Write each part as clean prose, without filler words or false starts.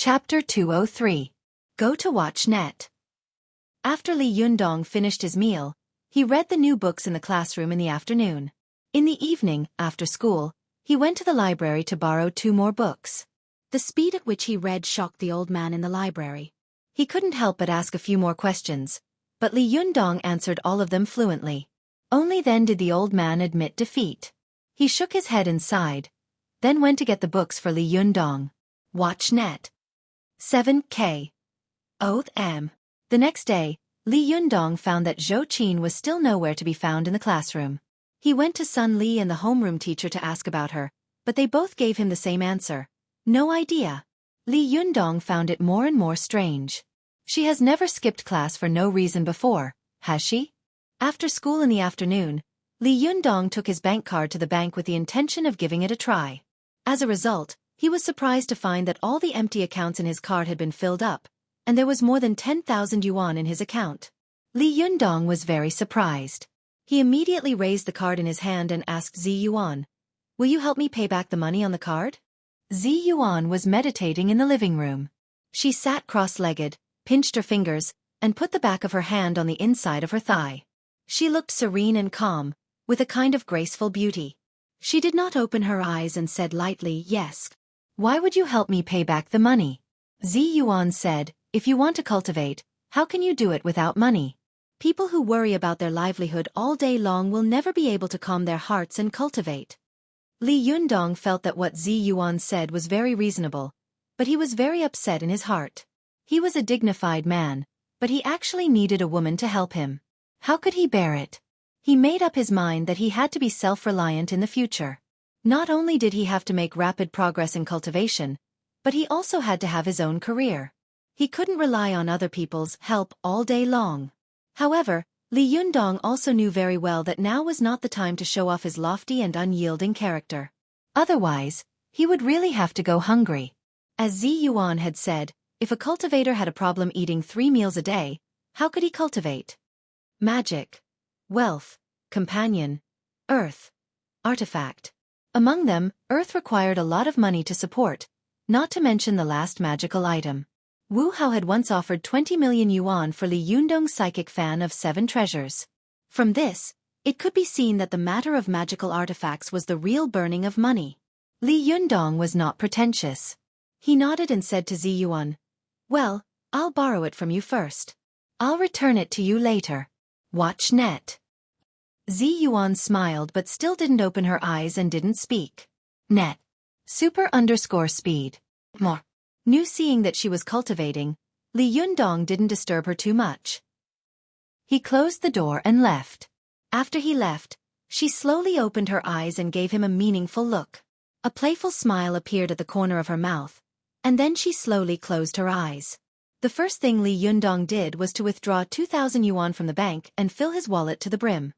Chapter 203. Go to Watch Net. After Li Yundong finished his meal, he read the new books in the classroom in the afternoon. In the evening, after school, he went to the library to borrow 2 more books. The speed at which he read shocked the old man in the library. He couldn't help but ask a few more questions, but Li Yundong answered all of them fluently. Only then did the old man admit defeat. He shook his head and sighed, then went to get the books for Li Yundong. Watch Net. 7K. Oath M. The next day, Li Yundong found that Xueqi was still nowhere to be found in the classroom. He went to Sun Li and the homeroom teacher to ask about her, but they both gave him the same answer. No idea. Li Yundong found it more and more strange. She has never skipped class for no reason before, has she? After school in the afternoon, Li Yundong took his bank card to the bank with the intention of giving it a try. As a result, he was surprised to find that all the empty accounts in his card had been filled up, and there was more than 10,000 yuan in his account. Li Yundong was very surprised. He immediately raised the card in his hand and asked Zi Yuan, "Will you help me pay back the money on the card?" Zi Yuan was meditating in the living room. She sat cross-legged, pinched her fingers, and put the back of her hand on the inside of her thigh. She looked serene and calm, with a kind of graceful beauty. She did not open her eyes and said lightly, "Yes." "Why would you help me pay back the money?" Zi Yuan said, "If you want to cultivate, how can you do it without money? People who worry about their livelihood all day long will never be able to calm their hearts and cultivate." Li Yundong felt that what Zi Yuan said was very reasonable, but he was very upset in his heart. He was a dignified man, but he actually needed a woman to help him. How could he bear it? He made up his mind that he had to be self-reliant in the future. Not only did he have to make rapid progress in cultivation, but he also had to have his own career. He couldn't rely on other people's help all day long. However, Li Yundong also knew very well that now was not the time to show off his lofty and unyielding character. Otherwise, he would really have to go hungry. As Zi Yuan had said, if a cultivator had a problem eating 3 meals a day, how could he cultivate? Magic, wealth, companion, earth, artifact. Among them, earth required a lot of money to support, not to mention the last magical item. Wu Hao had once offered 20 million yuan for Li Yundong's psychic fan of 7 treasures. From this, it could be seen that the matter of magical artifacts was the real burning of money. Li Yundong was not pretentious. He nodded and said to Zi Yuan, "Well, I'll borrow it from you first. I'll return it to you later. Watch Net." Zi Yuan smiled but still didn't open her eyes and didn't speak. Net. Super_speed. More. Knew seeing that she was cultivating, Li Yundong didn't disturb her too much. He closed the door and left. After he left, she slowly opened her eyes and gave him a meaningful look. A playful smile appeared at the corner of her mouth, and then she slowly closed her eyes. The first thing Li Yundong did was to withdraw 2,000 yuan from the bank and fill his wallet to the brim.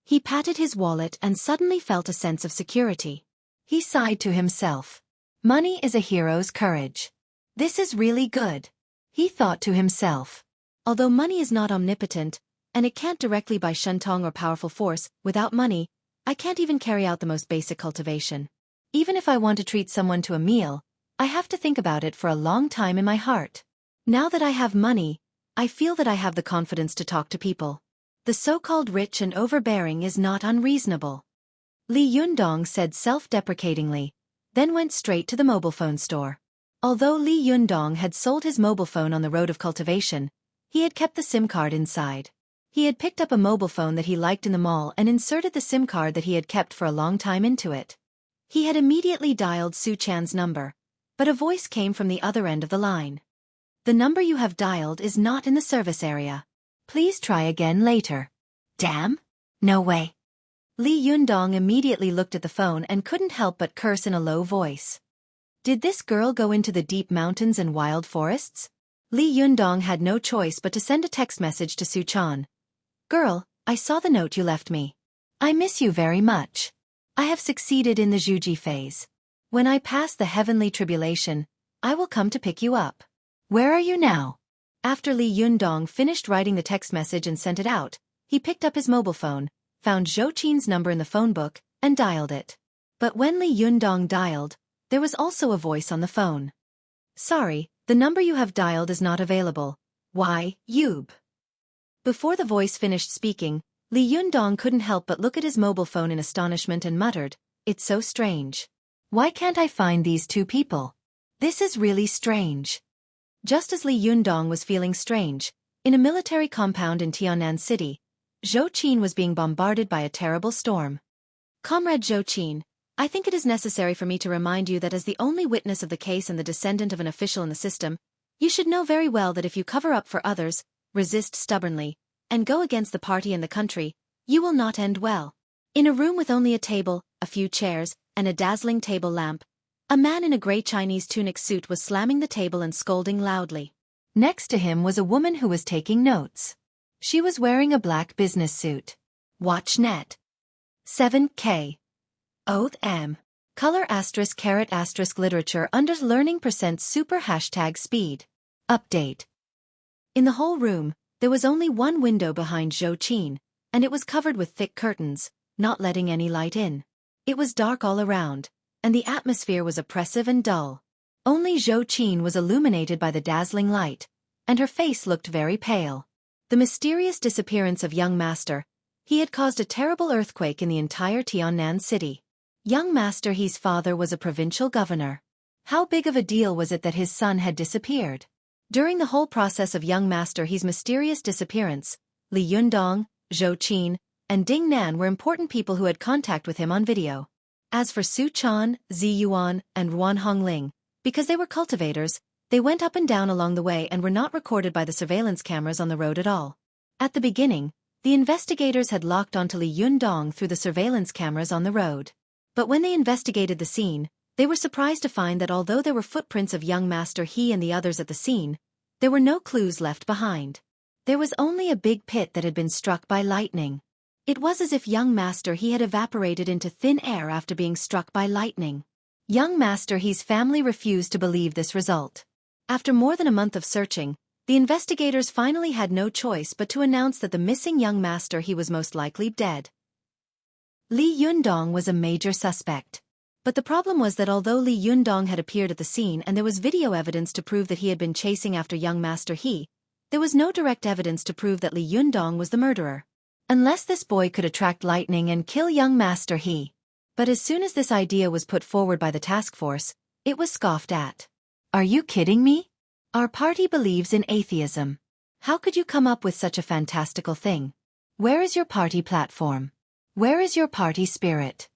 He patted his wallet and suddenly felt a sense of security. He sighed to himself. Money is a hero's courage. This is really good. He thought to himself. Although money is not omnipotent, and it can't directly buy shuntong or powerful force, without money, I can't even carry out the most basic cultivation. Even if I want to treat someone to a meal, I have to think about it for a long time in my heart. Now that I have money, I feel that I have the confidence to talk to people. The so-called rich and overbearing is not unreasonable. Li Yundong said self-deprecatingly, then went straight to the mobile phone store. Although Li Yundong had sold his mobile phone on the road of cultivation, he had kept the SIM card inside. He had picked up a mobile phone that he liked in the mall and inserted the SIM card that he had kept for a long time into it. He had immediately dialed Su Chan's number, but a voice came from the other end of the line. "The number you have dialed is not in the service area. Please try again later." Damn? No way. Li Yundong immediately looked at the phone and couldn't help but curse in a low voice. Did this girl go into the deep mountains and wild forests? Li Yundong had no choice but to send a text message to Su Chan. "Girl, I saw the note you left me. I miss you very much. I have succeeded in the Xueqi phase. When I pass the heavenly tribulation, I will come to pick you up. Where are you now?" After Li Yundong finished writing the text message and sent it out, he picked up his mobile phone, found Xueqi's number in the phone book, and dialed it. But when Li Yundong dialed, there was also a voice on the phone. Sorry, the number you have dialed is not available. Why, Yub? Before the voice finished speaking, Li Yundong couldn't help but look at his mobile phone in astonishment and muttered, "It's so strange. Why can't I find these two people? This is really strange." Just as Li Yundong was feeling strange, in a military compound in Tiannan City, Xueqi was being bombarded by a terrible storm. Comrade Xueqi, I think it is necessary for me to remind you that as the only witness of the case and the descendant of an official in the system, you should know very well that if you cover up for others, resist stubbornly, and go against the party and the country, you will not end well. In a room with only a table, a few chairs, and a dazzling table lamp, a man in a gray Chinese tunic suit was slamming the table and scolding loudly. Next to him was a woman who was taking notes. She was wearing a black business suit. Watch net. 7K. Oath M. Color *** literature under learning % super #speed. Update. In the whole room, there was only one window behind Xueqi, and it was covered with thick curtains, not letting any light in. It was dark all around, and the atmosphere was oppressive and dull. Only Xueqi was illuminated by the dazzling light, and her face looked very pale. The mysterious disappearance of young Master He had caused a terrible earthquake in the entire Tiannan city. Young Master He's father was a provincial governor. How big of a deal was it that his son had disappeared? During the whole process of young Master He's mysterious disappearance, Li Yundong, Xueqi, and Ding Nan were important people who had contact with him on video. As for Su Chan, Zi Yuan, and Ruan Hongling, because they were cultivators, they went up and down along the way and were not recorded by the surveillance cameras on the road at all. At the beginning, the investigators had locked onto Li Yundong through the surveillance cameras on the road. But when they investigated the scene, they were surprised to find that although there were footprints of young Master He and the others at the scene, there were no clues left behind. There was only a big pit that had been struck by lightning. It was as if young Master He had evaporated into thin air after being struck by lightning. Young Master He's family refused to believe this result. After more than a month of searching, the investigators finally had no choice but to announce that the missing young Master He was most likely dead. Li Yundong was a major suspect. But the problem was that although Li Yundong had appeared at the scene and there was video evidence to prove that he had been chasing after young Master He, there was no direct evidence to prove that Li Yundong was the murderer. Unless this boy could attract lightning and kill young Master He. But as soon as this idea was put forward by the task force, it was scoffed at. Are you kidding me? Our party believes in atheism. How could you come up with such a fantastical thing? Where is your party platform? Where is your party spirit?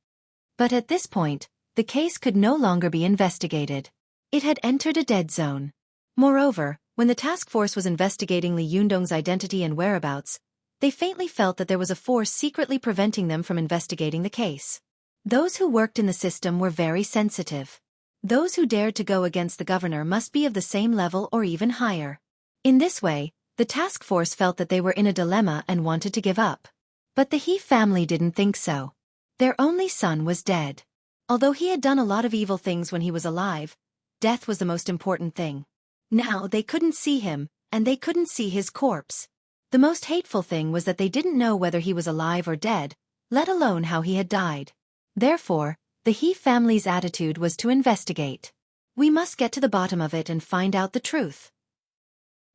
But at this point, the case could no longer be investigated. It had entered a dead zone. Moreover, when the task force was investigating Li Yundong's identity and whereabouts, they faintly felt that there was a force secretly preventing them from investigating the case. Those who worked in the system were very sensitive. Those who dared to go against the governor must be of the same level or even higher. In this way, the task force felt that they were in a dilemma and wanted to give up. But the He family didn't think so. Their only son was dead. Although he had done a lot of evil things when he was alive, death was the most important thing. Now they couldn't see him, and they couldn't see his corpse. The most hateful thing was that they didn't know whether he was alive or dead, let alone how he had died. Therefore, the He family's attitude was to investigate. We must get to the bottom of it and find out the truth.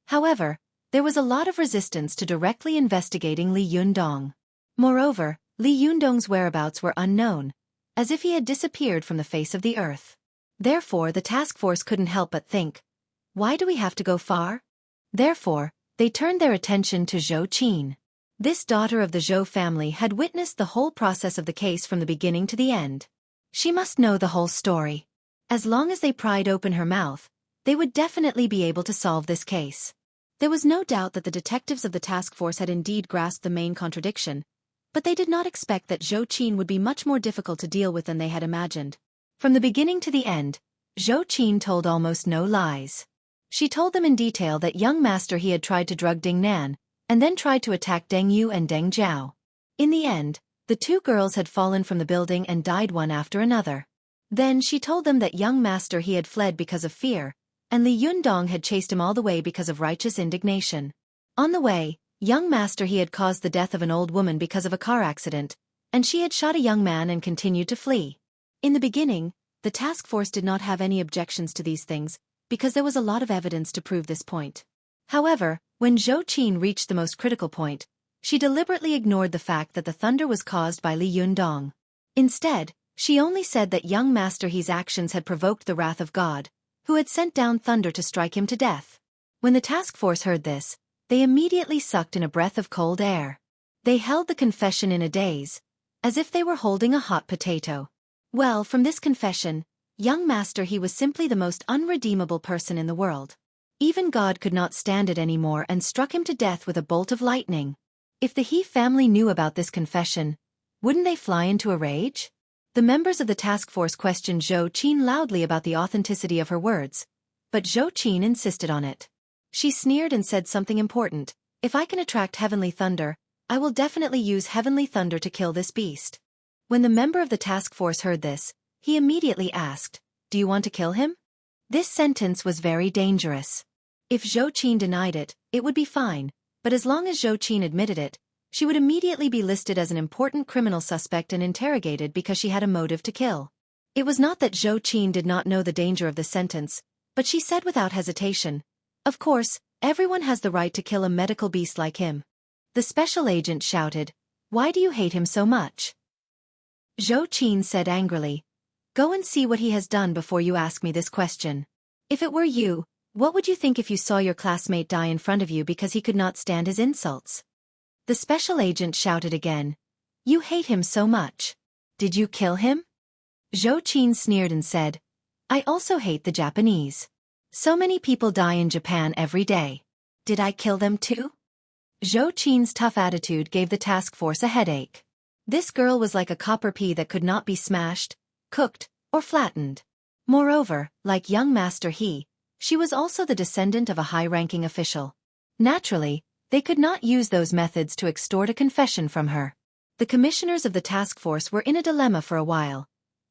However, there was a lot of resistance to directly investigating Li Yundong. Moreover, Li Yundong's whereabouts were unknown, as if he had disappeared from the face of the earth. Therefore, the task force couldn't help but think, why do we have to go far? Therefore, they turned their attention to Xueqi. This daughter of the Zhou family had witnessed the whole process of the case from the beginning to the end. She must know the whole story. As long as they pried open her mouth, they would definitely be able to solve this case. There was no doubt that the detectives of the task force had indeed grasped the main contradiction, but they did not expect that Xueqi would be much more difficult to deal with than they had imagined. From the beginning to the end, Xueqi told almost no lies. She told them in detail that young Master He had tried to drug Ding Nan, and then tried to attack Deng Yu and Deng Zhao. In the end, the two girls had fallen from the building and died one after another. Then she told them that young Master He had fled because of fear, and Li Yundong had chased him all the way because of righteous indignation. On the way, young Master He had caused the death of an old woman because of a car accident, and she had shot a young man and continued to flee. In the beginning, the task force did not have any objections to these things, because there was a lot of evidence to prove this point. However, when Xueqi reached the most critical point, she deliberately ignored the fact that the thunder was caused by Li Yundong. Instead, she only said that young Master He's actions had provoked the wrath of God, who had sent down thunder to strike him to death. When the task force heard this, they immediately sucked in a breath of cold air. They held the confession in a daze, as if they were holding a hot potato. Well, from this confession, young Master He was simply the most unredeemable person in the world. Even God could not stand it anymore and struck him to death with a bolt of lightning. If the He family knew about this confession, wouldn't they fly into a rage? The members of the task force questioned Xueqi loudly about the authenticity of her words, but Xueqi insisted on it. She sneered and said something important: "If I can attract heavenly thunder, I will definitely use heavenly thunder to kill this beast." When the member of the task force heard this, he immediately asked, "Do you want to kill him?" This sentence was very dangerous. If Xueqi denied it, it would be fine, but as long as Xueqi admitted it, she would immediately be listed as an important criminal suspect and interrogated because she had a motive to kill. It was not that Xueqi did not know the danger of the sentence, but she said without hesitation, "Of course, everyone has the right to kill a medical beast like him." The special agent shouted, "Why do you hate him so much?" Xueqi said angrily, "Go and see what he has done before you ask me this question. If it were you, what would you think if you saw your classmate die in front of you because he could not stand his insults?" The special agent shouted again, "You hate him so much. Did you kill him?" Xueqi sneered and said, "I also hate the Japanese. So many people die in Japan every day. Did I kill them too?" Xueqi's tough attitude gave the task force a headache. This girl was like a copper pea that could not be smashed, cooked, or flattened. Moreover, like young Master He, she was also the descendant of a high-ranking official. Naturally, they could not use those methods to extort a confession from her. The commissioners of the task force were in a dilemma for a while,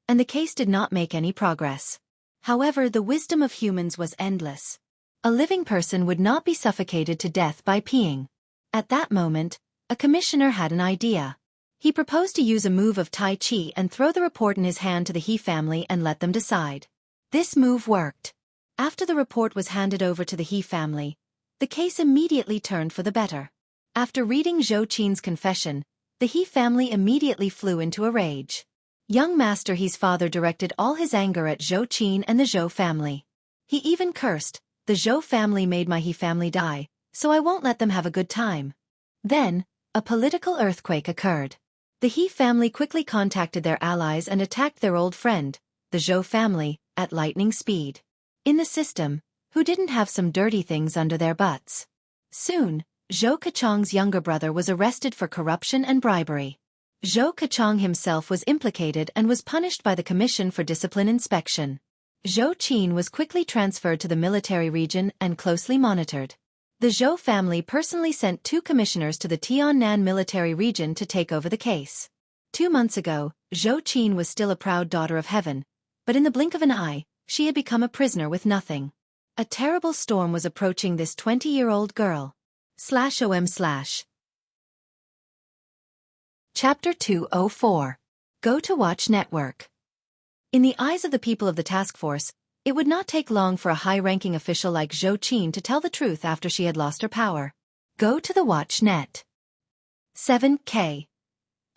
and the case did not make any progress. However, the wisdom of humans was endless. A living person would not be suffocated to death by peeing. At that moment, a commissioner had an idea. He proposed to use a move of Tai Chi and throw the report in his hand to the He family and let them decide. This move worked. After the report was handed over to the He family, the case immediately turned for the better. After reading Xueqi's confession, the He family immediately flew into a rage. Young Master He's father directed all his anger at Xueqi and the Zhou family. He even cursed, "The Zhou family made my He family die, so I won't let them have a good time." Then, a political earthquake occurred. The He family quickly contacted their allies and attacked their old friend, the Zhou family, at lightning speed. In the system, who didn't have some dirty things under their butts? Soon, Zhou Kachang's younger brother was arrested for corruption and bribery. Zhou Kachang himself was implicated and was punished by the Commission for Discipline Inspection. Xueqi was quickly transferred to the military region and closely monitored. The Zhou family personally sent 2 commissioners to the Tiannan military region to take over the case. 2 months ago, Xueqi was still a proud daughter of heaven, but in the blink of an eye, she had become a prisoner with nothing. A terrible storm was approaching this 20-year-old girl. /om/ Chapter 204. Go to Watch Network. In the eyes of the people of the task force, it would not take long for a high-ranking official like Xueqi to tell the truth after she had lost her power. Go to the Watch Net. 7K.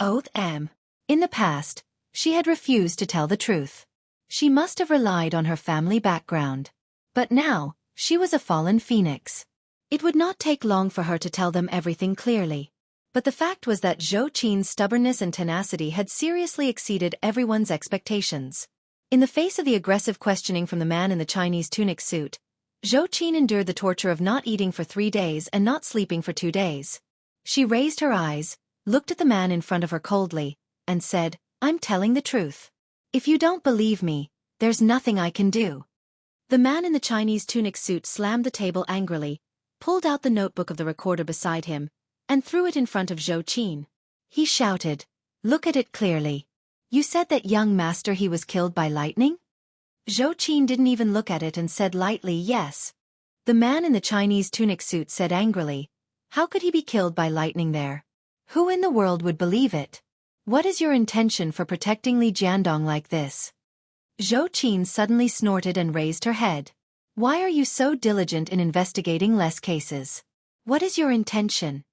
Oath M. In the past, she had refused to tell the truth. She must have relied on her family background. But now, she was a fallen phoenix. It would not take long for her to tell them everything clearly. But the fact was that Xueqi's stubbornness and tenacity had seriously exceeded everyone's expectations. In the face of the aggressive questioning from the man in the Chinese tunic suit, Xueqi endured the torture of not eating for 3 days and not sleeping for 2 days. She raised her eyes, looked at the man in front of her coldly, and said, "I'm telling the truth. If you don't believe me, there's nothing I can do." The man in the Chinese tunic suit slammed the table angrily, pulled out the notebook of the recorder beside him, and threw it in front of Xueqi. He shouted, "Look at it clearly. You said that young Master He was killed by lightning?" Xueqi didn't even look at it and said lightly, "Yes." The man in the Chinese tunic suit said angrily, "How could he be killed by lightning there? Who in the world would believe it? What is your intention for protecting Li Jiandong like this?" Xueqi suddenly snorted and raised her head. Why are you so diligent in investigating less cases? What is your intention?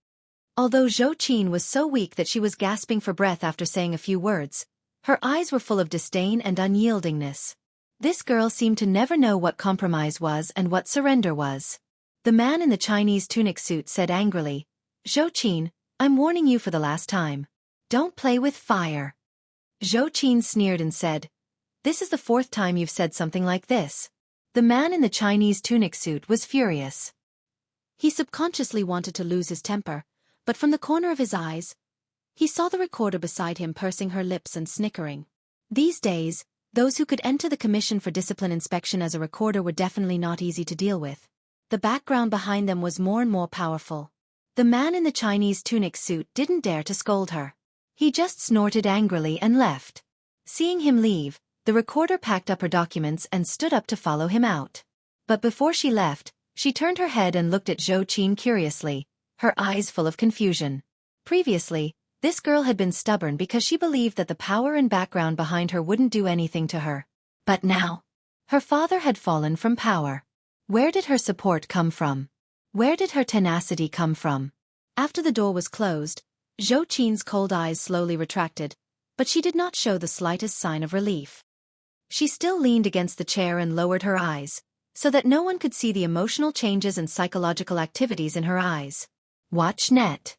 Although Xueqi was so weak that she was gasping for breath after saying a few words, her eyes were full of disdain and unyieldingness. This girl seemed to never know what compromise was and what surrender was. The man in the Chinese tunic suit said angrily, "Xueqi, I'm warning you for the last time. Don't play with fire." Xueqi sneered and said, "This is the fourth time you've said something like this." The man in the Chinese tunic suit was furious. He subconsciously wanted to lose his temper, but from the corner of his eyes, he saw the recorder beside him pursing her lips and snickering. These days, those who could enter the Commission for Discipline Inspection as a recorder were definitely not easy to deal with. The background behind them was more and more powerful. The man in the Chinese tunic suit didn't dare to scold her. He just snorted angrily and left. Seeing him leave, the recorder packed up her documents and stood up to follow him out. But before she left, she turned her head and looked at Xueqi curiously, her eyes full of confusion. Previously, this girl had been stubborn because she believed that the power and background behind her wouldn't do anything to her. But now, her father had fallen from power. Where did her support come from? Where did her tenacity come from? After the door was closed, Xueqi's cold eyes slowly retracted, but she did not show the slightest sign of relief. She still leaned against the chair and lowered her eyes, so that no one could see the emotional changes and psychological activities in her eyes. Watch net.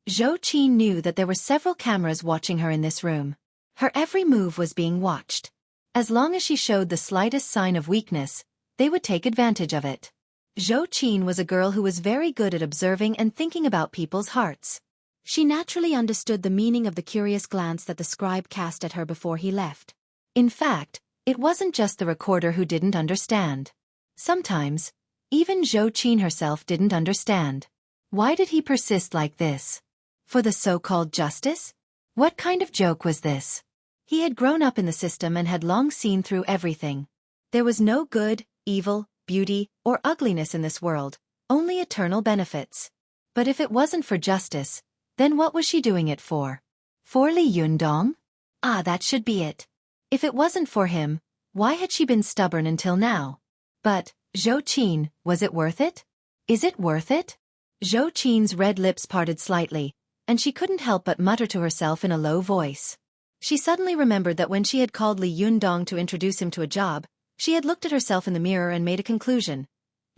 Xueqi knew that there were several cameras watching her in this room. Her every move was being watched. As long as she showed the slightest sign of weakness, they would take advantage of it. Xueqi was a girl who was very good at observing and thinking about people's hearts. She naturally understood the meaning of the curious glance that the scribe cast at her before he left. In fact, it wasn't just the recorder who didn't understand. Sometimes, even Xueqi herself didn't understand. Why did he persist like this? For the so-called justice? What kind of joke was this? He had grown up in the system and had long seen through everything. There was no good, evil, beauty, or ugliness in this world, only eternal benefits. But if it wasn't for justice, then what was she doing it for? For Li Yundong? Ah, that should be it. If it wasn't for him, why had she been stubborn until now? But, Xueqi, was it worth it? Is it worth it? Xueqi's red lips parted slightly, and she couldn't help but mutter to herself in a low voice. She suddenly remembered that when she had called Li Yundong to introduce him to a job, she had looked at herself in the mirror and made a conclusion.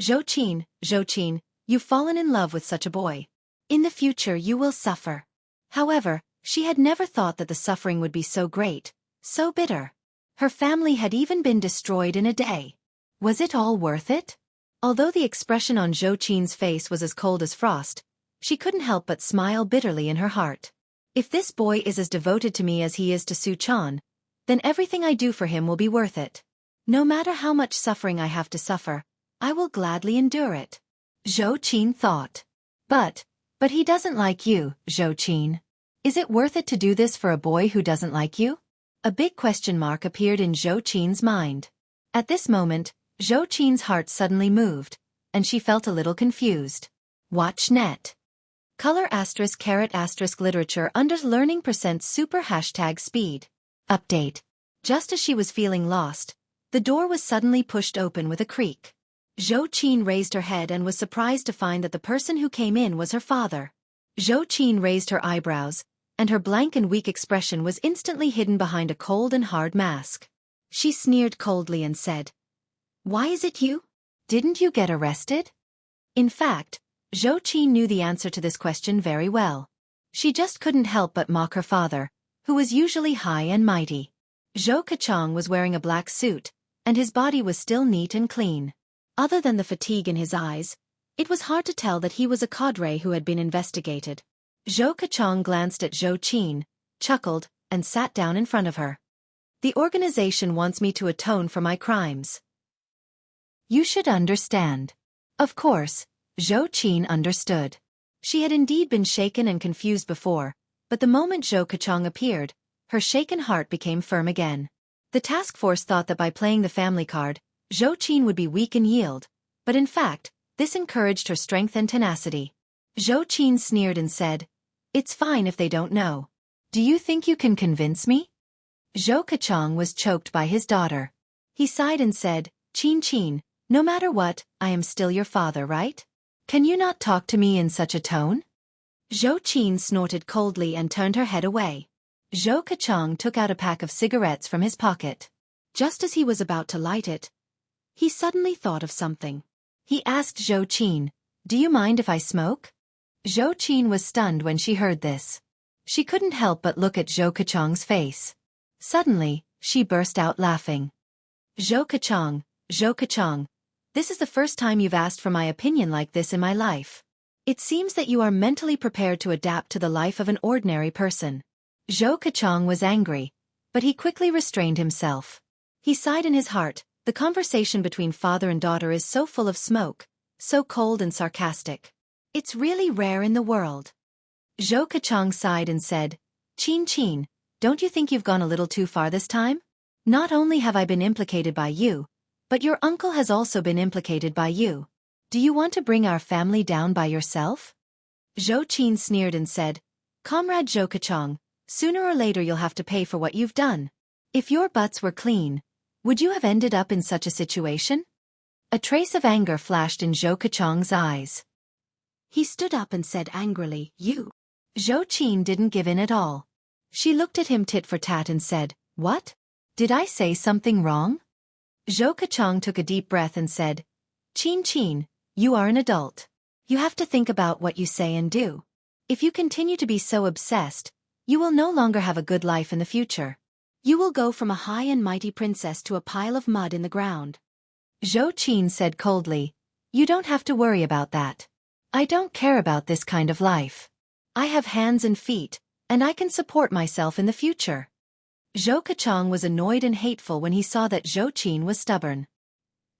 Xueqi, you've fallen in love with such a boy. In the future you will suffer. However, she had never thought that the suffering would be so great, so bitter. Her family had even been destroyed in a day. Was it all worth it? Although the expression on Xueqi's face was as cold as frost, she couldn't help but smile bitterly in her heart. If this boy is as devoted to me as he is to Xueqi, then everything I do for him will be worth it. No matter how much suffering I have to suffer, I will gladly endure it. Xueqi thought. But he doesn't like you, Xueqi. Is it worth it to do this for a boy who doesn't like you? A big question mark appeared in Xueqi's mind. At this moment, Xueqi's heart suddenly moved, and she felt a little confused. Watch net. Color *** literature under learning %super #speed. Update. Just as she was feeling lost, the door was suddenly pushed open with a creak. Xueqi raised her head and was surprised to find that the person who came in was her father. Xueqi raised her eyebrows, and her blank and weak expression was instantly hidden behind a cold and hard mask. She sneered coldly and said, "Why is it you? Didn't you get arrested?" In fact, Xueqi knew the answer to this question very well. She just couldn't help but mock her father, who was usually high and mighty. Xueqi was wearing a black suit, and his body was still neat and clean. Other than the fatigue in his eyes, it was hard to tell that he was a cadre who had been investigated. Xueqi glanced at Xueqi, chuckled, and sat down in front of her. "The organization wants me to atone for my crimes. You should understand." Of course, Xueqi understood. She had indeed been shaken and confused before, but the moment Xueqi appeared, her shaken heart became firm again. The task force thought that by playing the family card, Xueqi would be weak and yield, but in fact, this encouraged her strength and tenacity. Xueqi sneered and said, "It's fine if they don't know. Do you think you can convince me?" Xueqi was choked by his daughter. He sighed and said, "Qin, No matter what, I am still your father, right? Can you not talk to me in such a tone? Xueqi snorted coldly and turned her head away. Xueqi took out a pack of cigarettes from his pocket. Just as he was about to light it, he suddenly thought of something. He asked Xueqi, "Do you mind if I smoke?" Xueqi was stunned when she heard this. She couldn't help but look at Xueqi's face. Suddenly, she burst out laughing. Xueqi, this is the first time you've asked for my opinion like this in my life. It seems that you are mentally prepared to adapt to the life of an ordinary person. Xueqi was angry, but he quickly restrained himself. He sighed in his heart. The conversation between father and daughter is so full of smoke, so cold and sarcastic. It's really rare in the world. Xueqi sighed and said, Qin, don't you think you've gone a little too far this time? Not only have I been implicated by you, but your uncle has also been implicated by you. Do you want to bring our family down by yourself? Xueqi sneered and said, Comrade Xueqi, sooner or later you'll have to pay for what you've done. If your butts were clean, would you have ended up in such a situation? A trace of anger flashed in Xueqi's eyes. He stood up and said angrily, You. Xueqi didn't give in at all. She looked at him tit for tat and said, What? Did I say something wrong? Xueqi took a deep breath and said, Qin, you are an adult. You have to think about what you say and do. If you continue to be so obsessed, you will no longer have a good life in the future. You will go from a high and mighty princess to a pile of mud in the ground. Xueqi said coldly, You don't have to worry about that. I don't care about this kind of life. I have hands and feet, and I can support myself in the future. Xueqi was annoyed and hateful when he saw that Xueqi was stubborn.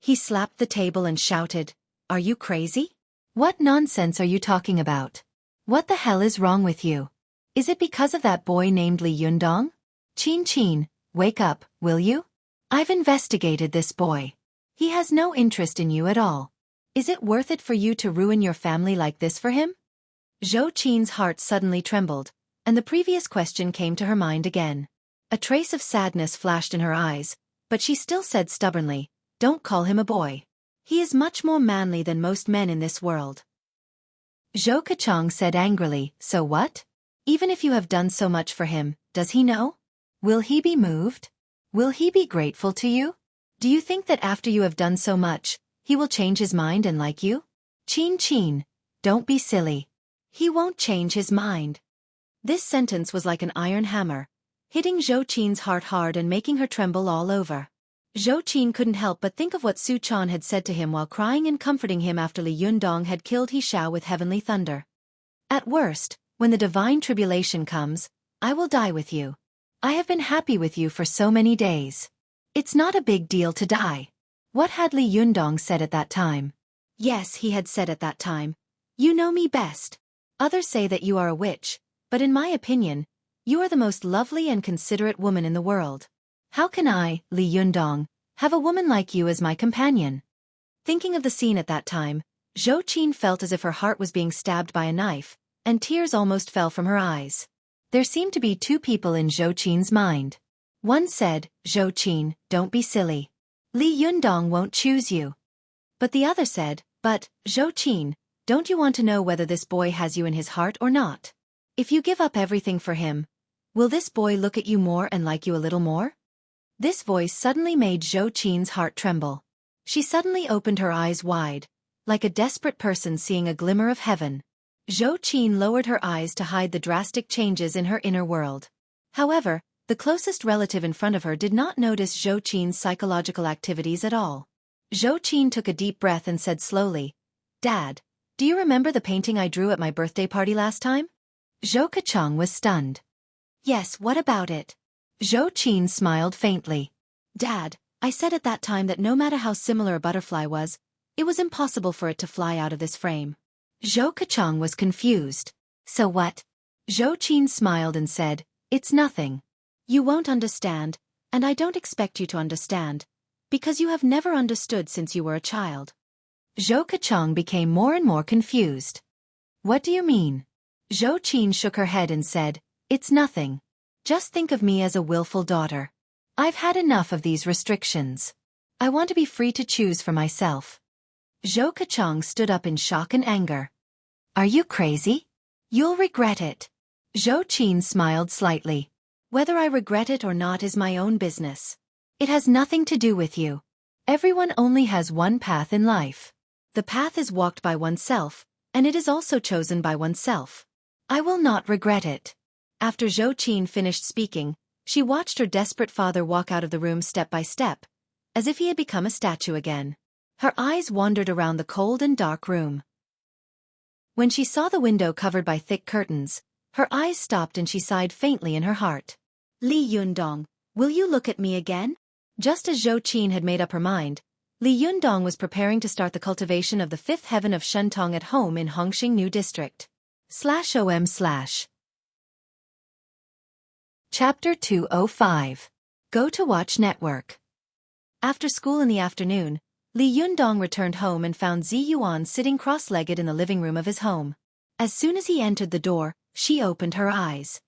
He slapped the table and shouted, Are you crazy? What nonsense are you talking about? What the hell is wrong with you? Is it because of that boy named Li Yundong? Qin, wake up, will you? I've investigated this boy. He has no interest in you at all. Is it worth it for you to ruin your family like this for him? Xueqi's heart suddenly trembled, and the previous question came to her mind again. A trace of sadness flashed in her eyes, but she still said stubbornly, Don't call him a boy. He is much more manly than most men in this world. Xueqi said angrily, So what? Even if you have done so much for him, does he know? Will he be moved? Will he be grateful to you? Do you think that after you have done so much, he will change his mind and like you? Qin, don't be silly. He won't change his mind. This sentence was like an iron hammer, hitting Xueqi's heart hard and making her tremble all over. Xueqi couldn't help but think of what Su Chan had said to him while crying and comforting him after Li Yundong had killed He Xiao with heavenly thunder. At worst, when the divine tribulation comes, I will die with you. I have been happy with you for so many days. It's not a big deal to die. What had Li Yundong said at that time? Yes, he had said at that time, You know me best. Others say that you are a witch, but in my opinion, you are the most lovely and considerate woman in the world. How can I, Li Yundong, have a woman like you as my companion? Thinking of the scene at that time, Xueqi felt as if her heart was being stabbed by a knife, and tears almost fell from her eyes. There seemed to be two people in Xueqi's mind. One said, Xueqi, don't be silly. Li Yundong won't choose you. But the other said, But, Xueqi, don't you want to know whether this boy has you in his heart or not? If you give up everything for him, will this boy look at you more and like you a little more? This voice suddenly made Xueqi's heart tremble. She suddenly opened her eyes wide, like a desperate person seeing a glimmer of heaven. Xueqi lowered her eyes to hide the drastic changes in her inner world. However, the closest relative in front of her did not notice Xueqi's psychological activities at all. Xueqi took a deep breath and said slowly, Dad, do you remember the painting I drew at my birthday party last time? Xueqi was stunned. Yes, what about it? Xueqi smiled faintly. Dad, I said at that time that no matter how similar a butterfly was, it was impossible for it to fly out of this frame. Xueqi was confused. So what? Xueqi smiled and said, It's nothing. You won't understand, and I don't expect you to understand, because you have never understood since you were a child. Xueqi became more and more confused. What do you mean? Xueqi shook her head and said, It's nothing. Just think of me as a willful daughter. I've had enough of these restrictions. I want to be free to choose for myself. Xueqi stood up in shock and anger. Are you crazy? You'll regret it. Xueqi smiled slightly. Whether I regret it or not is my own business. It has nothing to do with you. Everyone only has one path in life. The path is walked by oneself, and it is also chosen by oneself. I will not regret it. After Xueqi finished speaking, she watched her desperate father walk out of the room step by step, as if he had become a statue again. Her eyes wandered around the cold and dark room. When she saw the window covered by thick curtains, her eyes stopped and she sighed faintly in her heart. Li Yundong, will you look at me again? Just as Xueqi had made up her mind, Li Yundong was preparing to start the cultivation of the fifth heaven of Shentong at home in Hongxing New District. /om/ Chapter 205. Go to Watch Network. After school in the afternoon, Li Yundong returned home and found Zi Yuan sitting cross-legged in the living room of his home. As soon as he entered the door, she opened her eyes.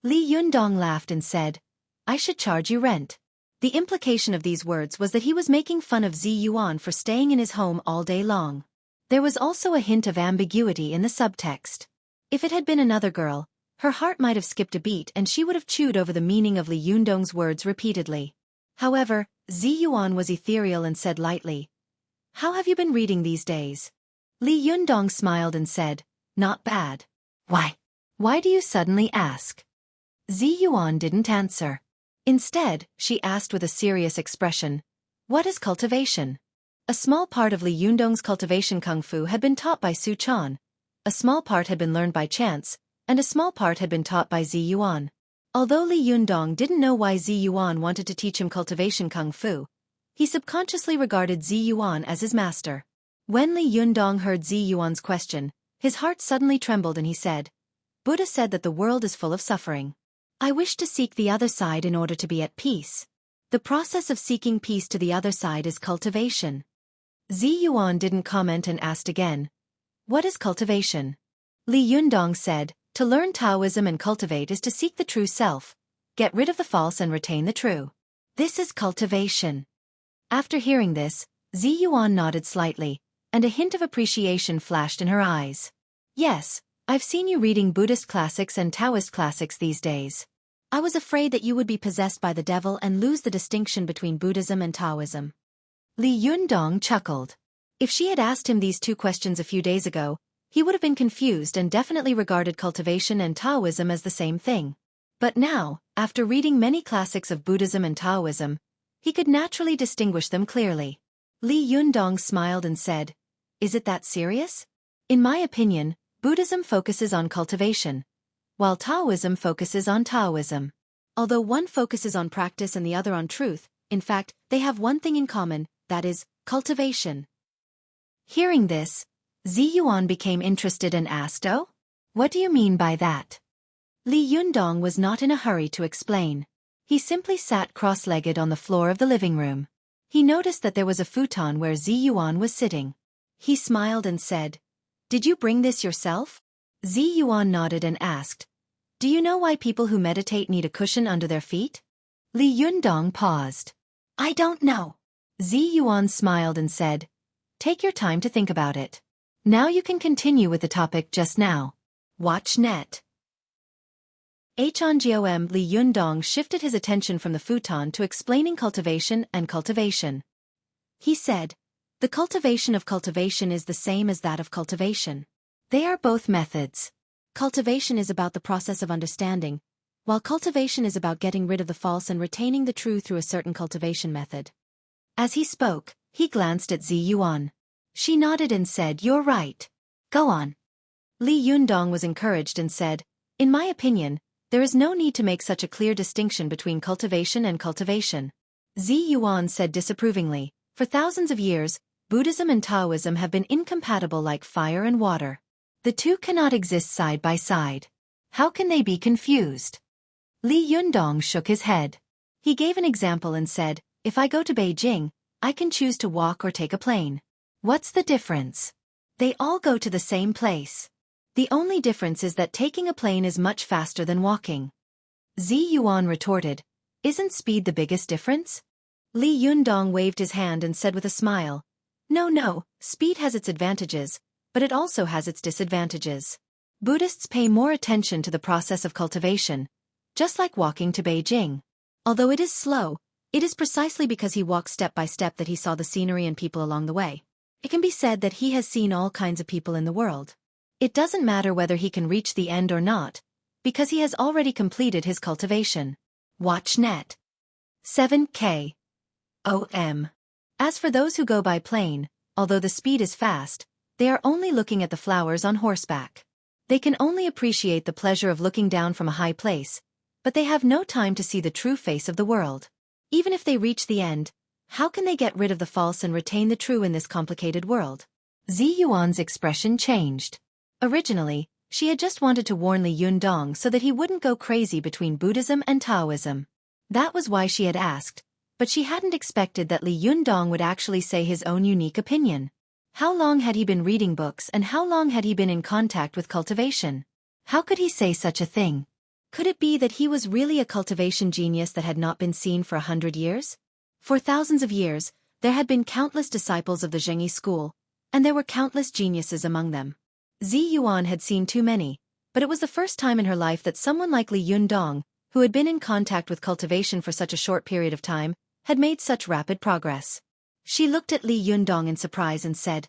Li Yundong laughed and said, I should charge you rent. The implication of these words was that he was making fun of Zi Yuan for staying in his home all day long. There was also a hint of ambiguity in the subtext. If it had been another girl, her heart might have skipped a beat and she would have chewed over the meaning of Li Yundong's words repeatedly. However, Zi Yuan was ethereal and said lightly, How have you been reading these days? Li Yundong smiled and said, Not bad. Why? Why do you suddenly ask? Zi Yuan didn't answer. Instead, she asked with a serious expression, What is cultivation? A small part of Li Yundong's cultivation kung fu had been taught by Su Chan, a small part had been learned by chance, and a small part had been taught by Zi Yuan. Although Li Yundong didn't know why Zi Yuan wanted to teach him cultivation kung fu, he subconsciously regarded Zi Yuan as his master. When Li Yundong heard Zi Yuan's question, his heart suddenly trembled and he said, Buddha said that the world is full of suffering. I wish to seek the other side in order to be at peace. The process of seeking peace to the other side is cultivation. Zi Yuan didn't comment and asked again, What is cultivation? Li Yundong said, To learn Taoism and cultivate is to seek the true self, get rid of the false and retain the true. This is cultivation. After hearing this, Zi Yuan nodded slightly, and a hint of appreciation flashed in her eyes. Yes, I've seen you reading Buddhist classics and Taoist classics these days. I was afraid that you would be possessed by the devil and lose the distinction between Buddhism and Taoism. Li Yundong chuckled. If she had asked him these two questions a few days ago, he would have been confused and definitely regarded cultivation and Taoism as the same thing. But now, after reading many classics of Buddhism and Taoism, he could naturally distinguish them clearly. Li Yundong smiled and said, Is it that serious? In my opinion, Buddhism focuses on cultivation, while Taoism focuses on Taoism. Although one focuses on practice and the other on truth, in fact, they have one thing in common, that is, cultivation. Hearing this, Zi Yuan became interested and asked, Oh? What do you mean by that? Li Yundong was not in a hurry to explain. He simply sat cross-legged on the floor of the living room. He noticed that there was a futon where Zi Yuan was sitting. He smiled and said, Did you bring this yourself? Zi Yuan nodded and asked, Do you know why people who meditate need a cushion under their feet? Li Yundong paused. I don't know. Zi Yuan smiled and said, Take your time to think about it. Now you can continue with the topic just now. Watch net. Hongom Li Yundong shifted his attention from the futon to explaining cultivation and cultivation. He said, The cultivation of cultivation is the same as that of cultivation. They are both methods. Cultivation is about the process of understanding, while cultivation is about getting rid of the false and retaining the true through a certain cultivation method. As he spoke, he glanced at Zi Yuan. She nodded and said, You're right. Go on. Li Yundong was encouraged and said, In my opinion, there is no need to make such a clear distinction between cultivation and cultivation. Zi Yuan said disapprovingly, For thousands of years, Buddhism and Taoism have been incompatible like fire and water. The two cannot exist side by side. How can they be confused? Li Yundong shook his head. He gave an example and said, If I go to Beijing, I can choose to walk or take a plane. What's the difference? They all go to the same place. The only difference is that taking a plane is much faster than walking. Zi Yuan retorted, Isn't speed the biggest difference? Li Yundong waved his hand and said with a smile, No, speed has its advantages, but it also has its disadvantages. Buddhists pay more attention to the process of cultivation, just like walking to Beijing. Although it is slow, it is precisely because he walks step by step that he saw the scenery and people along the way. It can be said that he has seen all kinds of people in the world. It doesn't matter whether he can reach the end or not, because he has already completed his cultivation. Watch net. 7K. OM. As for those who go by plane, although the speed is fast, they are only looking at the flowers on horseback. They can only appreciate the pleasure of looking down from a high place, but they have no time to see the true face of the world. Even if they reach the end, how can they get rid of the false and retain the true in this complicated world? Zi Yuan's expression changed. Originally, she had just wanted to warn Li Yundong so that he wouldn't go crazy between Buddhism and Taoism. That was why she had asked, but she hadn't expected that Li Yundong would actually say his own unique opinion. How long had he been reading books and how long had he been in contact with cultivation? How could he say such a thing? Could it be that he was really a cultivation genius that had not been seen for 100 years? For thousands of years, there had been countless disciples of the Xueqi school, and there were countless geniuses among them. Zi Yuan had seen too many, but it was the first time in her life that someone like Li Yundong, who had been in contact with cultivation for such a short period of time, had made such rapid progress. She looked at Li Yundong in surprise and said,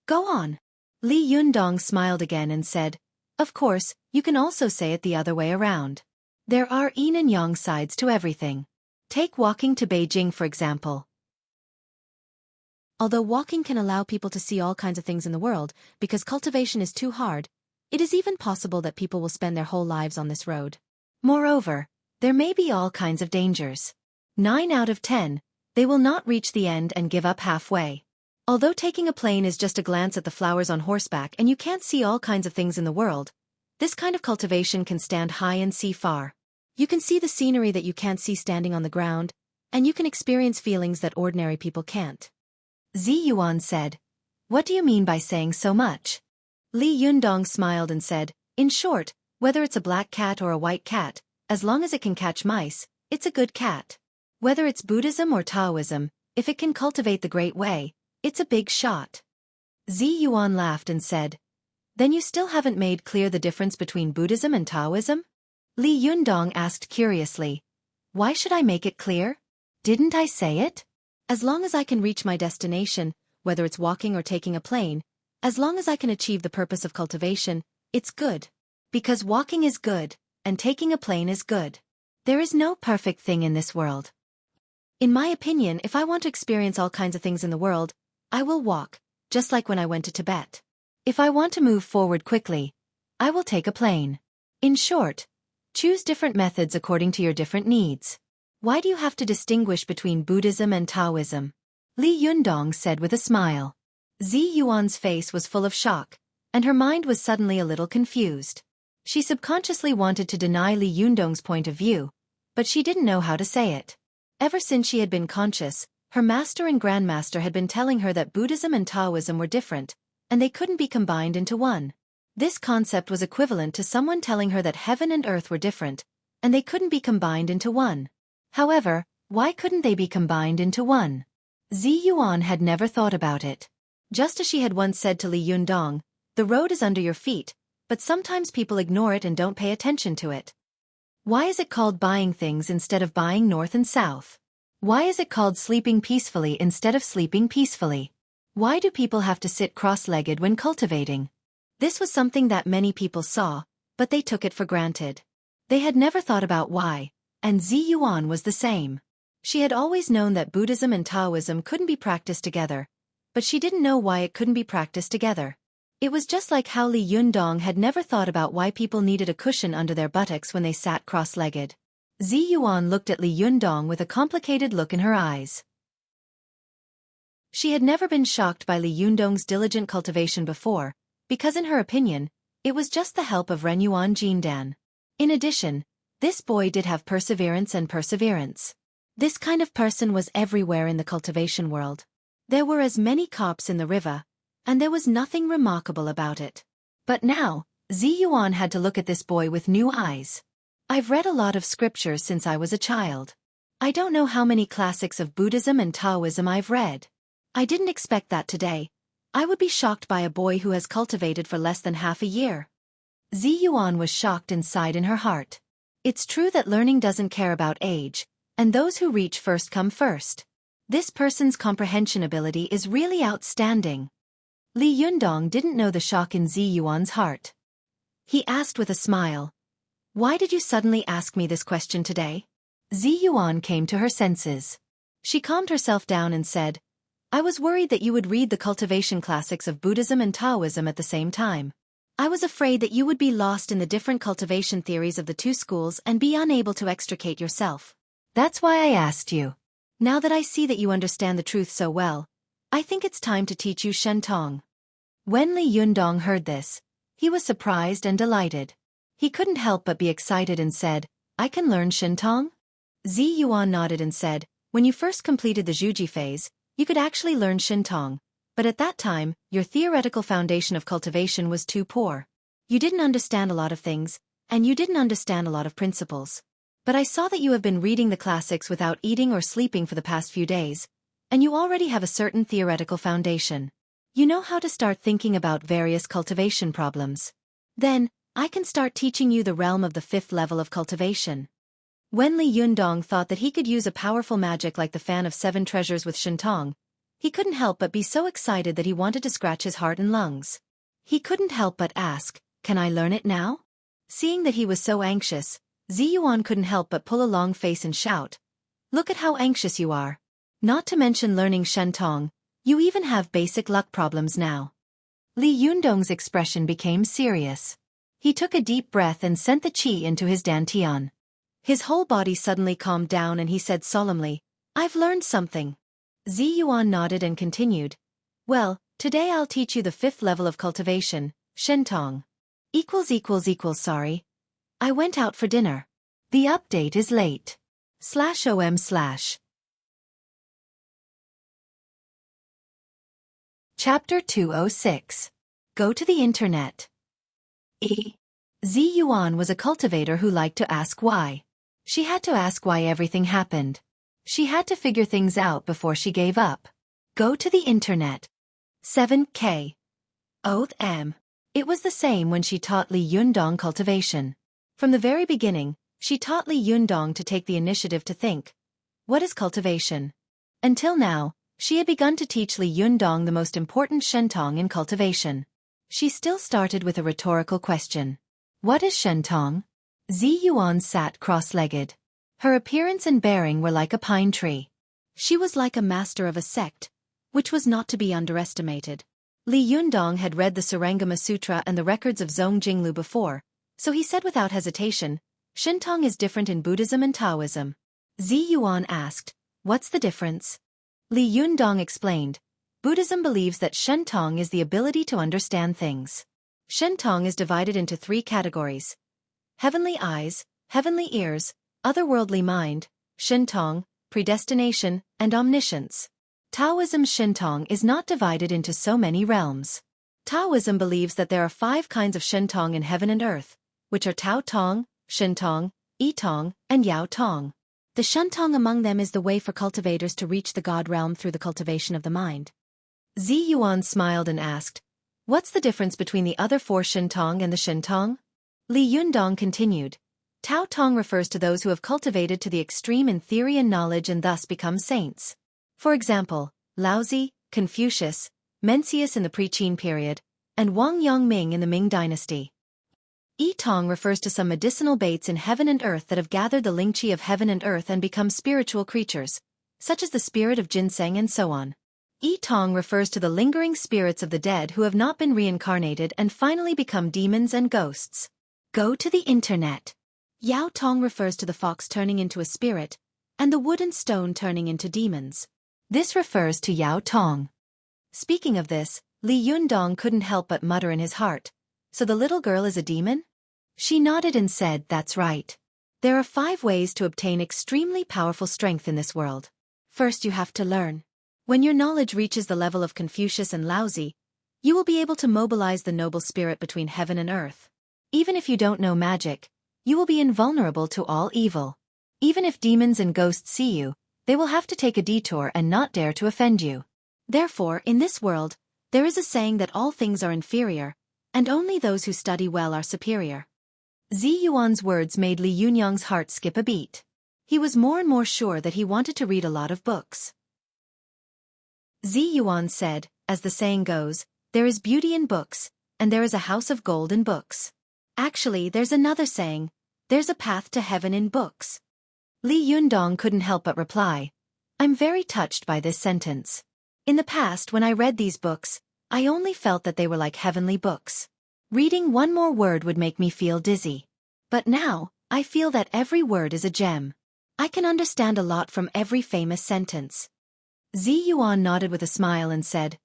Go on. Li Yundong smiled again and said, Of course, you can also say it the other way around. There are yin and yang sides to everything. Take walking to Beijing for example. Although walking can allow people to see all kinds of things in the world, because cultivation is too hard, it is even possible that people will spend their whole lives on this road. Moreover, there may be all kinds of dangers. 9 out of 10, they will not reach the end and give up halfway. Although taking a plane is just a glance at the flowers on horseback and you can't see all kinds of things in the world, this kind of cultivation can stand high and see far. You can see the scenery that you can't see standing on the ground, and you can experience feelings that ordinary people can't. Zi Yuan said, What do you mean by saying so much? Li Yundong smiled and said, In short, whether it's a black cat or a white cat, as long as it can catch mice, it's a good cat. Whether it's Buddhism or Taoism, if it can cultivate the Great Way, it's a big shot. Zi Yuan laughed and said, Then you still haven't made clear the difference between Buddhism and Taoism? Li Yundong asked curiously, Why should I make it clear? Didn't I say it? As long as I can reach my destination, whether it's walking or taking a plane, as long as I can achieve the purpose of cultivation, it's good. Because walking is good, and taking a plane is good. There is no perfect thing in this world. In my opinion, if I want to experience all kinds of things in the world, I will walk, just like when I went to Tibet. If I want to move forward quickly, I will take a plane. In short, choose different methods according to your different needs. Why do you have to distinguish between Buddhism and Taoism? Li Yundong said with a smile. Zi Yuan's face was full of shock, and her mind was suddenly a little confused. She subconsciously wanted to deny Li Yundong's point of view, but she didn't know how to say it. Ever since she had been conscious, her master and grandmaster had been telling her that Buddhism and Taoism were different, and they couldn't be combined into one. This concept was equivalent to someone telling her that heaven and earth were different, and they couldn't be combined into one. However, why couldn't they be combined into one? Zi Yuan had never thought about it. Just as she had once said to Li Yundong, the road is under your feet, but sometimes people ignore it and don't pay attention to it. Why is it called buying things instead of buying north and south? Why is it called sleeping peacefully instead of sleeping peacefully? Why do people have to sit cross-legged when cultivating? This was something that many people saw, but they took it for granted. They had never thought about why, and Zi Yuan was the same. She had always known that Buddhism and Taoism couldn't be practiced together, but she didn't know why it couldn't be practiced together. It was just like how Li Yundong had never thought about why people needed a cushion under their buttocks when they sat cross-legged. Zi Yuan looked at Li Yundong with a complicated look in her eyes. She had never been shocked by Li Yundong's diligent cultivation before, because in her opinion, it was just the help of Renyuan Jindan. In addition, this boy did have perseverance and perseverance. This kind of person was everywhere in the cultivation world. There were as many cops in the river, and there was nothing remarkable about it. But now, Zi Yuan had to look at this boy with new eyes. I've read a lot of scriptures since I was a child. I don't know how many classics of Buddhism and Taoism I've read. I didn't expect that today. I would be shocked by a boy who has cultivated for less than half a year. Ziyuan was shocked inside in her heart. It's true that learning doesn't care about age, and those who reach first come first. This person's comprehension ability is really outstanding. Li Yundong didn't know the shock in Ziyuan's heart. He asked with a smile, "Why did you suddenly ask me this question today?" Ziyuan came to her senses. She calmed herself down and said, "I was worried that you would read the cultivation classics of Buddhism and Taoism at the same time. I was afraid that you would be lost in the different cultivation theories of the two schools and be unable to extricate yourself. That's why I asked you. Now that I see that you understand the truth so well, I think it's time to teach you Shentong." When Li Yundong heard this, he was surprised and delighted. He couldn't help but be excited and said, "I can learn Shentong?" Ziyuan nodded and said, "When you first completed the Zhuji phase, you could actually learn Shentong, but at that time, your theoretical foundation of cultivation was too poor. You didn't understand a lot of things, and you didn't understand a lot of principles. But I saw that you have been reading the classics without eating or sleeping for the past few days, and you already have a certain theoretical foundation. You know how to start thinking about various cultivation problems. Then, I can start teaching you the realm of the 5th level of cultivation." When Li Yundong thought that he could use a powerful magic like the Fan of 7 Treasures with Shentong, he couldn't help but be so excited that he wanted to scratch his heart and lungs. He couldn't help but ask, "Can I learn it now?" Seeing that he was so anxious, Ziyuan couldn't help but pull a long face and shout, "Look at how anxious you are. Not to mention learning Shentong, you even have basic luck problems now." Li Yundong's expression became serious. He took a deep breath and sent the qi into his dantian. His whole body suddenly calmed down and he said solemnly, "I've learned something." Ziyuan nodded and continued, "Well, today I'll teach you the 5th level of cultivation, Shentong. Sorry. I went out for dinner. The update is late. /om/. Chapter 206. Go to the Internet. Ziyuan was a cultivator who liked to ask why. She had to ask why everything happened. She had to figure things out before she gave up. Go to the Internet. 7K. Oath M. It was the same when she taught Li Yundong cultivation. From the very beginning, she taught Li Yundong to take the initiative to think, "What is cultivation?" Until now, she had begun to teach Li Yundong the most important Shentong in cultivation. She still started with a rhetorical question. "What is Shentong?" Ziyuan sat cross-legged. Her appearance and bearing were like a pine tree. She was like a master of a sect, which was not to be underestimated. Li Yundong had read the Sarangama Sutra and the records of Zong Jinglu before, so he said without hesitation, "Shentong is different in Buddhism and Taoism." Ziyuan asked, "What's the difference?" Li Yundong explained, "Buddhism believes that Shentong is the ability to understand things. Shentong is divided into 3 categories: heavenly eyes, heavenly ears, otherworldly mind, Shentong, predestination, and omniscience. Taoism's Shentong is not divided into so many realms. Taoism believes that there are 5 kinds of Shentong in heaven and earth, which are Tao Tong, Shentong, Yi Tong, and Yao Tong. The Shentong among them is the way for cultivators to reach the God realm through the cultivation of the mind." Ziyuan smiled and asked, "What's the difference between the other 4 Shentong and the Shentong?" Li Yundong continued, "Tao Tong refers to those who have cultivated to the extreme in theory and knowledge and thus become saints. For example, Laozi, Confucius, Mencius in the pre-Qin period, and Wang Yongming in the Ming dynasty. Yi Tong refers to some medicinal baits in heaven and earth that have gathered the ling-qi of heaven and earth and become spiritual creatures, such as the spirit of ginseng and so on. Yi Tong refers to the lingering spirits of the dead who have not been reincarnated and finally become demons and ghosts. Go to the Internet. Yao Tong refers to the fox turning into a spirit, and the wood and stone turning into demons. This refers to Yao Tong." Speaking of this, Li Yundong couldn't help but mutter in his heart, "So the little girl is a demon?" She nodded and said, "That's right. There are 5 ways to obtain extremely powerful strength in this world. First you have to learn. When your knowledge reaches the level of Confucius and Laozi, you will be able to mobilize the noble spirit between heaven and earth. Even if you don't know magic, you will be invulnerable to all evil. Even if demons and ghosts see you, they will have to take a detour and not dare to offend you. Therefore, in this world, there is a saying that all things are inferior, and only those who study well are superior. Zi Yuan's words made Li Yunyang's heart skip a beat. He was more and more sure that he wanted to read a lot of books. Zi Yuan said, as the saying goes, there is beauty in books, and there is a house of gold in books. Actually, there's another saying, there's a path to heaven in books. Li Yundong couldn't help but reply, I'm very touched by this sentence. In the past when I read these books, I only felt that they were like heavenly books. Reading one more word would make me feel dizzy. But now, I feel that every word is a gem. I can understand a lot from every famous sentence. Zi Yuan nodded with a smile and said,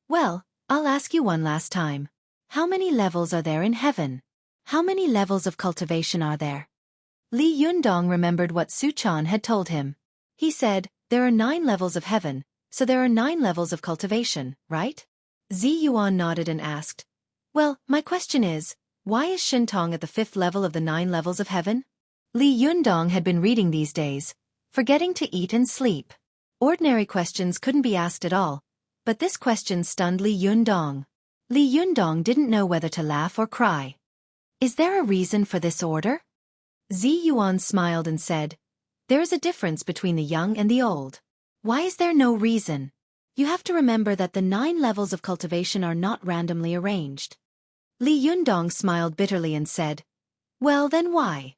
well, I'll ask you one last time. How many levels are there in heaven? How many levels of cultivation are there? Li Yundong remembered what Su Chan had told him. He said, there are 9 levels of heaven, so there are 9 levels of cultivation, right? Zi Yuan nodded and asked, well, my question is, why is Shintong at the 5th level of the 9 levels of heaven? Li Yundong had been reading these days, forgetting to eat and sleep. Ordinary questions couldn't be asked at all, but this question stunned Li Yundong. Li Yundong didn't know whether to laugh or cry. Is there a reason for this order? Zi Yuan smiled and said, there is a difference between the young and the old. Why is there no reason? You have to remember that the 9 levels of cultivation are not randomly arranged. Li Yundong smiled bitterly and said, well then why?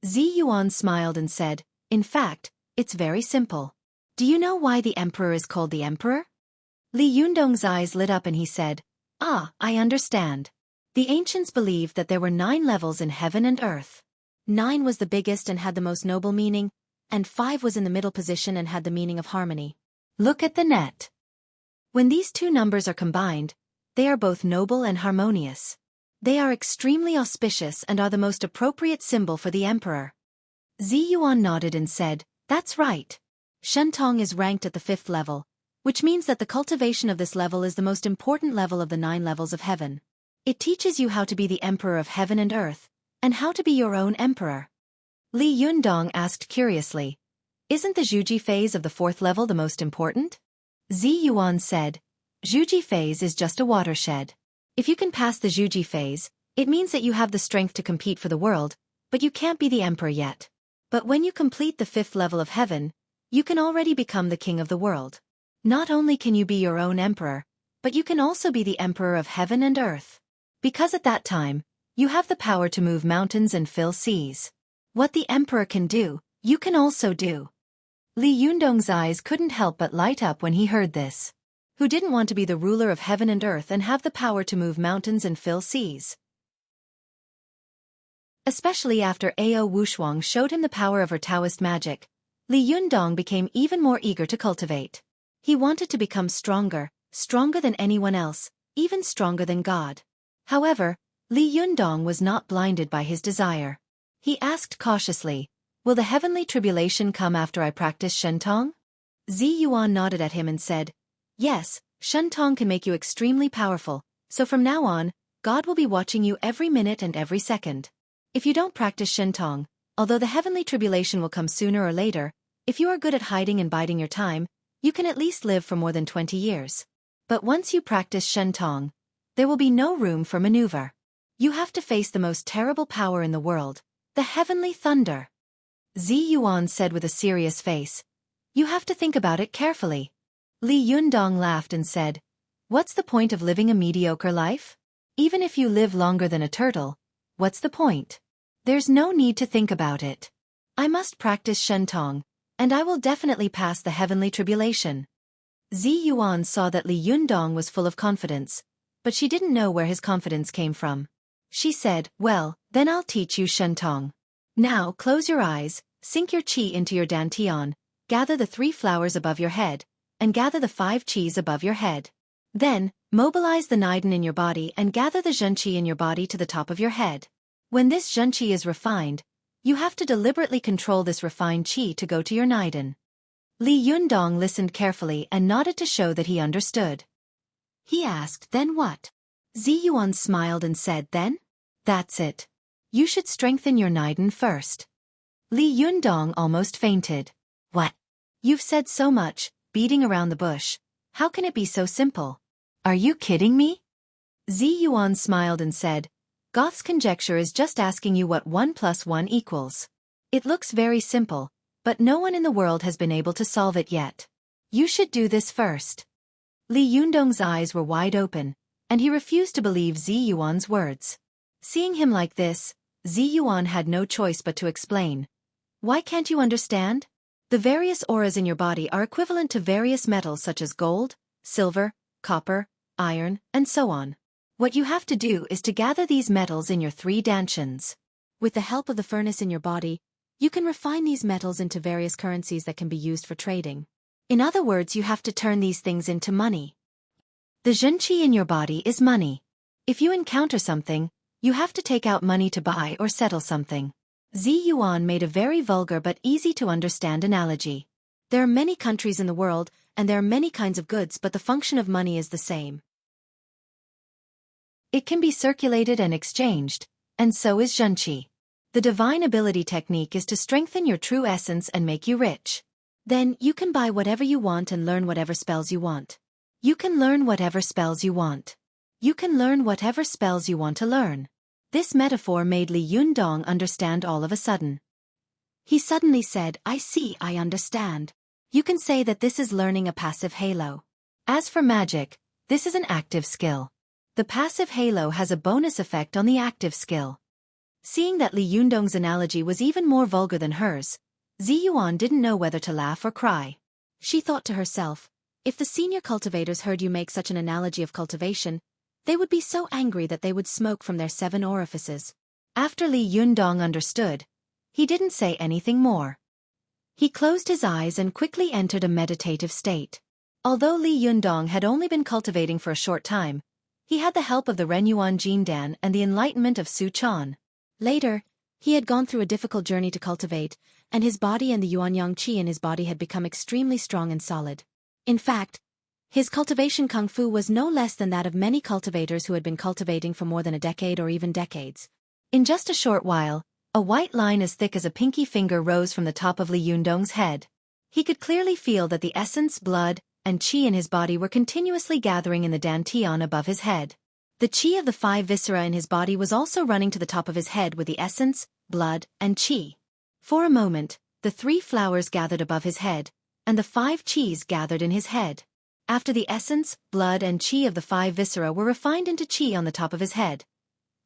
Zi Yuan smiled and said, in fact, it's very simple. Do you know why the emperor is called the emperor? Li Yundong's eyes lit up and he said, ah, I understand. The ancients believed that there were 9 levels in heaven and earth. 9 was the biggest and had the most noble meaning, and 5 was in the middle position and had the meaning of harmony. Look at the net. When these 2 numbers are combined, they are both noble and harmonious. They are extremely auspicious and are the most appropriate symbol for the emperor. Zi Yuan nodded and said, that's right. Shentong is ranked at the 5th level, which means that the cultivation of this level is the most important level of the 9 levels of heaven. It teaches you how to be the emperor of heaven and earth, and how to be your own emperor. Li Yundong asked curiously, isn't the Xueqi phase of the 4th level the most important? Zi Yuan said, Xueqi phase is just a watershed. If you can pass the Xueqi phase, it means that you have the strength to compete for the world, but you can't be the emperor yet. But when you complete the 5th level of heaven, you can already become the king of the world. Not only can you be your own emperor, but you can also be the emperor of heaven and earth. Because at that time, you have the power to move mountains and fill seas. What the emperor can do, you can also do. Li Yundong's eyes couldn't help but light up when he heard this. Who didn't want to be the ruler of heaven and earth and have the power to move mountains and fill seas? Especially after Ao Wushuang showed him the power of her Taoist magic, Li Yundong became even more eager to cultivate. He wanted to become stronger, stronger than anyone else, even stronger than God. However, Li Yundong was not blinded by his desire. He asked cautiously, will the heavenly tribulation come after I practice Shentong? Zi Yuan nodded at him and said, yes, Shentong can make you extremely powerful, so from now on, God will be watching you every minute and every second. If you don't practice Shentong, although the heavenly tribulation will come sooner or later, if you are good at hiding and biding your time, you can at least live for more than 20 years. But once you practice Shentong, there will be no room for maneuver. You have to face the most terrible power in the world, the heavenly thunder. Zi Yuan said with a serious face, you have to think about it carefully. Li Yundong laughed and said, what's the point of living a mediocre life? Even if you live longer than a turtle, what's the point? There's no need to think about it. I must practice Shentong, and I will definitely pass the heavenly tribulation. Zi Yuan saw that Li Yundong was full of confidence, but she didn't know where his confidence came from. She said, well, then I'll teach you Shentong. Now close your eyes, sink your qi into your dantian, gather the 3 flowers above your head, and gather the 5 qis above your head. Then, mobilize the Niden in your body and gather the zhenqi in your body to the top of your head. When this zhenqi is refined, you have to deliberately control this refined qi to go to your Niden. Li Yundong listened carefully and nodded to show that he understood. He asked, then what? Zi Yuan smiled and said, then? That's it. You should strengthen your Niden first. Li Yundong almost fainted. What? You've said so much, beating around the bush. How can it be so simple? Are you kidding me? Zi Yuan smiled and said, Goth's conjecture is just asking you what 1 plus 1 equals. It looks very simple, but no one in the world has been able to solve it yet. You should do this first. Li Yundong's eyes were wide open, and he refused to believe Zi Yuan's words. Seeing him like this, Zi Yuan had no choice but to explain. Why can't you understand? The various auras in your body are equivalent to various metals such as gold, silver, copper, iron, and so on. What you have to do is to gather these metals in your 3 dantians. With the help of the furnace in your body, you can refine these metals into various currencies that can be used for trading. In other words, you have to turn these things into money. The zhenqi in your body is money. If you encounter something, you have to take out money to buy or settle something. Zi Yuan made a very vulgar but easy-to-understand analogy. There are many countries in the world, and there are many kinds of goods, but the function of money is the same. It can be circulated and exchanged, and so is zhenqi. The divine ability technique is to strengthen your true essence and make you rich. Then, you can buy whatever you want and learn whatever spells you want. You can learn whatever spells you want. You can learn whatever spells you want to learn. This metaphor made Li Yundong understand all of a sudden. He suddenly said, I see, I understand. You can say that this is learning a passive halo. As for magic, this is an active skill. The passive halo has a bonus effect on the active skill. Seeing that Li Yundong's analogy was even more vulgar than hers, Zi Yuan didn't know whether to laugh or cry. She thought to herself, if the senior cultivators heard you make such an analogy of cultivation, they would be so angry that they would smoke from their 7 orifices. After Li Yundong understood, he didn't say anything more. He closed his eyes and quickly entered a meditative state. Although Li Yundong had only been cultivating for a short time, he had the help of the Renyuan Jindan and the enlightenment of Su Chan. Later, he had gone through a difficult journey to cultivate, and his body and the Yuanyang Qi in his body had become extremely strong and solid. In fact, his cultivation kung fu was no less than that of many cultivators who had been cultivating for more than a decade or even decades. In just a short while, a white line as thick as a pinky finger rose from the top of Li Yundong's head. He could clearly feel that the essence, blood, and qi in his body were continuously gathering in the dantian above his head. The qi of the 5 viscera in his body was also running to the top of his head with the essence, blood, and qi. For a moment, the 3 flowers gathered above his head, and the 5 qis gathered in his head. After the essence, blood, and qi of the 5 viscera were refined into qi on the top of his head,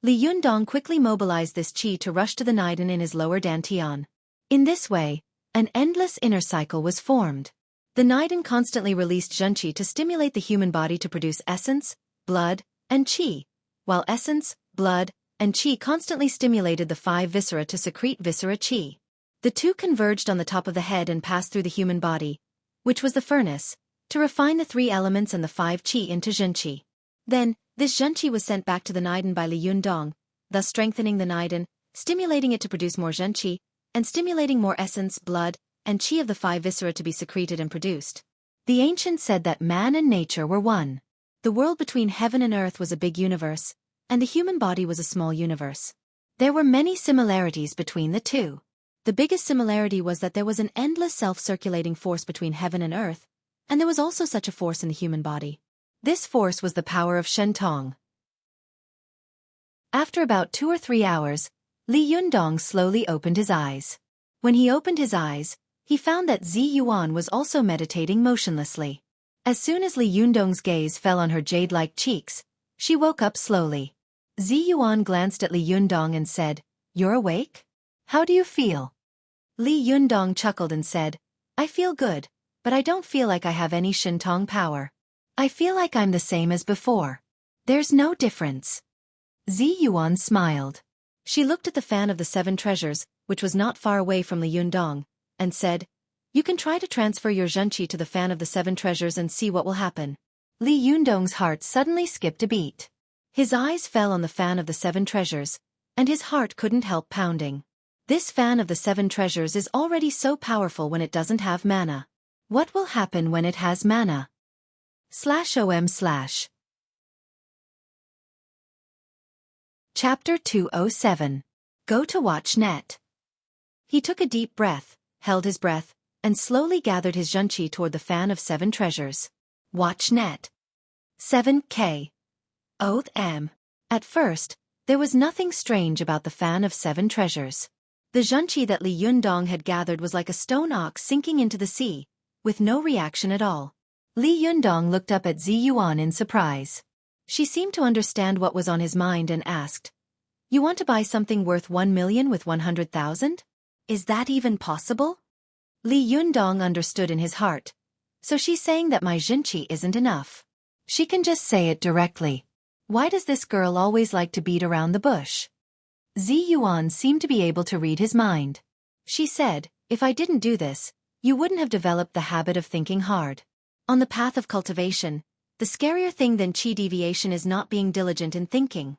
Li Yundong quickly mobilized this qi to rush to the niden in his lower dantian. In this way, an endless inner cycle was formed. The niden constantly released zhenqi to stimulate the human body to produce essence, blood, and qi, while essence, blood, and qi constantly stimulated the 5 viscera to secrete viscera qi. The 2 converged on the top of the head and passed through the human body, which was the furnace, to refine the 3 elements and the 5 qi into zhenqi. Then, this zhenqi was sent back to the niden by Li Yundong, thus strengthening the niden, stimulating it to produce more zhenqi, and stimulating more essence, blood, and qi of the 5 viscera to be secreted and produced. The ancients said that man and nature were one. The world between heaven and earth was a big universe, and the human body was a small universe. There were many similarities between the 2. The biggest similarity was that there was an endless self-circulating force between heaven and earth, and there was also such a force in the human body. This force was the power of Shentong. After about 2 or 3 hours, Li Yundong slowly opened his eyes. When he opened his eyes, he found that Zi Yuan was also meditating motionlessly. As soon as Li Yundong's gaze fell on her jade-like cheeks, she woke up slowly. Zi Yuan glanced at Li Yundong and said, "You're awake? How do you feel?" Li Yundong chuckled and said, "I feel good, but I don't feel like I have any Shentong power. I feel like I'm the same as before. There's no difference." Zi Yuan smiled. She looked at the fan of the 7 treasures, which was not far away from Li Yundong, and said, "You can try to transfer your zhenqi to the fan of the 7 treasures and see what will happen." Li Yundong's heart suddenly skipped a beat. His eyes fell on the fan of the 7 treasures, and his heart couldn't help pounding. This fan of the 7 treasures is already so powerful when it doesn't have mana. What will happen when it has mana? /om/ Chapter 207. Go to watch net. He took a deep breath, held his breath, and slowly gathered his Xueqi toward the fan of 7 treasures. Watch net. 7K. Oath M. At first, there was nothing strange about the fan of 7 treasures. The Xueqi that Li Yundong had gathered was like a stone ox sinking into the sea, with no reaction at all. Li Yundong looked up at Zi Yuan in surprise. She seemed to understand what was on his mind and asked, "You want to buy something worth 1 million with 100,000? Is that even possible?" Li Yundong understood in his heart. So she's saying that my Xueqi isn't enough. She can just say it directly. Why does this girl always like to beat around the bush? Zi Yuan seemed to be able to read his mind. She said, "If I didn't do this, you wouldn't have developed the habit of thinking hard. On the path of cultivation, the scarier thing than qi deviation is not being diligent in thinking."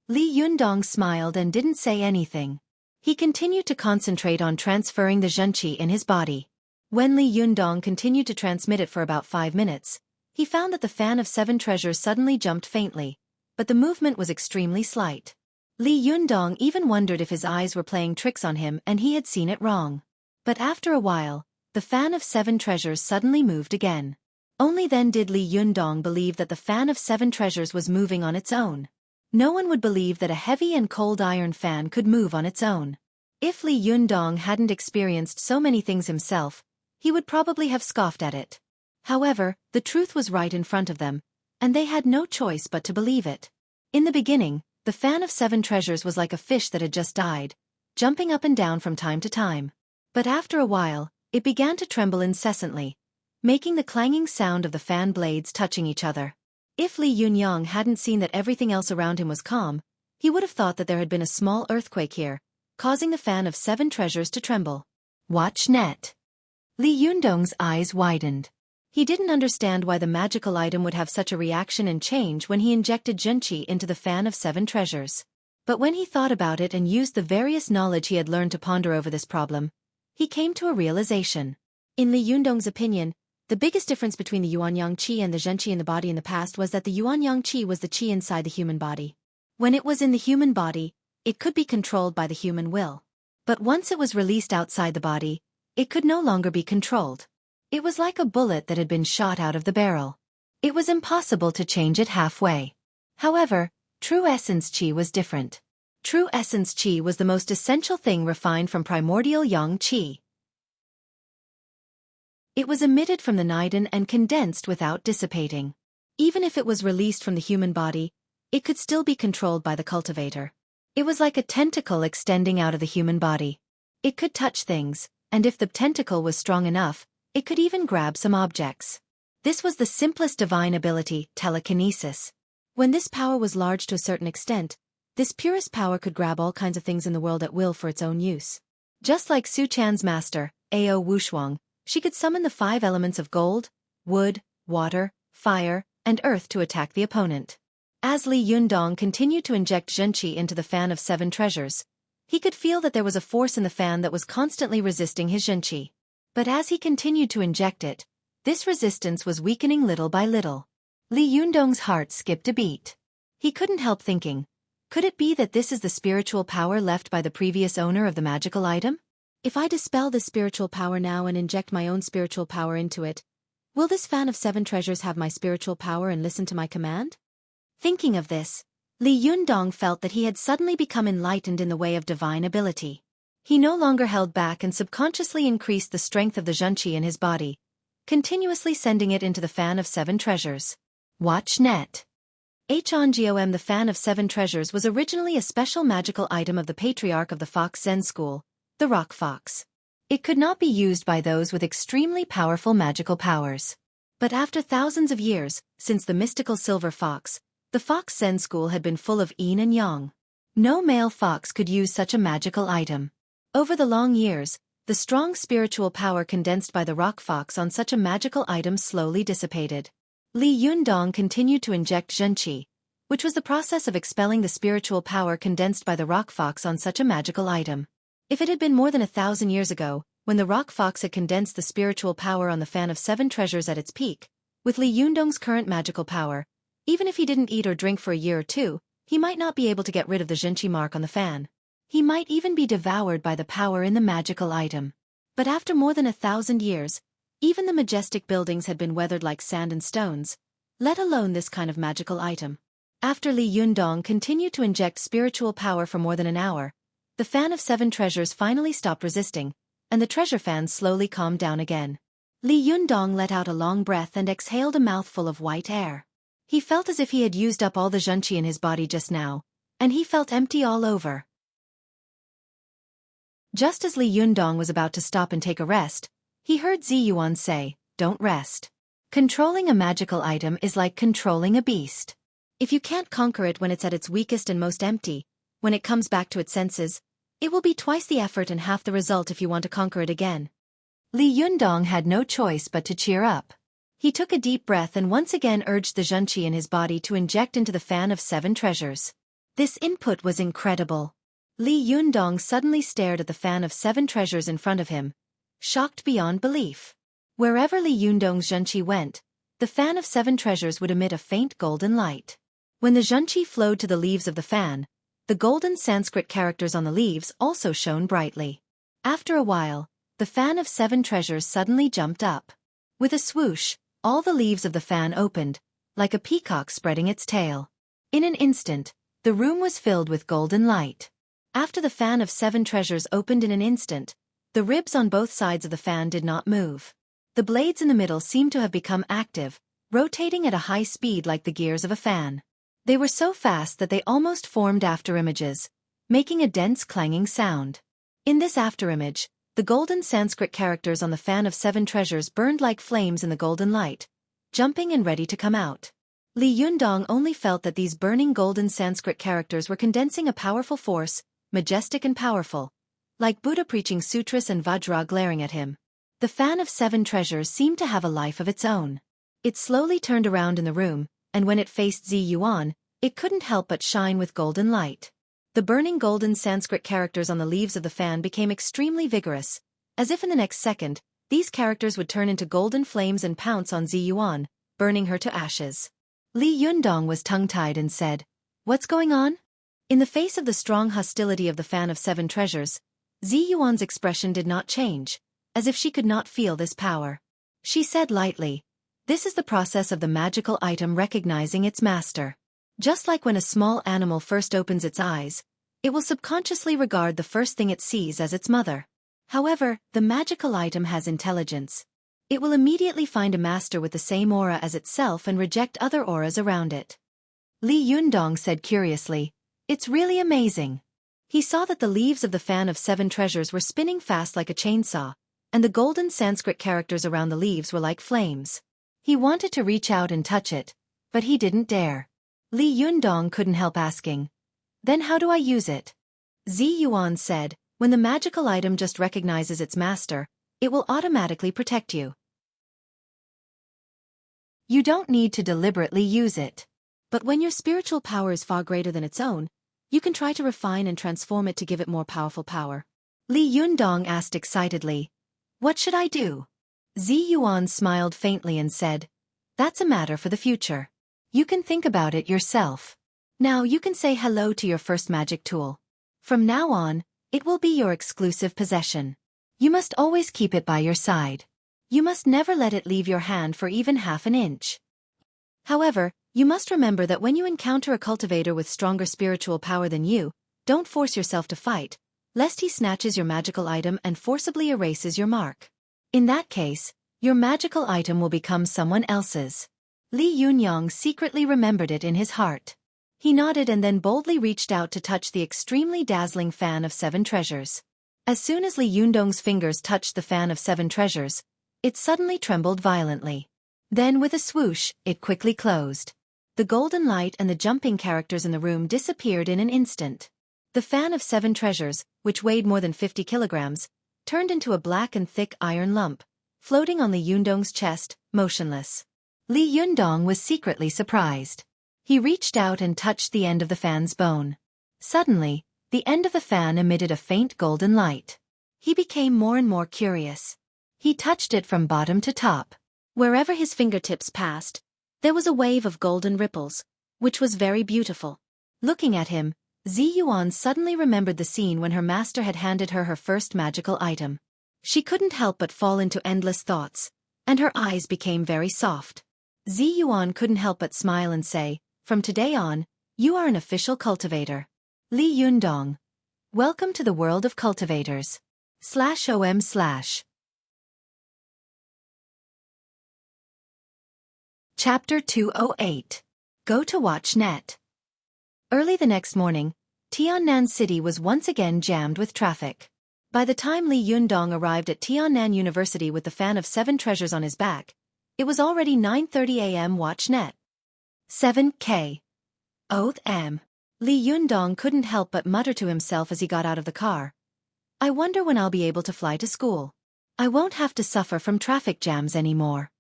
Li Yundong smiled and didn't say anything. He continued to concentrate on transferring the Xueqi in his body. When Li Yundong continued to transmit it for about 5 minutes, he found that the fan of 7 treasures suddenly jumped faintly, but the movement was extremely slight. Li Yundong even wondered if his eyes were playing tricks on him and he had seen it wrong. But after a while, the fan of 7 treasures suddenly moved again. Only then did Li Yundong believe that the fan of 7 treasures was moving on its own. No one would believe that a heavy and cold iron fan could move on its own. If Li Yundong hadn't experienced so many things himself, he would probably have scoffed at it. However, the truth was right in front of them, and they had no choice but to believe it. In the beginning, the fan of 7 treasures was like a fish that had just died, jumping up and down from time to time. But after a while, it began to tremble incessantly, making the clanging sound of the fan blades touching each other. If Li Yunyang hadn't seen that everything else around him was calm, he would have thought that there had been a small earthquake here, causing the fan of 7 treasures to tremble. Watch net. Li Yundong's eyes widened. He didn't understand why the magical item would have such a reaction and change when he injected Xueqi into the fan of 7 treasures. But when he thought about it and used the various knowledge he had learned to ponder over this problem, he came to a realization. In Li Yundong's opinion, the biggest difference between the Yuanyang Qi and the Xueqi in the body in the past was that the Yuanyang Qi was the Qi inside the human body. When it was in the human body, it could be controlled by the human will. But once it was released outside the body, it could no longer be controlled. It was like a bullet that had been shot out of the barrel. It was impossible to change it halfway. However, true essence Qi was different. True essence Qi was the most essential thing refined from primordial Yang Qi. It was emitted from the Niden and condensed without dissipating. Even if it was released from the human body, it could still be controlled by the cultivator. It was like a tentacle extending out of the human body. It could touch things, and if the tentacle was strong enough, it could even grab some objects. This was the simplest divine ability, telekinesis. When this power was large to a certain extent, this purest power could grab all kinds of things in the world at will for its own use. Just like Su Chan's master, Ao Wushuang, she could summon the 5 elements of gold, wood, water, fire, and earth to attack the opponent. As Li Yundong continued to inject Xueqi into the fan of 7 treasures, he could feel that there was a force in the fan that was constantly resisting his Xueqi. But as he continued to inject it, this resistance was weakening little by little. Li Yundong's heart skipped a beat. He couldn't help thinking, could it be that this is the spiritual power left by the previous owner of the magical item? If I dispel this spiritual power now and inject my own spiritual power into it, will this fan of 7 treasures have my spiritual power and listen to my command? Thinking of this, Li Yundong felt that he had suddenly become enlightened in the way of divine ability. He no longer held back and subconsciously increased the strength of the Xueqi in his body, continuously sending it into the fan of 7 treasures. Watch net. Hongom. The fan of 7 treasures was originally a special magical item of the patriarch of the Fox Zen school, the Rock Fox. It could not be used by those with extremely powerful magical powers. But after thousands of years, since the mystical silver fox, the Fox Zen school had been full of yin and yang. No male fox could use such a magical item. Over the long years, the strong spiritual power condensed by the rock fox on such a magical item slowly dissipated. Li Yundong continued to inject Xueqi, which was the process of expelling the spiritual power condensed by the rock fox on such a magical item. If it had been more than 1,000 years ago, when the rock fox had condensed the spiritual power on the fan of 7 treasures at its peak, with Li Yundong's current magical power, even if he didn't eat or drink for a year or two, he might not be able to get rid of the Xueqi mark on the fan. He might even be devoured by the power in the magical item. But after more than 1,000 years, even the majestic buildings had been weathered like sand and stones, let alone this kind of magical item. After Li Yundong continued to inject spiritual power for more than an hour, the fan of 7 treasures finally stopped resisting, and the treasure fan slowly calmed down again. Li Yundong let out a long breath and exhaled a mouthful of white air. He felt as if he had used up all the Xueqi in his body just now, and he felt empty all over. Just as Li Yundong was about to stop and take a rest, he heard Zi Yuan say, "Don't rest. Controlling a magical item is like controlling a beast. If you can't conquer it when it's at its weakest and most empty, when it comes back to its senses, it will be twice the effort and half the result if you want to conquer it again." Li Yundong had no choice but to cheer up. He took a deep breath and once again urged the Xueqi in his body to inject into the fan of 7 treasures. This input was incredible. Li Yundong suddenly stared at the fan of 7 treasures in front of him, shocked beyond belief. Wherever Li Yundong's Xueqi went, the fan of 7 treasures would emit a faint golden light. When the Xueqi flowed to the leaves of the fan, the golden Sanskrit characters on the leaves also shone brightly. After a while, the fan of 7 treasures suddenly jumped up. With a swoosh, all the leaves of the fan opened, like a peacock spreading its tail. In an instant, the room was filled with golden light. After the fan of 7 treasures opened in an instant, the ribs on both sides of the fan did not move. The blades in the middle seemed to have become active, rotating at a high speed like the gears of a fan. They were so fast that they almost formed afterimages, making a dense clanging sound. In this afterimage, the golden Sanskrit characters on the fan of 7 treasures burned like flames in the golden light, jumping and ready to come out. Li Yundong only felt that these burning golden Sanskrit characters were condensing a powerful force, majestic and powerful, like Buddha preaching sutras and Vajra glaring at him. The fan of 7 treasures seemed to have a life of its own. It slowly turned around in the room, and when it faced Zi Yuan, it couldn't help but shine with golden light. The burning golden Sanskrit characters on the leaves of the fan became extremely vigorous, as if in the next second, these characters would turn into golden flames and pounce on Zi Yuan, burning her to ashes. Li Yundong was tongue-tied and said, "What's going on?" In the face of the strong hostility of the fan of 7 treasures, Zi Yuan's expression did not change, as if she could not feel this power. She said lightly, "This is the process of the magical item recognizing its master. Just like when a small animal first opens its eyes, it will subconsciously regard the first thing it sees as its mother. However, the magical item has intelligence. It will immediately find a master with the same aura as itself and reject other auras around it." Li Yundong said curiously, "It's really amazing." He saw that the leaves of the fan of 7 treasures were spinning fast like a chainsaw, and the golden Sanskrit characters around the leaves were like flames. He wanted to reach out and touch it, but he didn't dare. Li Yundong couldn't help asking, "Then how do I use it?" Zi Yuan said, "When the magical item just recognizes its master, it will automatically protect you. You don't need to deliberately use it. But when your spiritual power is far greater than its own, you can try to refine and transform it to give it more powerful power." Li Yundong asked excitedly, "What should I do?" Zi Yuan smiled faintly and said, "That's a matter for the future. You can think about it yourself. Now you can say hello to your first magic tool. From now on, it will be your exclusive possession. You must always keep it by your side. You must never let it leave your hand for even half an inch. However, you must remember that when you encounter a cultivator with stronger spiritual power than you, don't force yourself to fight, lest he snatches your magical item and forcibly erases your mark. In that case, your magical item will become someone else's." Li Yunyang secretly remembered it in his heart. He nodded and then boldly reached out to touch the extremely dazzling fan of 7 treasures. As soon as Li Yundong's fingers touched the fan of 7 treasures, it suddenly trembled violently. Then with a swoosh, it quickly closed. The golden light and the jumping characters in the room disappeared in an instant. The fan of 7 treasures, which weighed more than 50 kilograms, turned into a black and thick iron lump, floating on Li Yundong's chest, motionless. Li Yundong was secretly surprised. He reached out and touched the end of the fan's bone. Suddenly, the end of the fan emitted a faint golden light. He became more and more curious. He touched it from bottom to top. Wherever his fingertips passed, there was a wave of golden ripples, which was very beautiful. Looking at him, Zi Yuan suddenly remembered the scene when her master had handed her her first magical item. She couldn't help but fall into endless thoughts, and her eyes became very soft. Zi Yuan couldn't help but smile and say, "From today on, you are an official cultivator. Li Yundong. Welcome to the world of cultivators. /om/" Chapter 208. Go to Watch Net. Early the next morning, Tiannan City was once again jammed with traffic. By the time Li Yundong arrived at Tiannan University with the fan of 7 treasures on his back, it was already 9:30 a.m. Watch Net. 7K. Oath M. Li Yundong couldn't help but mutter to himself as he got out of the car. I wonder when I'll be able to fly to school. I won't have to suffer from traffic jams anymore.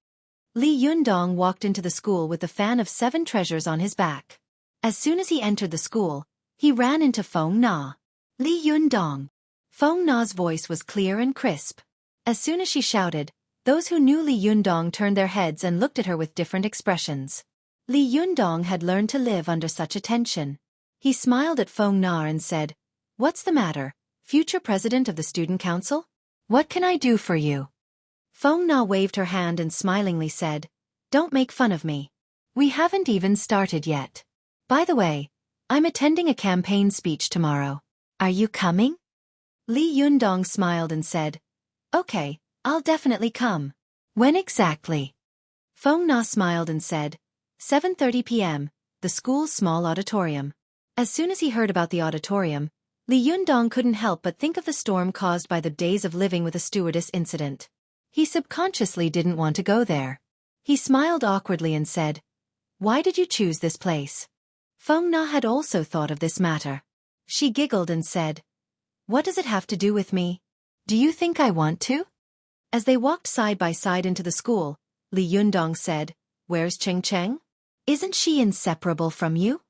Li Yundong walked into the school with the fan of 7 treasures on his back. As soon as he entered the school, he ran into Feng Na. Li Yundong. Feng Na's voice was clear and crisp. As soon as she shouted, those who knew Li Yundong turned their heads and looked at her with different expressions. Li Yundong had learned to live under such attention. He smiled at Feng Na and said, "What's the matter, future president of the student council? What can I do for you?" Feng Na waved her hand and smilingly said, "Don't make fun of me. We haven't even started yet. By the way, I'm attending a campaign speech tomorrow. Are you coming?" Li Yundong smiled and said, "Okay, I'll definitely come. When exactly?" Feng Na smiled and said, 7:30 p.m., the school's small auditorium. As soon as he heard about the auditorium, Li Yundong couldn't help but think of the storm caused by the days of living with a stewardess incident. He subconsciously didn't want to go there. He smiled awkwardly and said, "Why did you choose this place?" Feng Na had also thought of this matter. She giggled and said, "What does it have to do with me? Do you think I want to?" As they walked side by side into the school, Li Yundong said, "Where's Cheng Cheng? Isn't she inseparable from you?"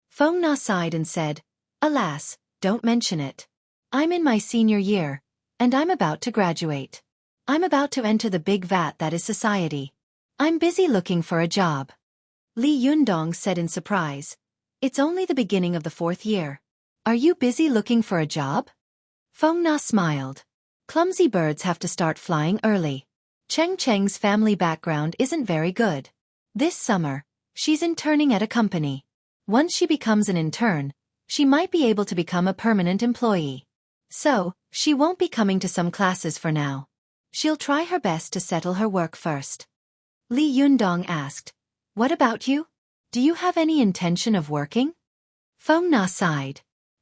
Feng Na sighed and said, "Alas, don't mention it. I'm in my senior year, and I'm about to graduate. I'm about to enter the big vat that is society. I'm busy looking for a job." Li Yundong said in surprise, "It's only the beginning of the 4th year. Are you busy looking for a job?" Feng Na smiled. Clumsy birds have to start flying early. Cheng Cheng's family background isn't very good. This summer, she's interning at a company. Once she becomes an intern, she might be able to become a permanent employee. So, she won't be coming to some classes for now. She'll try her best to settle her work first. Li Yundong asked, "What about you? Do you have any intention of working?" Feng Na sighed.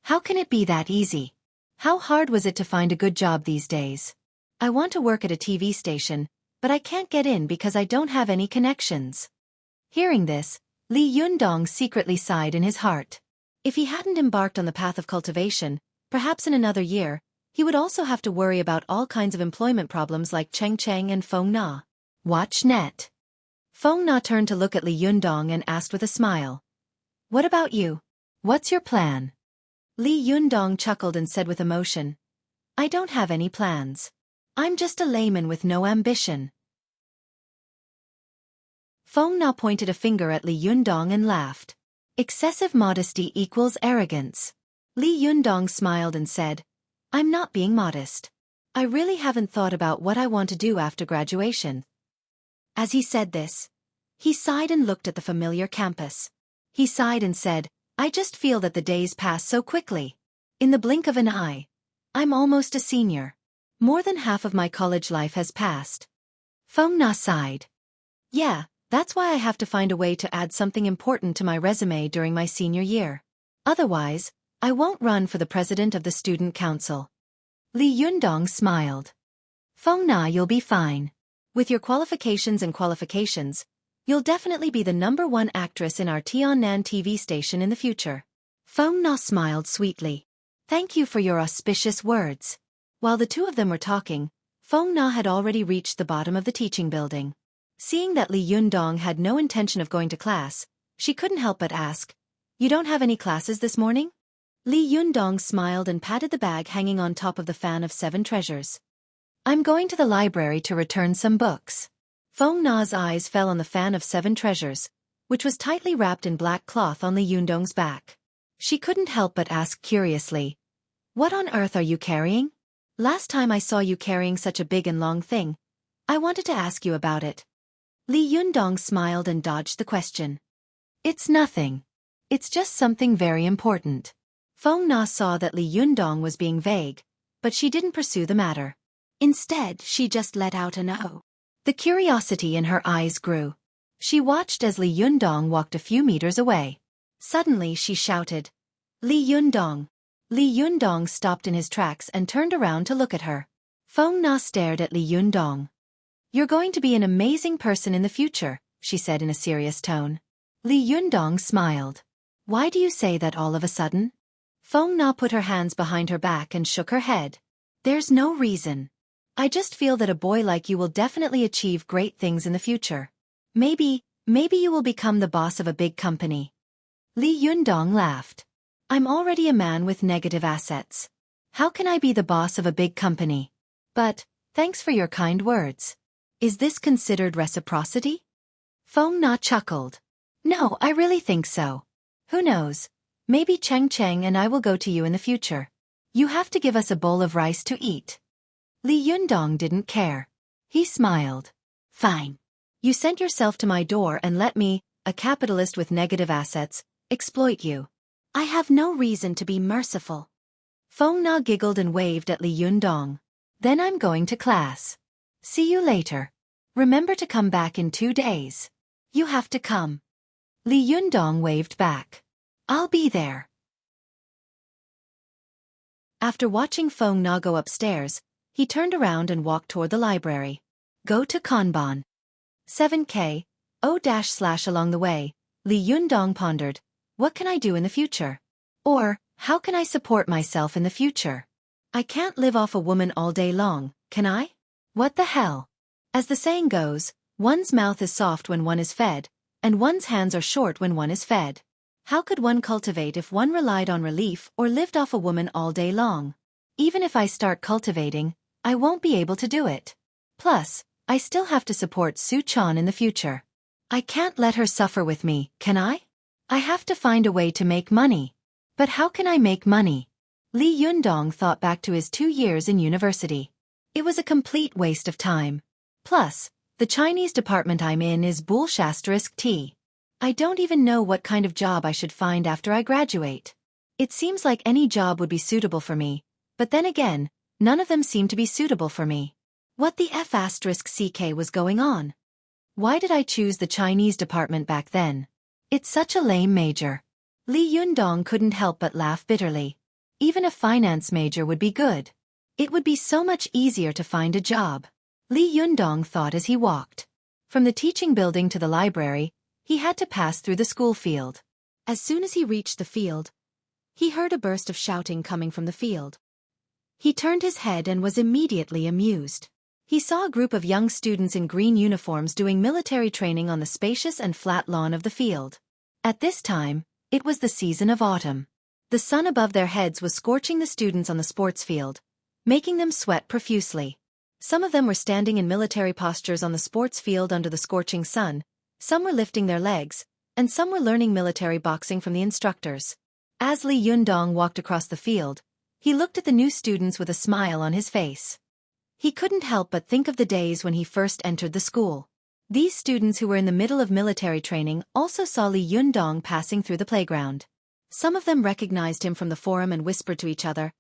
"How can it be that easy? How hard was it to find a good job these days? I want to work at a TV station, but I can't get in because I don't have any connections." Hearing this, Li Yundong secretly sighed in his heart. If he hadn't embarked on the path of cultivation, perhaps in another year, he would also have to worry about all kinds of employment problems like Cheng Cheng and Feng Na. Watch Net. Feng Na turned to look at Li Yundong and asked with a smile, "What about you? What's your plan?" Li Yundong chuckled and said with emotion, "I don't have any plans. I'm just a layman with no ambition." Feng Na pointed a finger at Li Yundong and laughed. "Excessive modesty equals arrogance." Li Yundong smiled and said, "I'm not being modest. I really haven't thought about what I want to do after graduation." As he said this, he sighed and looked at the familiar campus. He sighed and said, "I just feel that the days pass so quickly. In the blink of an eye, I'm almost a senior. More than half of my college life has passed." Feng Na sighed. "Yeah, that's why I have to find a way to add something important to my resume during my senior year. Otherwise, I won't run for the president of the student council." Li Yundong smiled. "Feng Na, you'll be fine. With your qualifications, you'll definitely be the #1 actress in our Tiannan TV station in the future." Feng Na smiled sweetly. "Thank you for your auspicious words." While the two of them were talking, Feng Na had already reached the bottom of the teaching building. Seeing that Li Yundong had no intention of going to class, she couldn't help but ask, "You don't have any classes this morning?" Li Yundong smiled and patted the bag hanging on top of the fan of 7 treasures. "I'm going to the library to return some books." Feng Na's eyes fell on the fan of 7 treasures, which was tightly wrapped in black cloth on Li Yundong's back. She couldn't help but ask curiously, "What on earth are you carrying? Last time I saw you carrying such a big and long thing. I wanted to ask you about it." Li Yundong smiled and dodged the question. "It's nothing. It's just something very important." Feng Na saw that Li Yundong was being vague, but she didn't pursue the matter. Instead, she just let out an "oh." The curiosity in her eyes grew. She watched as Li Yundong walked a few meters away. Suddenly she shouted, "Li Yundong!" Li Yundong stopped in his tracks and turned around to look at her. Feng Na stared at Li Yundong. "You're going to be an amazing person in the future," she said in a serious tone. Li Yundong smiled. "Why do you say that all of a sudden?" Feng Na put her hands behind her back and shook her head. "There's no reason. I just feel that a boy like you will definitely achieve great things in the future. Maybe you will become the boss of a big company." Li Yundong laughed. "I'm already a man with negative assets. How can I be the boss of a big company? But, thanks for your kind words. Is this considered reciprocity?" Feng Na chuckled. "No, I really think so. Who knows? Maybe Cheng Cheng and I will go to you in the future. You have to give us a bowl of rice to eat." Li Yundong didn't care. He smiled. "Fine. You sent yourself to my door and let me, a capitalist with negative assets, exploit you. I have no reason to be merciful." Feng Na giggled and waved at Li Yundong. "Then I'm going to class. See you later. Remember to come back in 2 days. You have to come." Li Yundong waved back. "I'll be there." After watching Feng Na go upstairs, he turned around and walked toward the library. Go to Kanban. 7K, O-/ along the way, Li Yundong pondered, what can I do in the future? Or, how can I support myself in the future? I can't live off a woman all day long, can I? What the hell? As the saying goes, one's mouth is soft when one is fed, and one's hands are short when one is fed. How could one cultivate if one relied on relief or lived off a woman all day long? Even if I start cultivating, I won't be able to do it. Plus, I still have to support Su Chan in the future. I can't let her suffer with me, can I? I have to find a way to make money. But how can I make money? Li Yundong thought back to his 2 years in university. It was a complete waste of time. Plus, the Chinese department I'm in is *T. I don't even know what kind of job I should find after I graduate. It seems like any job would be suitable for me, but then again, none of them seem to be suitable for me. What the F***ck was going on? Why did I choose the Chinese department back then? It's such a lame major. Li Yundong couldn't help but laugh bitterly. Even a finance major would be good. It would be so much easier to find a job. Li Yundong thought as he walked. From the teaching building to the library, he had to pass through the school field. As soon as he reached the field, he heard a burst of shouting coming from the field. He turned his head and was immediately amused. He saw a group of young students in green uniforms doing military training on the spacious and flat lawn of the field. At this time, it was the season of autumn. The sun above their heads was scorching the students on the sports field, making them sweat profusely. Some of them were standing in military postures on the sports field under the scorching sun, some were lifting their legs, and some were learning military boxing from the instructors. As Li Yundong walked across the field, he looked at the new students with a smile on his face. He couldn't help but think of the days when he first entered the school. These students who were in the middle of military training also saw Li Yundong passing through the playground. Some of them recognized him from the forum and whispered to each other,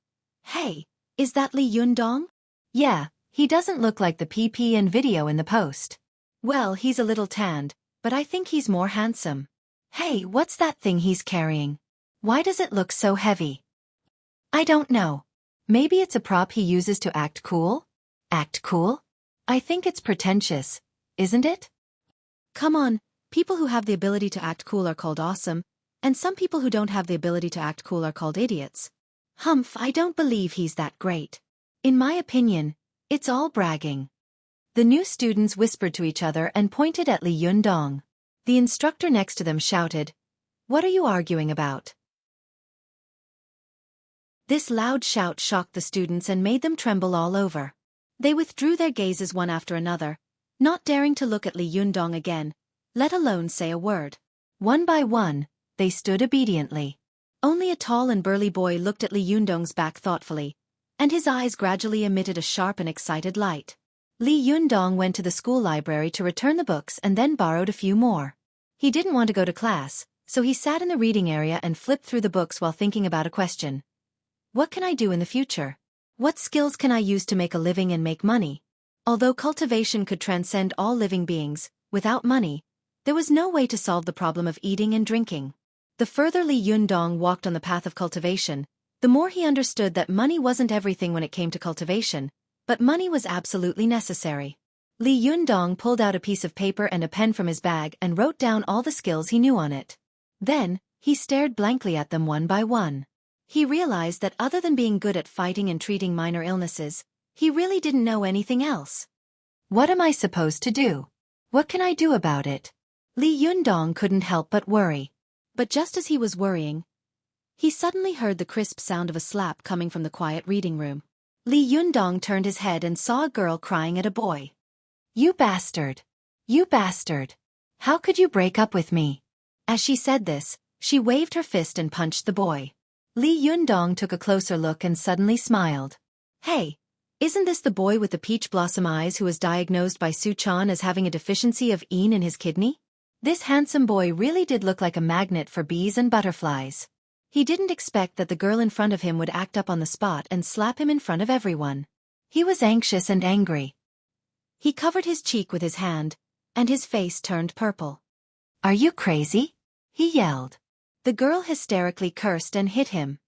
"Hey, is that Li Yundong? Yeah, he doesn't look like the PP and video in the post. Well, he's a little tanned, but I think he's more handsome. Hey, what's that thing he's carrying? Why does it look so heavy? I don't know. Maybe it's a prop he uses to act cool? Act cool? I think it's pretentious, isn't it? Come on, people who have the ability to act cool are called awesome, and some people who don't have the ability to act cool are called idiots. Humph, I don't believe he's that great. In my opinion, it's all bragging." The new students whispered to each other and pointed at Li Yundong. The instructor next to them shouted, "What are you arguing about?" This loud shout shocked the students and made them tremble all over. They withdrew their gazes one after another, not daring to look at Li Yundong again, let alone say a word. One by one, they stood obediently. Only a tall and burly boy looked at Li Yundong's back thoughtfully, and his eyes gradually emitted a sharp and excited light. Li Yundong went to the school library to return the books and then borrowed a few more. He didn't want to go to class, so he sat in the reading area and flipped through the books while thinking about a question. What can I do in the future? What skills can I use to make a living and make money? Although cultivation could transcend all living beings, without money, there was no way to solve the problem of eating and drinking. The further Li Yundong walked on the path of cultivation, the more he understood that money wasn't everything when it came to cultivation, but money was absolutely necessary. Li Yundong pulled out a piece of paper and a pen from his bag and wrote down all the skills he knew on it. Then, he stared blankly at them one by one. He realized that other than being good at fighting and treating minor illnesses, he really didn't know anything else. What am I supposed to do? What can I do about it? Li Yundong couldn't help but worry. But just as he was worrying, he suddenly heard the crisp sound of a slap coming from the quiet reading room. Li Yundong turned his head and saw a girl crying at a boy. "You bastard! You bastard! How could you break up with me?" As she said this, she waved her fist and punched the boy. Li Yundong took a closer look and suddenly smiled. "Hey, isn't this the boy with the peach blossom eyes who was diagnosed by Su-chan as having a deficiency of yin in his kidney?" This handsome boy really did look like a magnet for bees and butterflies. He didn't expect that the girl in front of him would act up on the spot and slap him in front of everyone. He was anxious and angry. He covered his cheek with his hand, and his face turned purple. "Are you crazy?" he yelled. The girl hysterically cursed and hit him.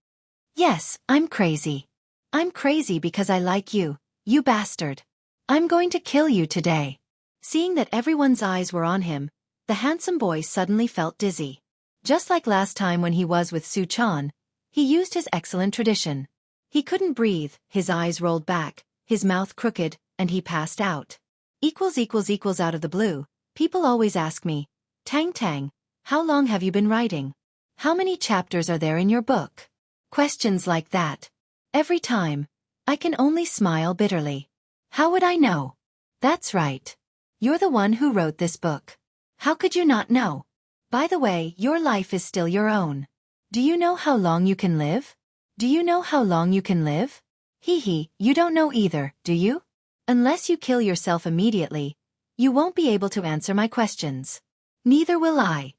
"Yes, I'm crazy. I'm crazy because I like you, you bastard. I'm going to kill you today." Seeing that everyone's eyes were on him, the handsome boy suddenly felt dizzy. Just like last time when he was with Su-chan, he used his excellent tradition. He couldn't breathe, his eyes rolled back, his mouth crooked, and he passed out. Out of the blue, people always ask me, "Tang Tang, how long have you been writing? How many chapters are there in your book?" Questions like that. Every time, I can only smile bitterly. How would I know? That's right. You're the one who wrote this book. How could you not know? By the way, your life is still your own. Do you know how long you can live? Do you know how long you can live? Hee, you don't know either, do you? Unless you kill yourself immediately, you won't be able to answer my questions. Neither will I.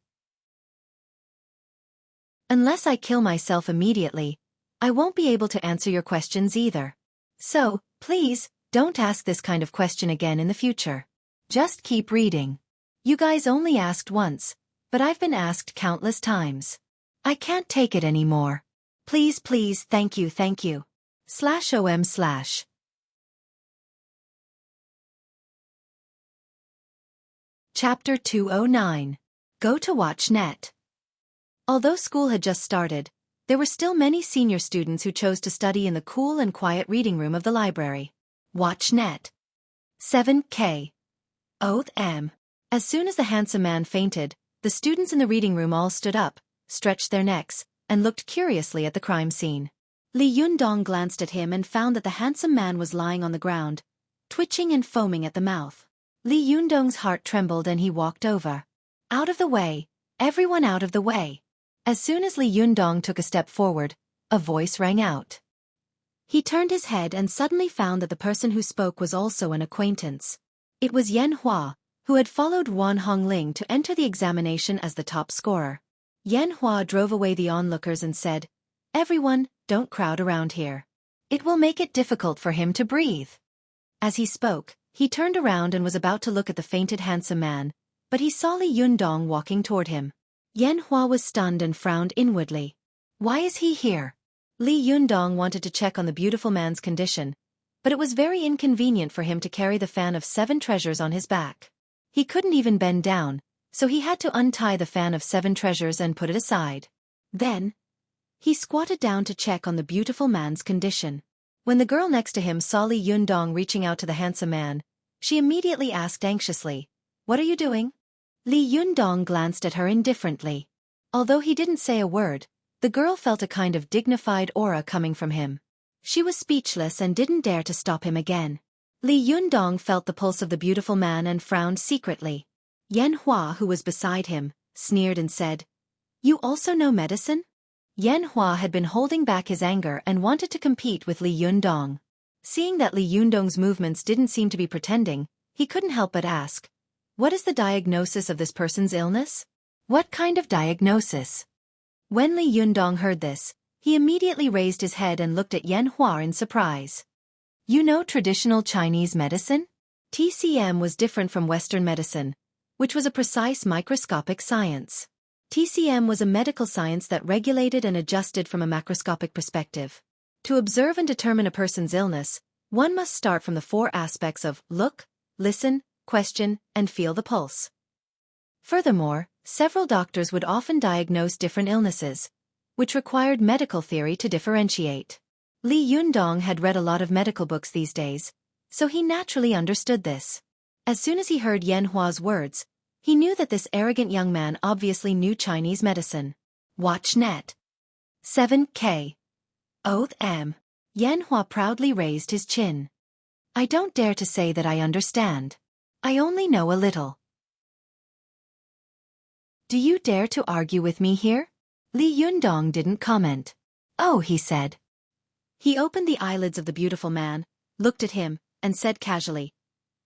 Unless I kill myself immediately, I won't be able to answer your questions either. So, please, don't ask this kind of question again in the future. Just keep reading. You guys only asked once, but I've been asked countless times. I can't take it anymore. Please, thank you. /om/ Chapter 209. Go to Watch Net. Although school had just started, there were still many senior students who chose to study in the cool and quiet reading room of the library. Watch Net. 7K. M. As soon as the handsome man fainted, the students in the reading room all stood up, stretched their necks, and looked curiously at the crime scene. Li Yundong glanced at him and found that the handsome man was lying on the ground, twitching and foaming at the mouth. Li Yundong's heart trembled and he walked over. "Out of the way, everyone out of the way." As soon as Li Yundong took a step forward, a voice rang out. He turned his head and suddenly found that the person who spoke was also an acquaintance. It was Yan Hua, who had followed Wan Hongling to enter the examination as the top scorer. Yan Hua drove away the onlookers and said, "Everyone, don't crowd around here. It will make it difficult for him to breathe." As he spoke, he turned around and was about to look at the fainted handsome man, but he saw Li Yundong walking toward him. Yan Hua was stunned and frowned inwardly. Why is he here? Li Yundong wanted to check on the beautiful man's condition, but it was very inconvenient for him to carry the fan of 7 treasures on his back. He couldn't even bend down, so he had to untie the fan of 7 treasures and put it aside. Then, he squatted down to check on the beautiful man's condition. When the girl next to him saw Li Yundong reaching out to the handsome man, she immediately asked anxiously, "What are you doing?" Li Yundong glanced at her indifferently. Although he didn't say a word, the girl felt a kind of dignified aura coming from him. She was speechless and didn't dare to stop him again. Li Yundong felt the pulse of the beautiful man and frowned secretly. Yan Hua, who was beside him, sneered and said, "You also know medicine? Yan Hua had been holding back his anger and wanted to compete with Li Yundong. Seeing that Li Yundong's movements didn't seem to be pretending, he couldn't help but ask, "What is the diagnosis of this person's illness?" "What kind of diagnosis?" When Li Yundong heard this, he immediately raised his head and looked at Yan Hua in surprise. "You know traditional Chinese medicine?" TCM was different from Western medicine, which was a precise microscopic science. TCM was a medical science that regulated and adjusted from a macroscopic perspective. To observe and determine a person's illness, one must start from the four aspects of look, listen, question, and feel the pulse. Furthermore, several doctors would often diagnose different illnesses, which required medical theory to differentiate. Li Yundong had read a lot of medical books these days, so he naturally understood this. As soon as he heard Yan Hua's words, he knew that this arrogant young man obviously knew Chinese medicine. Watch net. 7K. Oath M. Yan Hua proudly raised his chin. "I don't dare to say that I understand. I only know a little." "Do you dare to argue with me here?" Li Yundong didn't comment. "Oh," he said. He opened the eyelids of the beautiful man, looked at him, and said casually,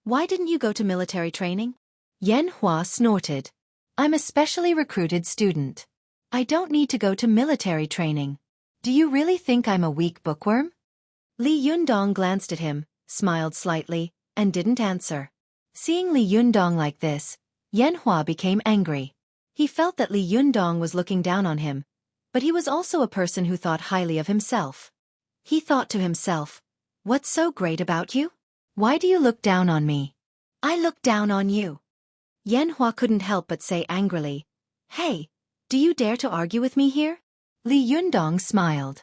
"Why didn't you go to military training?" Yan Hua snorted. "I'm a specially recruited student. I don't need to go to military training. Do you really think I'm a weak bookworm?" Li Yundong glanced at him, smiled slightly, and didn't answer. Seeing Li Yundong like this, Yan Hua became angry. He felt that Li Yundong was looking down on him, but he was also a person who thought highly of himself. He thought to himself, "What's so great about you? Why do you look down on me?" "I look down on you." Yan Hua couldn't help but say angrily, "Hey, do you dare to argue with me here?" Li Yundong smiled.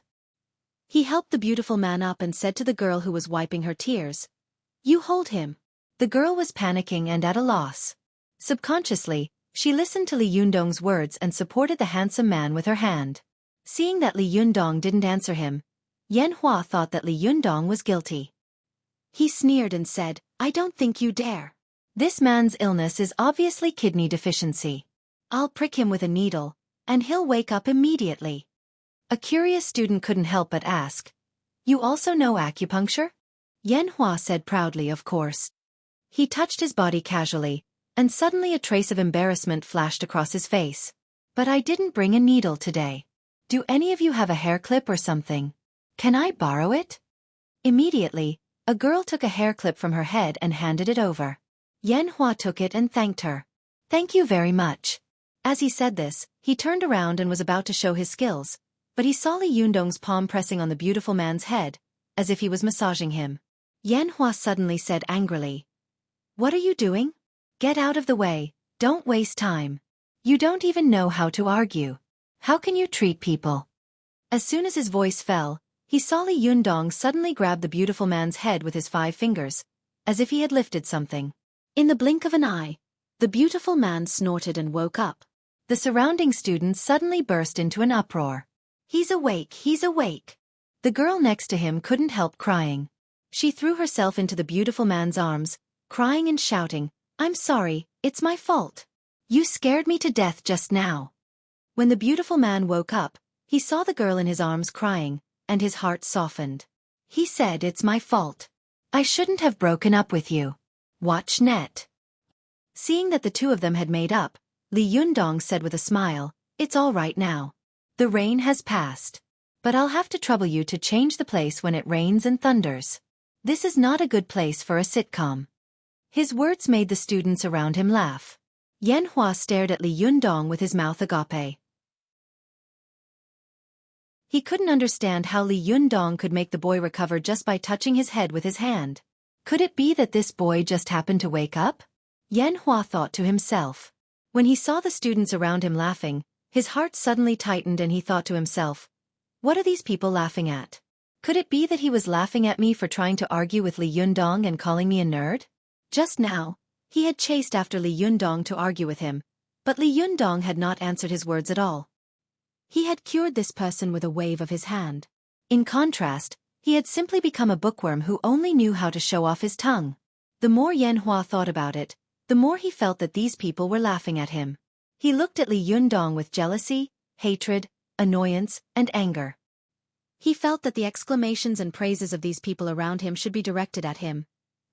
He helped the beautiful man up and said to the girl who was wiping her tears, "You hold him." The girl was panicking and at a loss. Subconsciously, she listened to Li Yundong's words and supported the handsome man with her hand. Seeing that Li Yundong didn't answer him, Yan Hua thought that Li Yundong was guilty. He sneered and said, "I don't think you dare. This man's illness is obviously kidney deficiency. I'll prick him with a needle, and he'll wake up immediately." A curious student couldn't help but ask, "You also know acupuncture?" Yan Hua said proudly, "Of course." He touched his body casually, and suddenly a trace of embarrassment flashed across his face. "But I didn't bring a needle today. Do any of you have a hair clip or something? Can I borrow it?" Immediately, a girl took a hair clip from her head and handed it over. Yan Hua took it and thanked her. "Thank you very much." As he said this, he turned around and was about to show his skills, but he saw Li Yundong's palm pressing on the beautiful man's head, as if he was massaging him. Yan Hua suddenly said angrily, "What are you doing? Get out of the way, don't waste time. You don't even know how to argue. How can you treat people?" As soon as his voice fell, he saw Li Yundong suddenly grab the beautiful man's head with his 5 fingers, as if he had lifted something. In the blink of an eye, the beautiful man snorted and woke up. The surrounding students suddenly burst into an uproar. "He's awake, he's awake." The girl next to him couldn't help crying. She threw herself into the beautiful man's arms, crying and shouting, "I'm sorry, it's my fault. You scared me to death just now." When the beautiful man woke up, he saw the girl in his arms crying, and his heart softened. He said, "It's my fault. I shouldn't have broken up with you." Watch net. Seeing that the two of them had made up, Li Yundong said with a smile, "It's all right now. The rain has passed. But I'll have to trouble you to change the place when it rains and thunders. This is not a good place for a sitcom." His words made the students around him laugh. Yan Hua stared at Li Yundong with his mouth agape. He couldn't understand how Li Yundong could make the boy recover just by touching his head with his hand. Could it be that this boy just happened to wake up? Yan Hua thought to himself. When he saw the students around him laughing, his heart suddenly tightened and he thought to himself, "What are these people laughing at? Could it be that he was laughing at me for trying to argue with Li Yundong and calling me a nerd?" Just now, he had chased after Li Yundong to argue with him, but Li Yundong had not answered his words at all. He had cured this person with a wave of his hand. In contrast, he had simply become a bookworm who only knew how to show off his tongue. The more Yan Hua thought about it, the more he felt that these people were laughing at him. He looked at Li Yundong with jealousy, hatred, annoyance, and anger. He felt that the exclamations and praises of these people around him should be directed at him.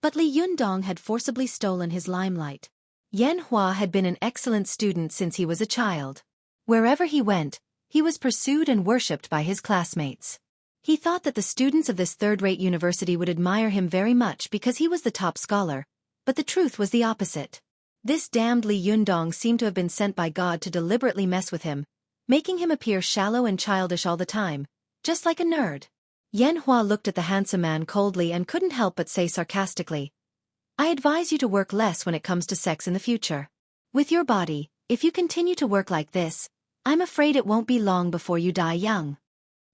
But Li Yundong had forcibly stolen his limelight. Yan Hua had been an excellent student since he was a child. Wherever he went, he was pursued and worshipped by his classmates. He thought that the students of this third-rate university would admire him very much because he was the top scholar, but the truth was the opposite. This damned Li Yundong seemed to have been sent by God to deliberately mess with him, making him appear shallow and childish all the time, just like a nerd. Yan Hua looked at the handsome man coldly and couldn't help but say sarcastically, "I advise you to work less when it comes to sex in the future. With your body, if you continue to work like this, I'm afraid it won't be long before you die young."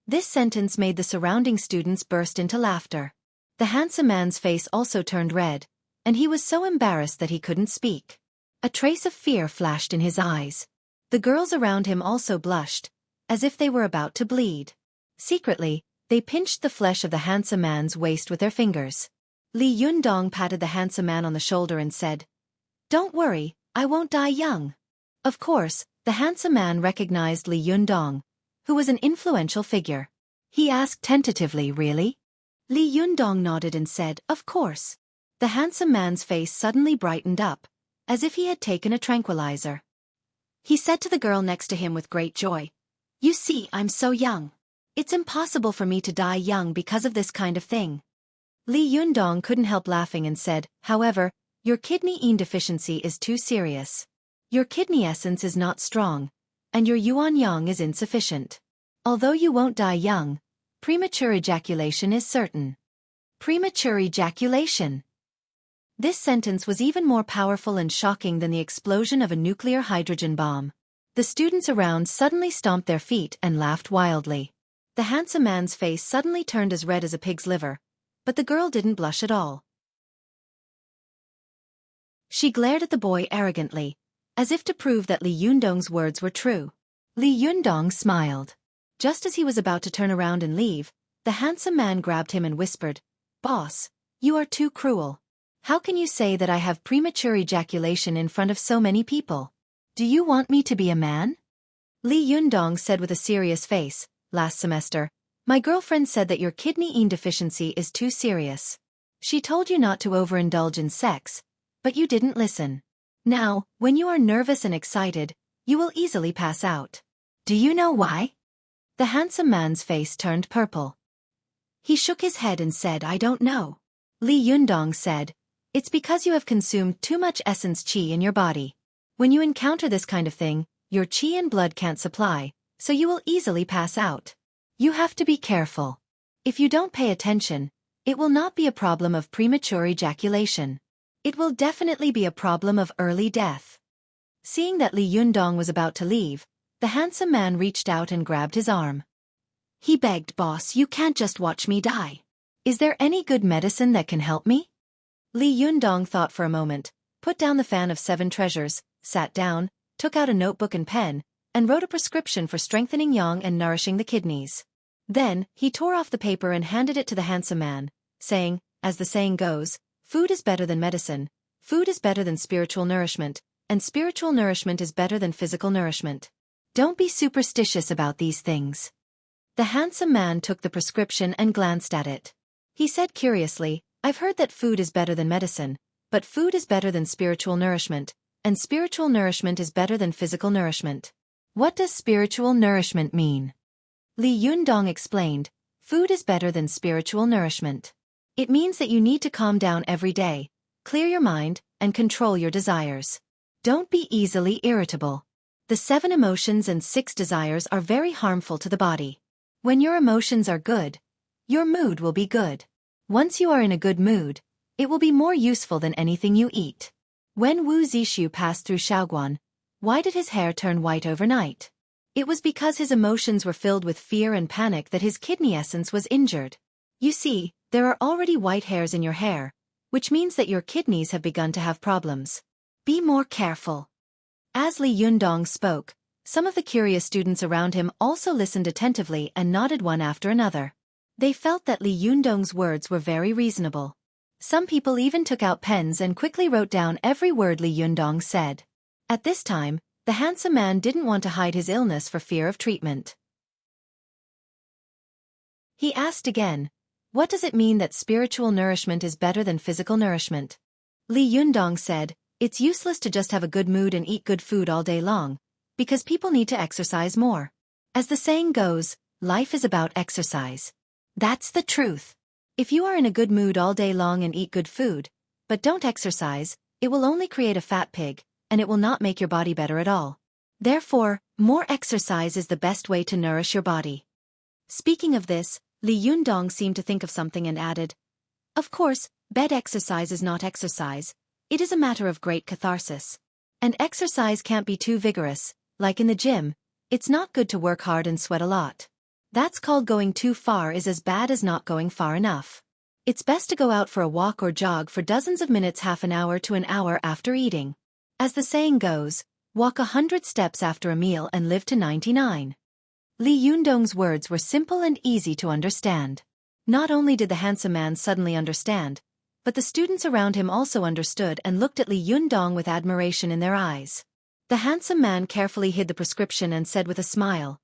This sentence made the surrounding students burst into laughter. The handsome man's face also turned red, and he was so embarrassed that he couldn't speak. A trace of fear flashed in his eyes. The girls around him also blushed, as if they were about to bleed. Secretly, they pinched the flesh of the handsome man's waist with their fingers. Li Yundong patted the handsome man on the shoulder and said, "Don't worry, I won't die young." Of course, the handsome man recognized Li Yundong, who was an influential figure. He asked tentatively, "Really?" Li Yundong nodded and said, "Of course." The handsome man's face suddenly brightened up, as if he had taken a tranquilizer. He said to the girl next to him with great joy, "You see, I'm so young. It's impossible for me to die young because of this kind of thing." Li Yundong couldn't help laughing and said, "However, your kidney deficiency is too serious. Your kidney essence is not strong, and your yuan yang is insufficient. Although you won't die young, premature ejaculation is certain." Premature ejaculation. This sentence was even more powerful and shocking than the explosion of a nuclear hydrogen bomb. The students around suddenly stomped their feet and laughed wildly. The handsome man's face suddenly turned as red as a pig's liver, but the girl didn't blush at all. She glared at the boy arrogantly, as if to prove that Li Yundong's words were true. Li Yundong smiled. Just as he was about to turn around and leave, the handsome man grabbed him and whispered, "Boss, you are too cruel. How can you say that I have premature ejaculation in front of so many people? Do you want me to be a man?" Li Yundong said with a serious face, "Last semester, my girlfriend said that your kidney deficiency is too serious. She told you not to overindulge in sex, but you didn't listen. Now, when you are nervous and excited, you will easily pass out. Do you know why?" The handsome man's face turned purple. He shook his head and said, "I don't know." Li Yundong said, "It's because you have consumed too much essence qi in your body. When you encounter this kind of thing, your qi and blood can't supply, so you will easily pass out. You have to be careful. If you don't pay attention, it will not be a problem of premature ejaculation. It will definitely be a problem of early death." Seeing that Li Yundong was about to leave, the handsome man reached out and grabbed his arm. He begged, "Boss, you can't just watch me die. Is there any good medicine that can help me?" Li Yundong thought for a moment, put down the fan of 7 treasures, sat down, took out a notebook and pen, and wrote a prescription for strengthening yang and nourishing the kidneys. Then, he tore off the paper and handed it to the handsome man, saying, "As the saying goes, food is better than medicine, food is better than spiritual nourishment, and spiritual nourishment is better than physical nourishment. Don't be superstitious about these things." The handsome man took the prescription and glanced at it. He said curiously, "I've heard that food is better than medicine, but food is better than spiritual nourishment, and spiritual nourishment is better than physical nourishment. What does spiritual nourishment mean?" Li Yundong explained, "Food is better than spiritual nourishment. It means that you need to calm down every day, clear your mind, and control your desires. Don't be easily irritable. The 7 emotions and 6 desires are very harmful to the body. When your emotions are good, your mood will be good. Once you are in a good mood, it will be more useful than anything you eat." When Wu Zixu passed through Shaoguan, why did his hair turn white overnight? It was because his emotions were filled with fear and panic that his kidney essence was injured. You see, there are already white hairs in your hair, which means that your kidneys have begun to have problems. Be more careful. As Li Yundong spoke, some of the curious students around him also listened attentively and nodded one after another. They felt that Li Yundong's words were very reasonable. Some people even took out pens and quickly wrote down every word Li Yundong said. At this time, the handsome man didn't want to hide his illness for fear of treatment. He asked again, "What does it mean that spiritual nourishment is better than physical nourishment?" Li Yundong said, "It's useless to just have a good mood and eat good food all day long, because people need to exercise more. As the saying goes, life is about exercise." That's the truth. If you are in a good mood all day long and eat good food, but don't exercise, it will only create a fat pig, and it will not make your body better at all. Therefore, more exercise is the best way to nourish your body. Speaking of this, Li Yundong seemed to think of something and added, "Of course, bed exercise is not exercise, it is a matter of great catharsis. And exercise can't be too vigorous, like in the gym, it's not good to work hard and sweat a lot. That's called going too far is as bad as not going far enough. It's best to go out for a walk or jog for dozens of minutes, half an hour to an hour after eating. As the saying goes, walk 100 steps after a meal and live to 99. Li Yundong's words were simple and easy to understand. Not only did the handsome man suddenly understand, but the students around him also understood and looked at Li Yundong with admiration in their eyes. The handsome man carefully hid the prescription and said with a smile,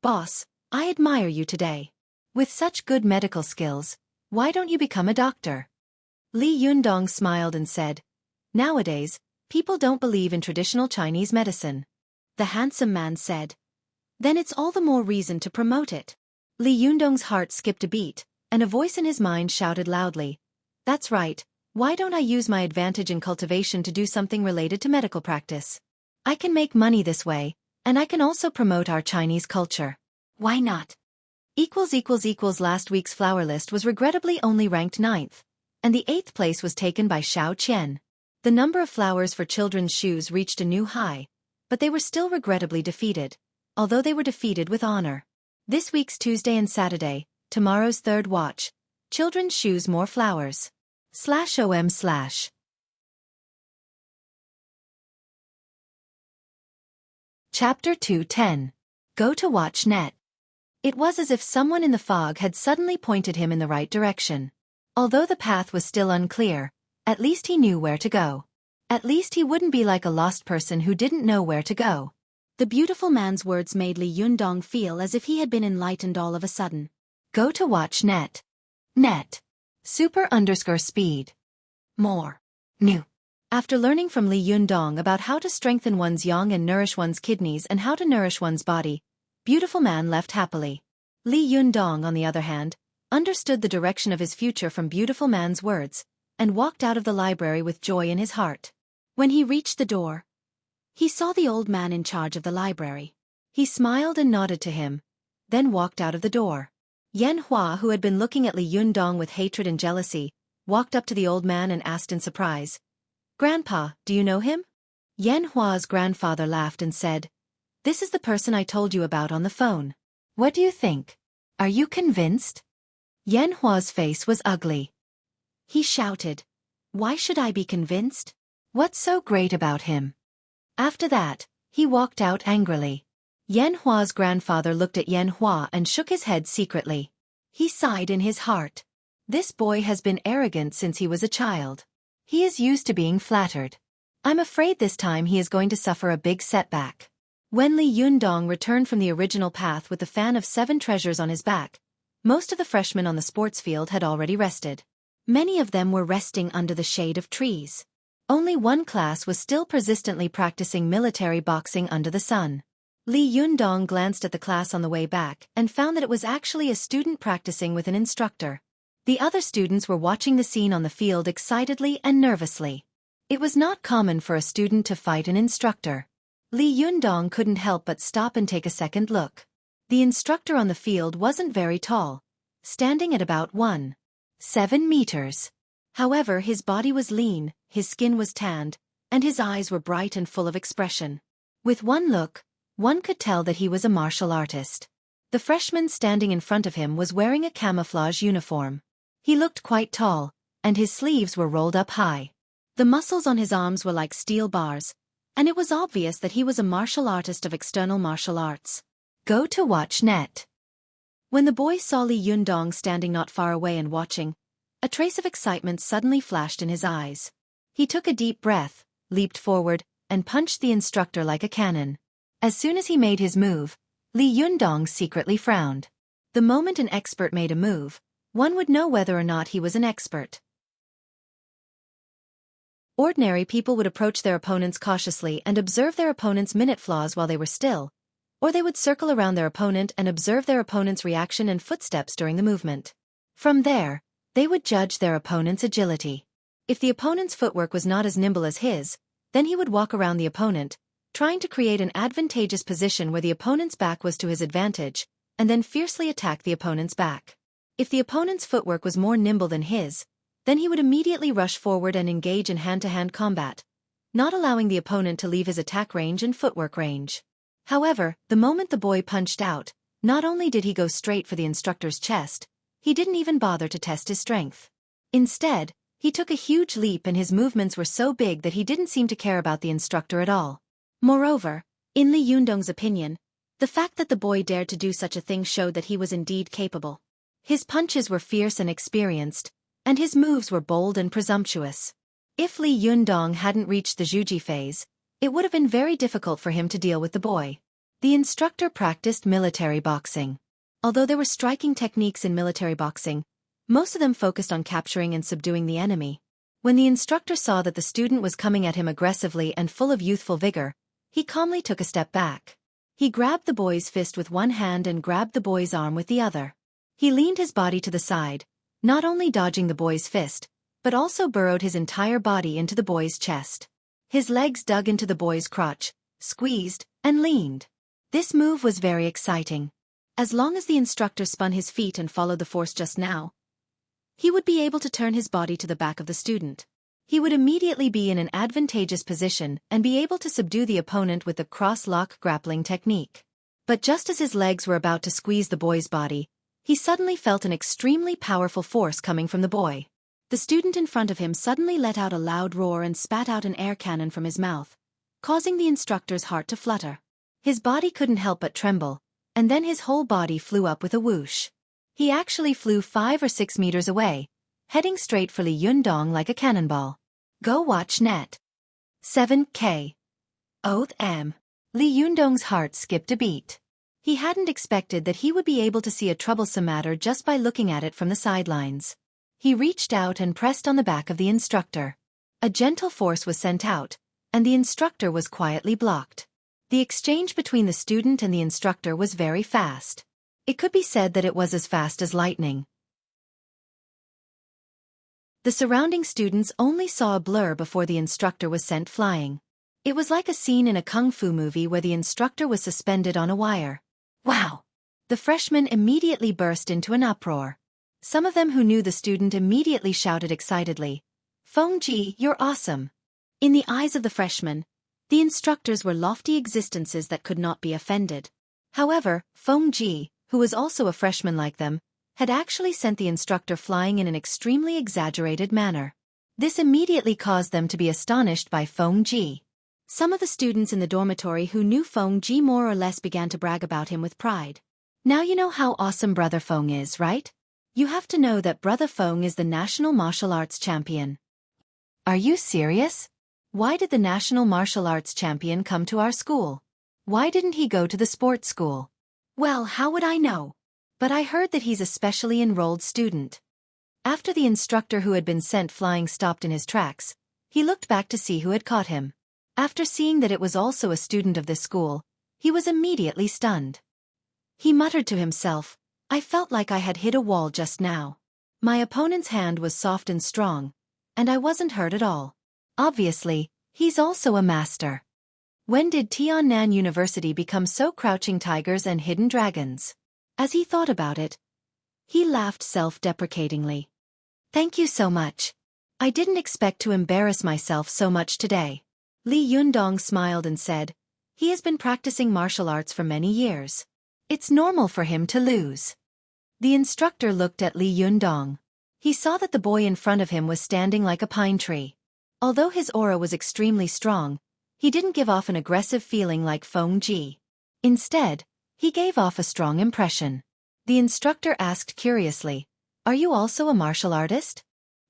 "Boss, I admire you today. With such good medical skills, why don't you become a doctor?" Li Yundong smiled and said, "Nowadays, people don't believe in traditional Chinese medicine." The handsome man said, "Then it's all the more reason to promote it." Li Yundong's heart skipped a beat, and a voice in his mind shouted loudly, "That's right, why don't I use my advantage in cultivation to do something related to medical practice? I can make money this way, and I can also promote our Chinese culture. Why not?" Last week's flower list was regrettably only ranked 9th, and the 8th place was taken by Xiao Qian. The number of flowers for children's shoes reached a new high, but they were still regrettably defeated, although they were defeated with honor. This week's Tuesday and Saturday, tomorrow's third watch, children's shoes more flowers. /om/ Chapter 210. Go to watch net. It was as if someone in the fog had suddenly pointed him in the right direction. Although the path was still unclear, at least he knew where to go. At least he wouldn't be like a lost person who didn't know where to go. The beautiful man's words made Li Yundong feel as if he had been enlightened all of a sudden. Go to watch net. Net. Super_speed. More. New. After learning from Li Yundong about how to strengthen one's yang and nourish one's kidneys and how to nourish one's body, beautiful man left happily. Li Yundong, on the other hand, understood the direction of his future from beautiful man's words, and walked out of the library with joy in his heart. When he reached the door, he saw the old man in charge of the library. He smiled and nodded to him, then walked out of the door. Yan Hua, who had been looking at Li Yundong with hatred and jealousy, walked up to the old man and asked in surprise, "Grandpa, do you know him?" Yan Hua's grandfather laughed and said, "This is the person I told you about on the phone. What do you think? Are you convinced?" Yan Hua's face was ugly. He shouted, "Why should I be convinced? What's so great about him?" After that, he walked out angrily. Yan Hua's grandfather looked at Yan Hua and shook his head secretly. He sighed in his heart. This boy has been arrogant since he was a child. He is used to being flattered. I'm afraid this time he is going to suffer a big setback. When Li Yundong returned from the original path with the fan of 7 treasures on his back, most of the freshmen on the sports field had already rested. Many of them were resting under the shade of trees. Only one class was still persistently practicing military boxing under the sun. Li Yundong glanced at the class on the way back and found that it was actually a student practicing with an instructor. The other students were watching the scene on the field excitedly and nervously. It was not common for a student to fight an instructor. Li Yundong couldn't help but stop and take a second look. The instructor on the field wasn't very tall, standing at about 1.7 meters. However, his body was lean, his skin was tanned, and his eyes were bright and full of expression. With one look, one could tell that he was a martial artist. The freshman standing in front of him was wearing a camouflage uniform. He looked quite tall, and his sleeves were rolled up high. The muscles on his arms were like steel bars, and it was obvious that he was a martial artist of external martial arts. Go to watch net. When the boy saw Li Yundong standing not far away and watching, a trace of excitement suddenly flashed in his eyes. He took a deep breath, leaped forward, and punched the instructor like a cannon. As soon as he made his move, Li Yundong secretly frowned. The moment an expert made a move, one would know whether or not he was an expert. Ordinary people would approach their opponents cautiously and observe their opponent's minute flaws while they were still, or they would circle around their opponent and observe their opponent's reaction and footsteps during the movement. From there, they would judge their opponent's agility. If the opponent's footwork was not as nimble as his, then he would walk around the opponent, trying to create an advantageous position where the opponent's back was to his advantage, and then fiercely attack the opponent's back. If the opponent's footwork was more nimble than his, then he would immediately rush forward and engage in hand-to-hand combat, not allowing the opponent to leave his attack range and footwork range. However, the moment the boy punched out, not only did he go straight for the instructor's chest, he didn't even bother to test his strength. Instead, he took a huge leap and his movements were so big that he didn't seem to care about the instructor at all. Moreover, in Li Yundong's opinion, the fact that the boy dared to do such a thing showed that he was indeed capable. His punches were fierce and experienced, and his moves were bold and presumptuous. If Li Yundong hadn't reached the Xueqi phase, it would have been very difficult for him to deal with the boy. The instructor practiced military boxing. Although there were striking techniques in military boxing, most of them focused on capturing and subduing the enemy. When the instructor saw that the student was coming at him aggressively and full of youthful vigor, he calmly took a step back. He grabbed the boy's fist with one hand and grabbed the boy's arm with the other. He leaned his body to the side, not only dodging the boy's fist, but also burrowed his entire body into the boy's chest. His legs dug into the boy's crotch, squeezed, and leaned. This move was very exciting. As long as the instructor spun his feet and followed the force just now, he would be able to turn his body to the back of the student. He would immediately be in an advantageous position and be able to subdue the opponent with the cross-lock grappling technique. But just as his legs were about to squeeze the boy's body, he suddenly felt an extremely powerful force coming from the boy. The student in front of him suddenly let out a loud roar and spat out an air cannon from his mouth, causing the instructor's heart to flutter. His body couldn't help but tremble, and then his whole body flew up with a whoosh. He actually flew 5 or 6 meters away, heading straight for Li Yundong like a cannonball. Go watch net. 7K. Oath M. Li Yundong's heart skipped a beat. He hadn't expected that he would be able to see a troublesome matter just by looking at it from the sidelines. He reached out and pressed on the back of the instructor. A gentle force was sent out, and the instructor was quietly blocked. The exchange between the student and the instructor was very fast. It could be said that it was as fast as lightning. The surrounding students only saw a blur before the instructor was sent flying. It was like a scene in a kung fu movie where the instructor was suspended on a wire. Wow! The freshmen immediately burst into an uproar. Some of them who knew the student immediately shouted excitedly, "Fengji, you're awesome!" In the eyes of the freshmen, the instructors were lofty existences that could not be offended. However, Fengji, who was also a freshman like them, had actually sent the instructor flying in an extremely exaggerated manner. This immediately caused them to be astonished by Fengji. Some of the students in the dormitory who knew Fengji more or less began to brag about him with pride. Now you know how awesome Brother Feng is, right? You have to know that Brother Feng is the national martial arts champion. Are you serious? Why did the national martial arts champion come to our school? Why didn't he go to the sports school? Well, how would I know? But I heard that he's a specially enrolled student. After the instructor who had been sent flying stopped in his tracks, he looked back to see who had caught him. After seeing that it was also a student of this school, he was immediately stunned. He muttered to himself, "I felt like I had hit a wall just now. My opponent's hand was soft and strong, and I wasn't hurt at all. Obviously, he's also a master. When did Tiannan University become so crouching tigers and hidden dragons?" As he thought about it, he laughed self-deprecatingly. "Thank you so much. I didn't expect to embarrass myself so much today." Li Yundong smiled and said, "He has been practicing martial arts for many years. It's normal for him to lose." The instructor looked at Li Yundong. He saw that the boy in front of him was standing like a pine tree. Although his aura was extremely strong, he didn't give off an aggressive feeling like Fengji. Instead, he gave off a strong impression. The instructor asked curiously, "Are you also a martial artist?"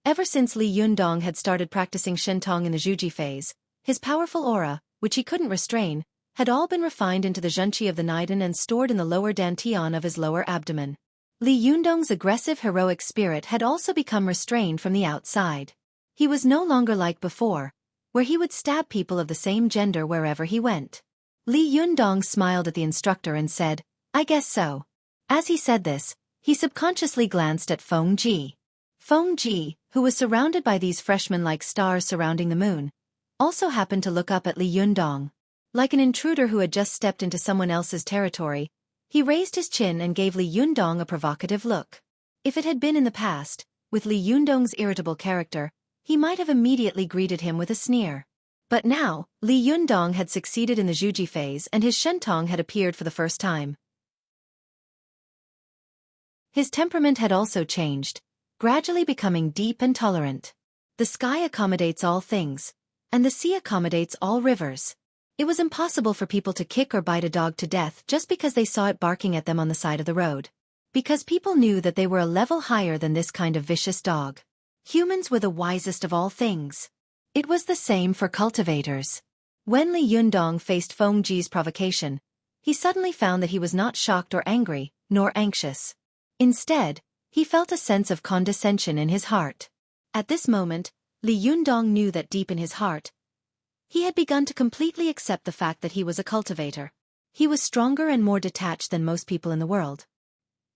Ever since Li Yundong had started practicing Shentong in the Xueqi phase, his powerful aura, which he couldn't restrain, had all been refined into the zhenqi of the Niden and stored in the lower dantian of his lower abdomen. Li Yundong's aggressive heroic spirit had also become restrained from the outside. He was no longer like before, where he would stab people of the same gender wherever he went. Li Yundong smiled at the instructor and said, "I guess so." As he said this, he subconsciously glanced at Feng Ji. Feng Ji, who was surrounded by these freshmen like stars surrounding the moon, also happened to look up at Li Yundong. Like an intruder who had just stepped into someone else's territory, he raised his chin and gave Li Yundong a provocative look. If it had been in the past, with Li Yundong's irritable character, he might have immediately greeted him with a sneer. But now, Li Yundong had succeeded in the Xueqi phase and his Shentong had appeared for the first time. His temperament had also changed, gradually becoming deep and tolerant. The sky accommodates all things, and the sea accommodates all rivers. It was impossible for people to kick or bite a dog to death just because they saw it barking at them on the side of the road. Because people knew that they were a level higher than this kind of vicious dog. Humans were the wisest of all things. It was the same for cultivators. When Li Yundong faced Feng Ji's provocation, he suddenly found that he was not shocked or angry, nor anxious. Instead, he felt a sense of condescension in his heart. At this moment, Li Yundong knew that deep in his heart, he had begun to completely accept the fact that he was a cultivator. He was stronger and more detached than most people in the world.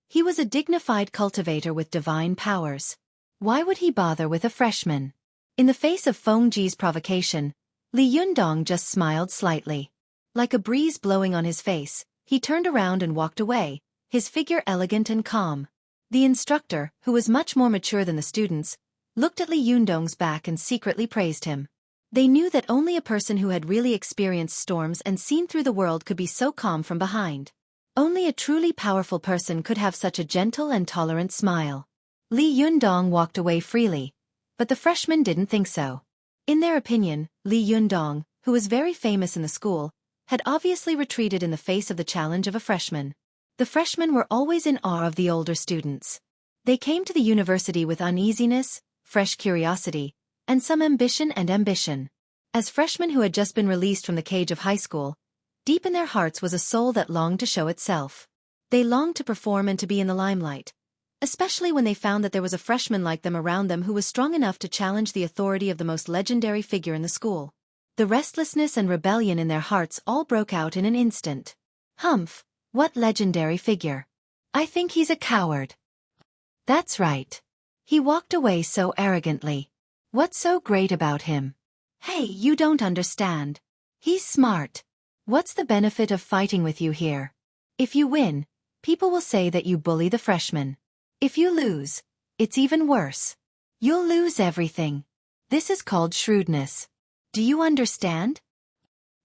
He was a dignified cultivator with divine powers. Why would he bother with a freshman? In the face of Feng Ji's provocation, Li Yundong just smiled slightly. Like a breeze blowing on his face, he turned around and walked away, his figure elegant and calm. The instructor, who was much more mature than the students, looked at Li Yundong's back and secretly praised him. They knew that only a person who had really experienced storms and seen through the world could be so calm from behind. Only a truly powerful person could have such a gentle and tolerant smile. Li Yundong walked away freely, but the freshmen didn't think so. In their opinion, Li Yundong, who was very famous in the school, had obviously retreated in the face of the challenge of a freshman. The freshmen were always in awe of the older students. They came to the university with uneasiness, fresh curiosity, and some ambition. As freshmen who had just been released from the cage of high school, deep in their hearts was a soul that longed to show itself. They longed to perform and to be in the limelight, especially when they found that there was a freshman like them around them who was strong enough to challenge the authority of the most legendary figure in the school. The restlessness and rebellion in their hearts all broke out in an instant. Humph, what legendary figure. I think he's a coward. That's right. He walked away so arrogantly. What's so great about him? Hey, you don't understand. He's smart. What's the benefit of fighting with you here? If you win, people will say that you bully the freshman. If you lose, it's even worse. You'll lose everything. This is called shrewdness. Do you understand?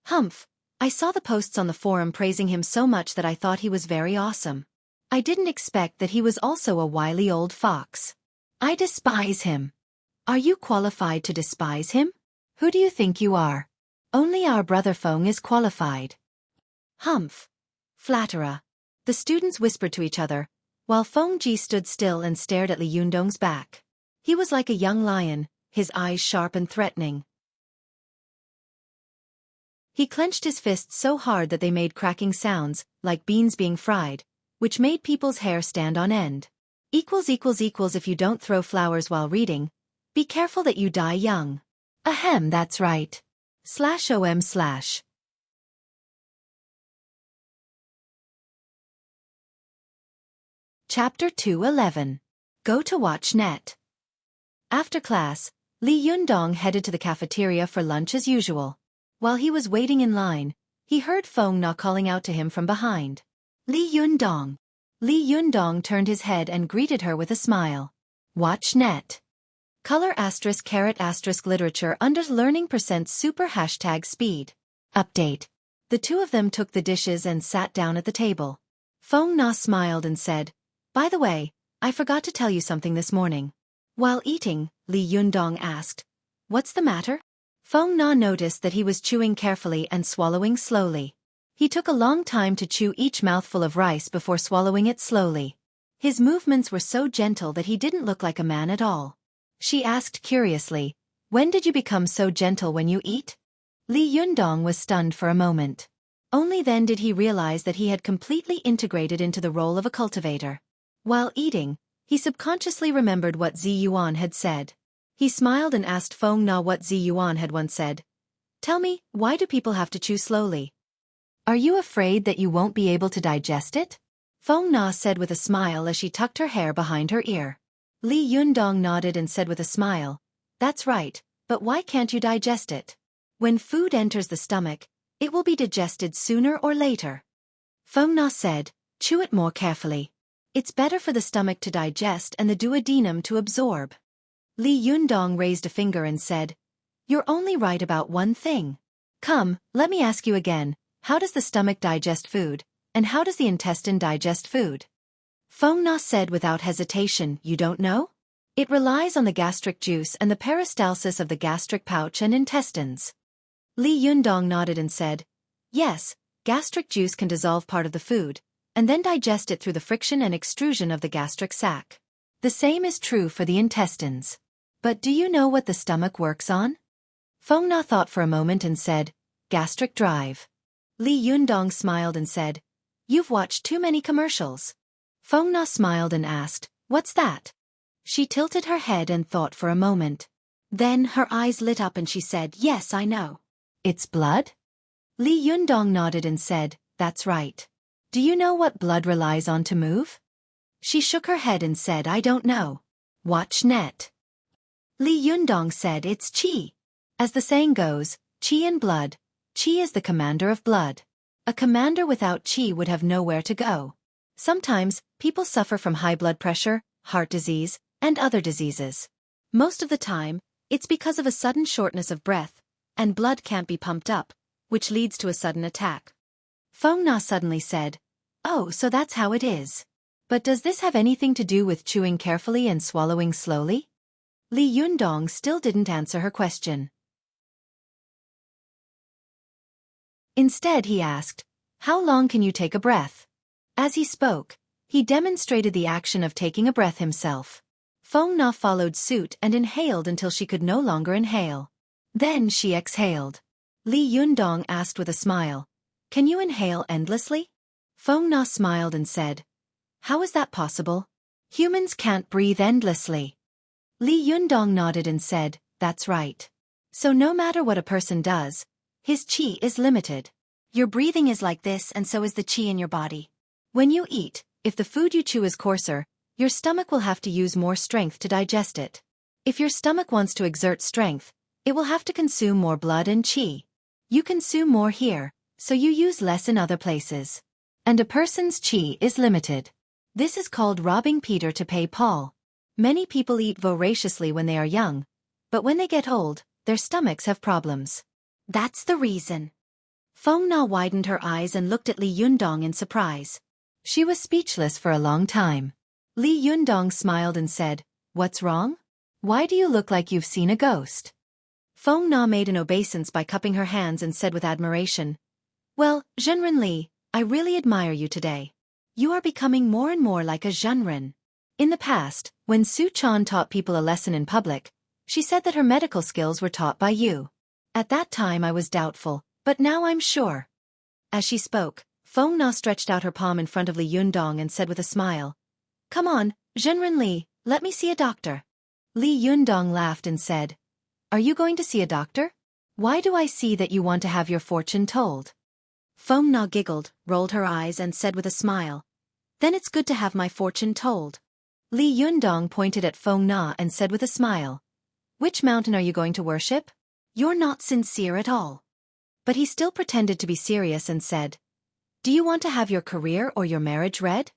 Humph, I saw the posts on the forum praising him so much that I thought he was very awesome. I didn't expect that he was also a wily old fox. I despise him. Are you qualified to despise him? Who do you think you are? Only our brother Feng is qualified. Humph. Flatterer. The students whispered to each other, while Feng Ji stood still and stared at Li Yundong's back. He was like a young lion, his eyes sharp and threatening. He clenched his fists so hard that they made cracking sounds, like beans being fried, which made people's hair stand on end. If you don't throw flowers while reading, be careful that you die young. Ahem, that's right. /om/. Chapter 2:11. Go to watch net. After class, Li Yundong headed to the cafeteria for lunch as usual. While he was waiting in line, he heard Feng Na calling out to him from behind. Li Yundong. Li Yundong turned his head and greeted her with a smile. Watch net. Color *** literature under learning % super #speed. Update. The two of them took the dishes and sat down at the table. Feng Na smiled and said, by the way, I forgot to tell you something this morning. While eating, Li Yundong asked, what's the matter? Feng Na noticed that he was chewing carefully and swallowing slowly. He took a long time to chew each mouthful of rice before swallowing it slowly. His movements were so gentle that he didn't look like a man at all. She asked curiously, when did you become so gentle when you eat? Li Yundong was stunned for a moment. Only then did he realize that he had completely integrated into the role of a cultivator. While eating, he subconsciously remembered what Zi Yuan had said. He smiled and asked Feng Na what Zi Yuan had once said. Tell me, why do people have to chew slowly? Are you afraid that you won't be able to digest it? Feng Na said with a smile as she tucked her hair behind her ear. Li Yundong nodded and said with a smile, That's right, but why can't you digest it? When food enters the stomach, it will be digested sooner or later. Feng Na said, Chew it more carefully. It's better for the stomach to digest and the duodenum to absorb. Li Yundong raised a finger and said, You're only right about one thing. Come, let me ask you again, how does the stomach digest food, and how does the intestine digest food? Feng Na said without hesitation, You don't know? It relies on the gastric juice and the peristalsis of the gastric pouch and intestines. Li Yundong nodded and said, Yes, gastric juice can dissolve part of the food, and then digest it through the friction and extrusion of the gastric sac. The same is true for the intestines. But do you know what the stomach works on? Feng Na thought for a moment and said, Gastric drive. Li Yundong smiled and said, You've watched too many commercials. Feng Na smiled and asked, What's that? She tilted her head and thought for a moment. Then her eyes lit up and she said, Yes, I know. It's blood? Li Yundong nodded and said, That's right. Do you know what blood relies on to move? She shook her head and said, I don't know. Watch net. Li Yundong said, It's qi. As the saying goes, qi in blood, qi is the commander of blood. A commander without qi would have nowhere to go. Sometimes, people suffer from high blood pressure, heart disease, and other diseases. Most of the time, it's because of a sudden shortness of breath, and blood can't be pumped up, which leads to a sudden attack. Feng Na suddenly said, Oh, so that's how it is. But does this have anything to do with chewing carefully and swallowing slowly? Li Yundong still didn't answer her question. Instead he asked, How long can you take a breath? As he spoke, he demonstrated the action of taking a breath himself. Feng Na followed suit and inhaled until she could no longer inhale. Then she exhaled. Li Yundong asked with a smile, Can you inhale endlessly? Feng Na smiled and said, How is that possible? Humans can't breathe endlessly. Li Yundong nodded and said, That's right. So no matter what a person does, his qi is limited. Your breathing is like this and so is the qi in your body. When you eat, if the food you chew is coarser, your stomach will have to use more strength to digest it. If your stomach wants to exert strength, it will have to consume more blood and qi. You consume more here, so you use less in other places. And a person's qi is limited. This is called robbing Peter to pay Paul. Many people eat voraciously when they are young, but when they get old, their stomachs have problems. That's the reason. Feng Na widened her eyes and looked at Li Yundong in surprise. She was speechless for a long time. Li Yundong smiled and said, What's wrong? Why do you look like you've seen a ghost? Feng Na made an obeisance by cupping her hands and said with admiration, Well, Zhenren Li, I really admire you today. You are becoming more and more like a Zhenren. In the past, when Su Chan taught people a lesson in public, she said that her medical skills were taught by you. At that time I was doubtful, but now I'm sure. As she spoke, Feng Na stretched out her palm in front of Li Yundong and said with a smile, Come on, Zhenren Li, let me see a doctor. Li Yundong laughed and said, Are you going to see a doctor? Why do I see that you want to have your fortune told? Feng Na giggled, rolled her eyes and said with a smile, Then it's good to have my fortune told. Li Yundong pointed at Feng Na and said with a smile, Which mountain are you going to worship? You're not sincere at all. But he still pretended to be serious and said, Do you want to have your career or your marriage read?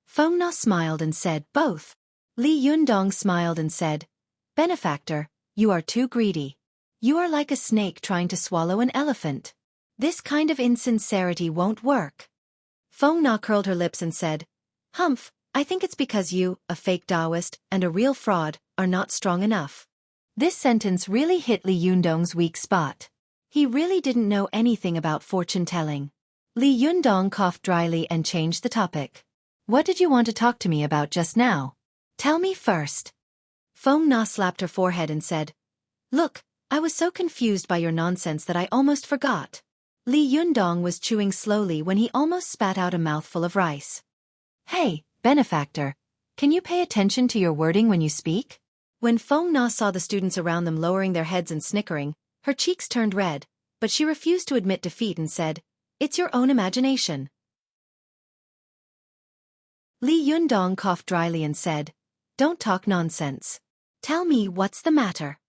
Feng Na smiled and said, Both. Li Yundong smiled and said, Benefactor, you are too greedy. You are like a snake trying to swallow an elephant. This kind of insincerity won't work. Feng Na curled her lips and said, Humph, I think it's because you, a fake Taoist, and a real fraud, are not strong enough. This sentence really hit Li Yundong's weak spot. He really didn't know anything about fortune-telling. Li Yundong coughed dryly and changed the topic. What did you want to talk to me about just now? Tell me first. Feng Na slapped her forehead and said, Look, I was so confused by your nonsense that I almost forgot. Li Yundong was chewing slowly when he almost spat out a mouthful of rice. Hey, benefactor, Can you pay attention to your wording when you speak? When Feng Na saw the students around them lowering their heads and snickering, her cheeks turned red, but she refused to admit defeat and said, "It's your own imagination." Li Yundong coughed dryly and said, "Don't talk nonsense. Tell me what's the matter."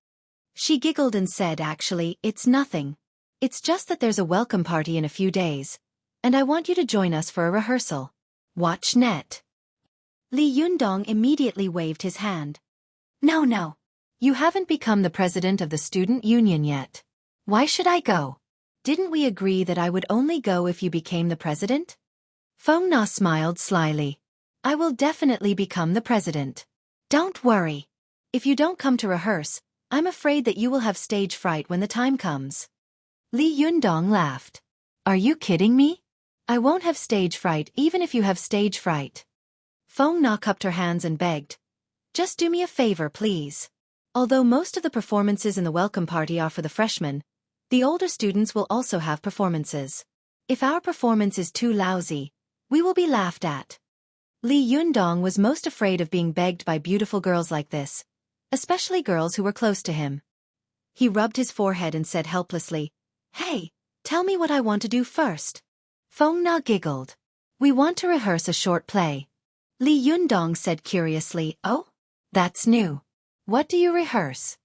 She giggled and said, "Actually, it's nothing. It's just that there's a welcome party in a few days, and I want you to join us for a rehearsal. Watch net." Li Yundong immediately waved his hand. No. You haven't become the president of the student union yet. Why should I go? Didn't we agree that I would only go if you became the president? Feng Na smiled slyly. I will definitely become the president. Don't worry. If you don't come to rehearse, I'm afraid that you will have stage fright when the time comes. Li Yundong laughed. Are you kidding me? I won't have stage fright even if you have stage fright. Feng Na cupped her hands and begged. Just do me a favor, please. Although most of the performances in the welcome party are for the freshmen, the older students will also have performances. If our performance is too lousy, we will be laughed at. Li Yundong was most afraid of being begged by beautiful girls like this, especially girls who were close to him. He rubbed his forehead and said helplessly, "Hey, tell me what I want to do first." Feng Na giggled. "We want to rehearse a short play." Li Yundong said curiously, "Oh? That's new. What do you rehearse?"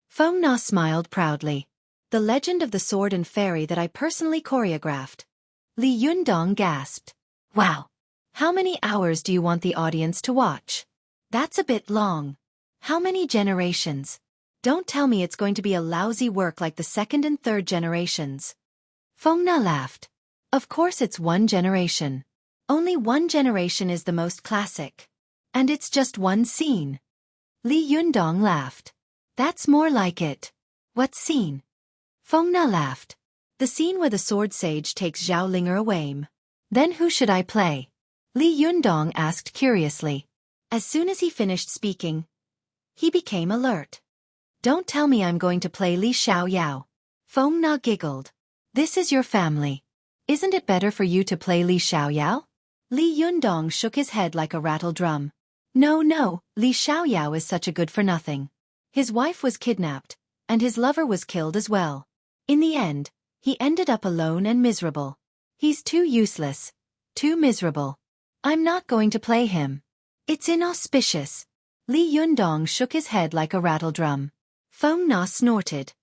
Feng Na smiled proudly. "The Legend of the Sword and Fairy that I personally choreographed." Li Yundong gasped. "Wow. How many hours do you want the audience to watch? That's a bit long. How many generations? Don't tell me it's going to be a lousy work like the second and third generations." Feng Na laughed. "Of course it's one generation. Only one generation is the most classic. And it's just one scene." Li Yundong laughed. "That's more like it. What scene?" Feng Na laughed. "The scene where the sword sage takes Zhao Linger away." "Then who should I play?" Li Yundong asked curiously. As soon as he finished speaking, he became alert. "Don't tell me I'm going to play Li Xiaoyao." Feng Na giggled. "This is your family. Isn't it better for you to play Li Xiaoyao?" Li Yundong shook his head like a rattle drum. No, Li Xiaoyao is such a good-for-nothing. His wife was kidnapped, and his lover was killed as well. In the end, he ended up alone and miserable. He's too useless, too miserable. I'm not going to play him. It's inauspicious. Li Yundong shook his head like a rattle drum. Feng Na snorted.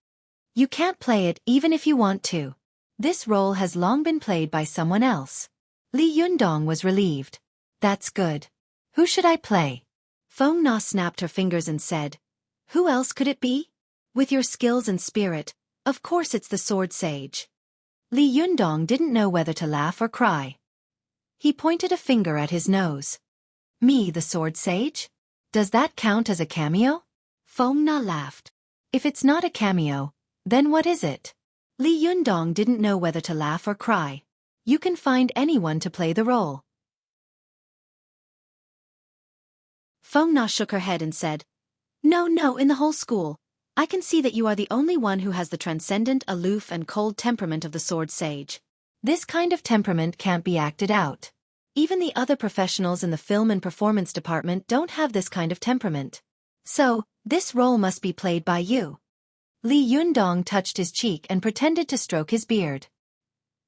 "You can't play it even if you want to. This role has long been played by someone else." Li Yundong was relieved. "That's good. Who should I play?" Feng Na snapped her fingers and said, "Who else could it be? With your skills and spirit, of course it's the sword sage." Li Yundong didn't know whether to laugh or cry. He pointed a finger at his nose. "Me, the sword sage? Does that count as a cameo?" Feng Na laughed. "If it's not a cameo, then what is it?" Li Yundong didn't know whether to laugh or cry. "You can find anyone to play the role." Feng Na shook her head and said, No, in the whole school. I can see that you are the only one who has the transcendent, aloof and cold temperament of the sword sage. This kind of temperament can't be acted out. Even the other professionals in the film and performance department don't have this kind of temperament. So, this role must be played by you. Li Yundong touched his cheek and pretended to stroke his beard.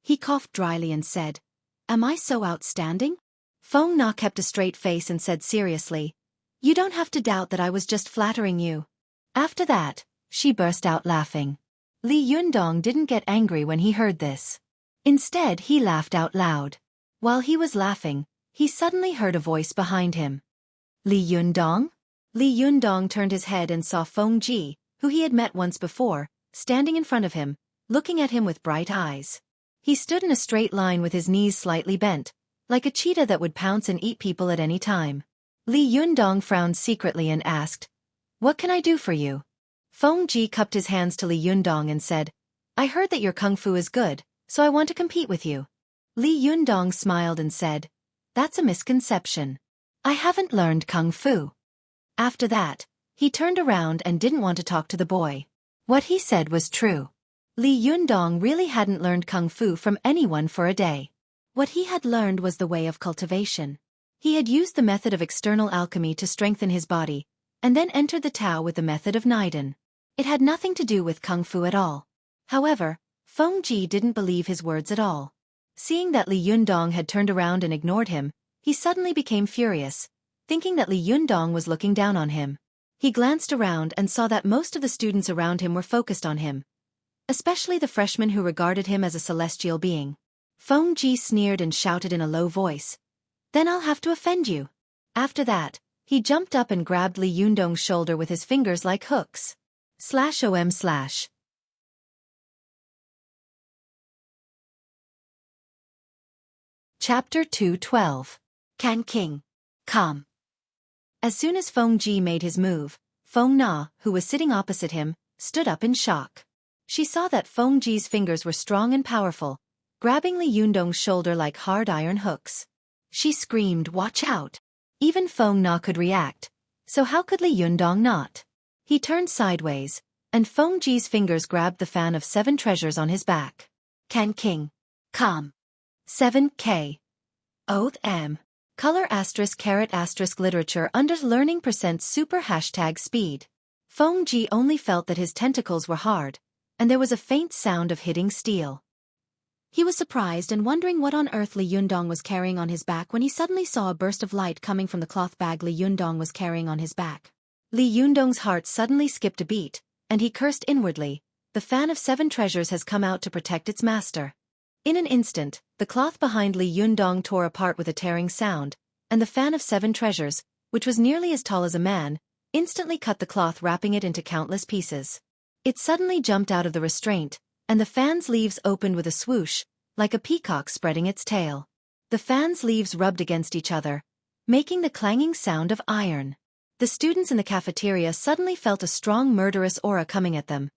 He coughed dryly and said, Am I so outstanding? Feng Na kept a straight face and said seriously, You don't have to doubt that I was just flattering you. After that, she burst out laughing. Li Yundong didn't get angry when he heard this. Instead, he laughed out loud. While he was laughing, he suddenly heard a voice behind him. Li Yundong? Li Yundong turned his head and saw Feng Ji, who he had met once before, standing in front of him, looking at him with bright eyes. He stood in a straight line with his knees slightly bent, like a cheetah that would pounce and eat people at any time. Li Yundong frowned secretly and asked, What can I do for you? Feng Ji cupped his hands to Li Yundong and said, I heard that your kung fu is good, so I want to compete with you. Li Yundong smiled and said, That's a misconception. I haven't learned kung fu. After that, he turned around and didn't want to talk to the boy. What he said was true. Li Yundong really hadn't learned kung fu from anyone for a day. What he had learned was the way of cultivation. He had used the method of external alchemy to strengthen his body, and then entered the Tao with the method of Naiden. It had nothing to do with Kung Fu at all. However, Feng Ji didn't believe his words at all. Seeing that Li Yundong had turned around and ignored him, he suddenly became furious, thinking that Li Yundong was looking down on him. He glanced around and saw that most of the students around him were focused on him, especially the freshmen who regarded him as a celestial being. Feng Ji sneered and shouted in a low voice, "Then I'll have to offend you." After that, he jumped up and grabbed Li Yundong's shoulder with his fingers like hooks. /om/. Chapter 2:12. Can King come? As soon as Feng Ji made his move, Feng Na, who was sitting opposite him, stood up in shock. She saw that Feng Ji's fingers were strong and powerful, grabbing Li Yundong's shoulder like hard iron hooks. She screamed, "Watch out!" Even Feng Na could react, so how could Li Yundong not? He turned sideways, and Feng Ji's fingers grabbed the fan of 7 treasures on his back. Can King come? 7K. Oath M. Color *** literature under learning % super #speed. Feng Ji only felt that his tentacles were hard, and there was a faint sound of hitting steel. He was surprised and wondering what on earth Li Yundong was carrying on his back when he suddenly saw a burst of light coming from the cloth bag Li Yundong was carrying on his back. Li Yundong's heart suddenly skipped a beat, and he cursed inwardly, "The fan of 7 treasures has come out to protect its master." In an instant, the cloth behind Li Yundong tore apart with a tearing sound, and the fan of 7 treasures, which was nearly as tall as a man, instantly cut the cloth, wrapping it into countless pieces. It suddenly jumped out of the restraint, and the fan's leaves opened with a swoosh, like a peacock spreading its tail. The fan's leaves rubbed against each other, making the clanging sound of iron. The students in the cafeteria suddenly felt a strong murderous aura coming at them,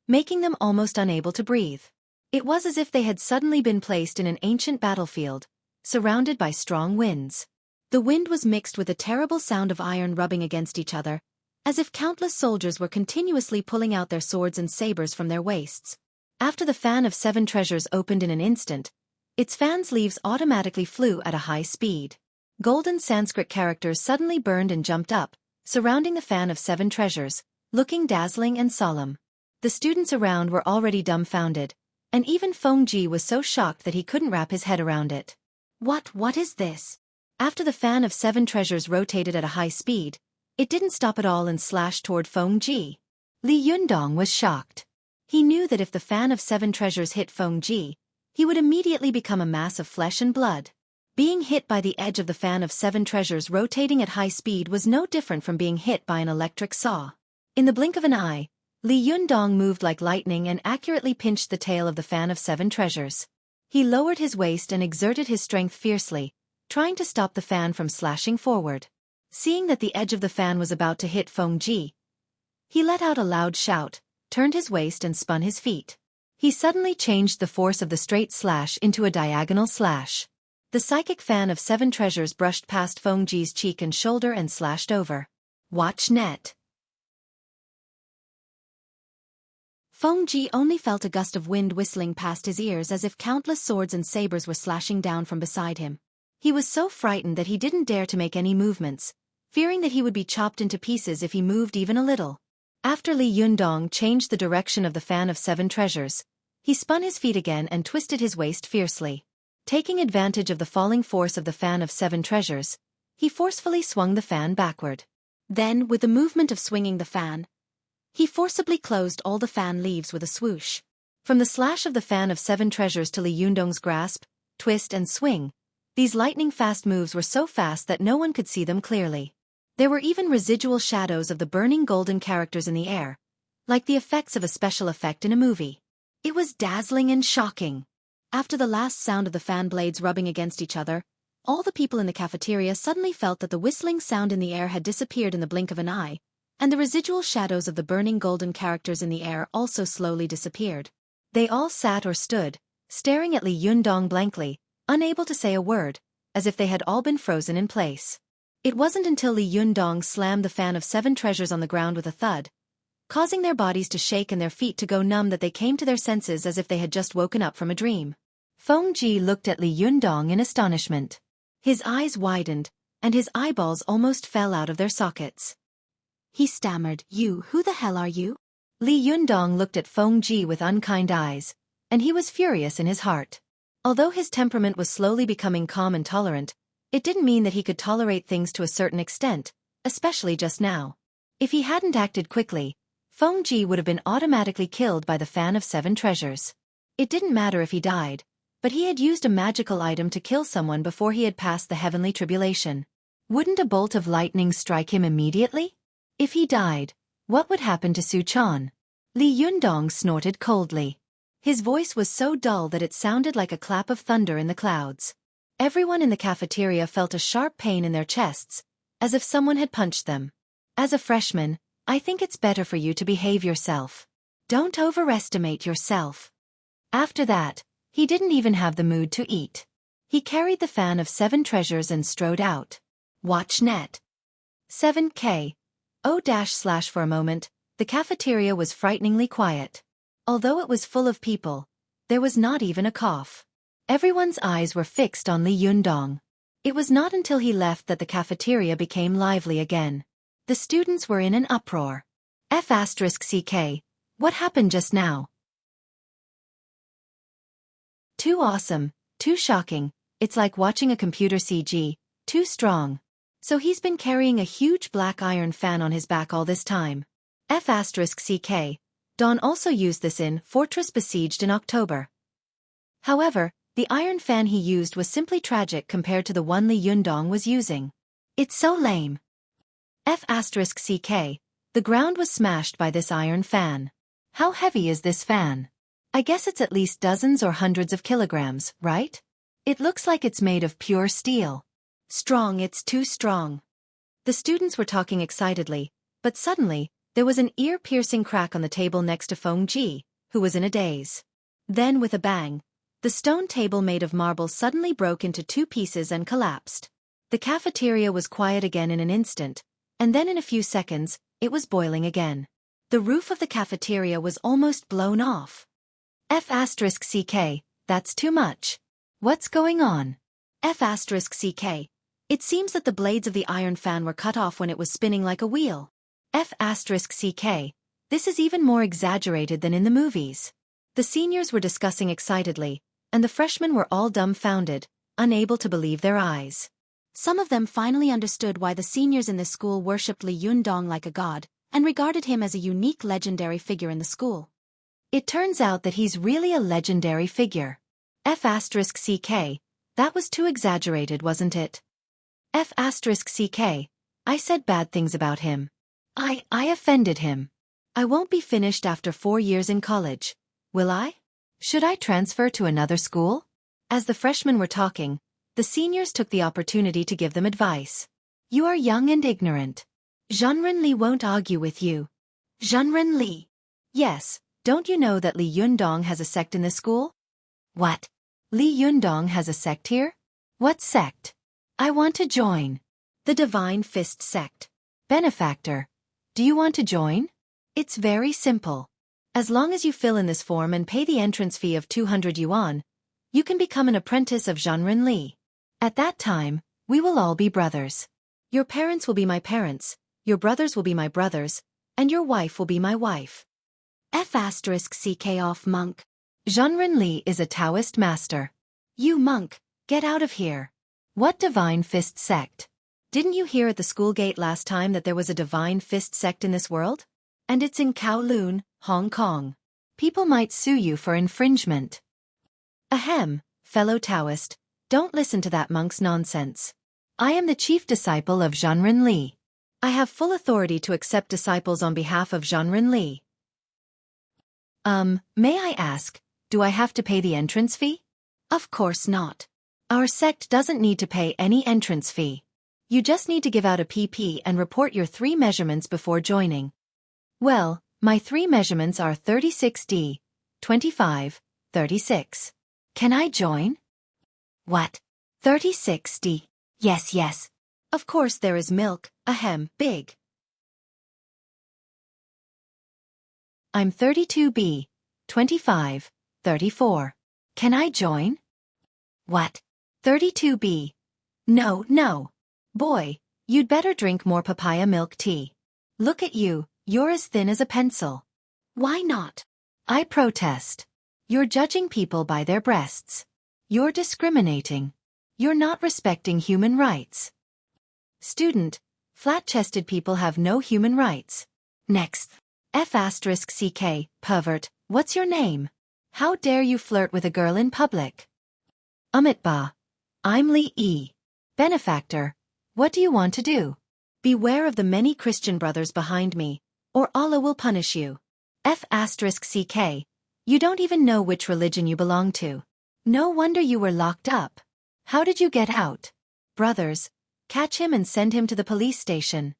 making them almost unable to breathe. It was as if they had suddenly been placed in an ancient battlefield, surrounded by strong winds. The wind was mixed with a terrible sound of iron rubbing against each other, as if countless soldiers were continuously pulling out their swords and sabers from their waists. After the fan of 7 treasures opened in an instant, its fan's leaves automatically flew at a high speed. Golden Sanskrit characters suddenly burned and jumped up, surrounding the fan of 7 treasures, looking dazzling and solemn. The students around were already dumbfounded, and even Feng Ji was so shocked that he couldn't wrap his head around it. What is this? After the fan of 7 treasures rotated at a high speed, it didn't stop at all and slashed toward Feng Ji. Li Yundong was shocked. He knew that if the fan of 7 treasures hit Feng Ji, he would immediately become a mass of flesh and blood. Being hit by the edge of the fan of 7 treasures rotating at high speed was no different from being hit by an electric saw. In the blink of an eye, Li Yundong moved like lightning and accurately pinched the tail of the fan of 7 treasures. He lowered his waist and exerted his strength fiercely, trying to stop the fan from slashing forward. Seeing that the edge of the fan was about to hit Feng Ji, he let out a loud shout, turned his waist and spun his feet. He suddenly changed the force of the straight slash into a diagonal slash. The psychic fan of 7 treasures brushed past Feng Ji's cheek and shoulder and slashed over. Watch net. Feng Ji only felt a gust of wind whistling past his ears as if countless swords and sabers were slashing down from beside him. He was so frightened that he didn't dare to make any movements, fearing that he would be chopped into pieces if he moved even a little. After Li Yundong changed the direction of the fan of 7 treasures, he spun his feet again and twisted his waist fiercely. Taking advantage of the falling force of the fan of 7 treasures, he forcefully swung the fan backward. Then, with the movement of swinging the fan, he forcibly closed all the fan leaves with a swoosh. From the slash of the fan of 7 treasures to Li Yundong's grasp, twist and swing, these lightning-fast moves were so fast that no one could see them clearly. There were even residual shadows of the burning golden characters in the air, like the effects of a special effect in a movie. It was dazzling and shocking. After the last sound of the fan blades rubbing against each other, all the people in the cafeteria suddenly felt that the whistling sound in the air had disappeared in the blink of an eye, and the residual shadows of the burning golden characters in the air also slowly disappeared. They all sat or stood, staring at Li Yundong blankly, unable to say a word, as if they had all been frozen in place. It wasn't until Li Yundong slammed the fan of 7 treasures on the ground with a thud, causing their bodies to shake and their feet to go numb, that they came to their senses as if they had just woken up from a dream. Feng Ji looked at Li Yundong in astonishment. His eyes widened, and his eyeballs almost fell out of their sockets. He stammered, "Who the hell are you?" Li Yundong looked at Fengji with unkind eyes, and he was furious in his heart. Although his temperament was slowly becoming calm and tolerant, it didn't mean that he could tolerate things to a certain extent, especially just now. If he hadn't acted quickly, Fengji would have been automatically killed by the Fan of Seven Treasures. It didn't matter if he died, but he had used a magical item to kill someone before he had passed the heavenly tribulation. Wouldn't a bolt of lightning strike him immediately? If he died, what would happen to Su Chan? Li Yundong snorted coldly. His voice was so dull that it sounded like a clap of thunder in the clouds. Everyone in the cafeteria felt a sharp pain in their chests, as if someone had punched them. As a freshman, I think it's better for you to behave yourself. Don't overestimate yourself. After that, he didn't even have the mood to eat. He carried the Fan of Seven Treasures and strode out. Watch net. 7K. For a moment, the cafeteria was frighteningly quiet. Although it was full of people, there was not even a cough. Everyone's eyes were fixed on Li Yundong. It was not until he left that the cafeteria became lively again. The students were in an uproar. F***CK. What happened just now? Too awesome, too shocking, it's like watching a computer CG, too strong. So he's been carrying a huge black iron fan on his back all this time. F***CK. Dawn also used this in Fortress Besieged in October. However, the iron fan he used was simply tragic compared to the one Li Yundong was using. It's so lame. F***CK. The ground was smashed by this iron fan. How heavy is this fan? I guess it's at least dozens or hundreds of kilograms, right? It looks like it's made of pure steel. Strong, it's too strong. The students were talking excitedly, but suddenly, there was an ear-piercing crack on the table next to Fengji, who was in a daze. Then with a bang, the stone table made of marble suddenly broke into two pieces and collapsed. The cafeteria was quiet again in an instant, and then in a few seconds, it was boiling again. The roof of the cafeteria was almost blown off. F***CK, that's too much. What's going on? F***CK. It seems that the blades of the iron fan were cut off when it was spinning like a wheel. F***CK. This is even more exaggerated than in the movies. The seniors were discussing excitedly, and the freshmen were all dumbfounded, unable to believe their eyes. Some of them finally understood why the seniors in this school worshipped Li Yundong like a god, and regarded him as a unique legendary figure in the school. It turns out that he's really a legendary figure. F***CK. That was too exaggerated, wasn't it? F***CK. I said bad things about him. I offended him. I won't be finished after 4 years in college, will I? Should I transfer to another school? As the freshmen were talking, the seniors took the opportunity to give them advice. You are young and ignorant. Zhenren Li won't argue with you. Zhenren Li? Yes, don't you know that Li Yundong has a sect in this school? What? Li Yundong has a sect here? What sect? I want to join. The Divine Fist Sect. Benefactor. Do you want to join? It's very simple. As long as you fill in this form and pay the entrance fee of 200 yuan, you can become an apprentice of Zhenren Li. At that time, we will all be brothers. Your parents will be my parents, your brothers will be my brothers, and your wife will be my wife. F***CK off, monk. Zhenren Li is a Taoist master. You monk, get out of here. What Divine Fist Sect? Didn't you hear at the school gate last time that there was a Divine Fist Sect in this world? And it's in Kowloon, Hong Kong. People might sue you for infringement. Ahem, fellow Taoist, don't listen to that monk's nonsense. I am the chief disciple of Zhenren Li. I have full authority to accept disciples on behalf of Zhenren Li. May I ask, do I have to pay the entrance fee? Of course not. Our sect doesn't need to pay any entrance fee. You just need to give out a PP and report your 3 measurements before joining. Well, my 3 measurements are 36D, 25, 36. Can I join? What? 36D? Yes. Of course there is milk, ahem, big. I'm 32B, 25, 34. Can I join? What? 32B? No. Boy, you'd better drink more papaya milk tea. Look at you, you're as thin as a pencil. Why not? I protest. You're judging people by their breasts. You're discriminating. You're not respecting human rights. Student, flat-chested people have no human rights. Next. F***CK, pervert, what's your name? How dare you flirt with a girl in public? Ba. I'm Li E. Benefactor, what do you want to do? Beware of the many Christian brothers behind me, or Allah will punish you. F***CK, you don't even know which religion you belong to. No wonder you were locked up. How did you get out? Brothers, catch him and send him to the police station.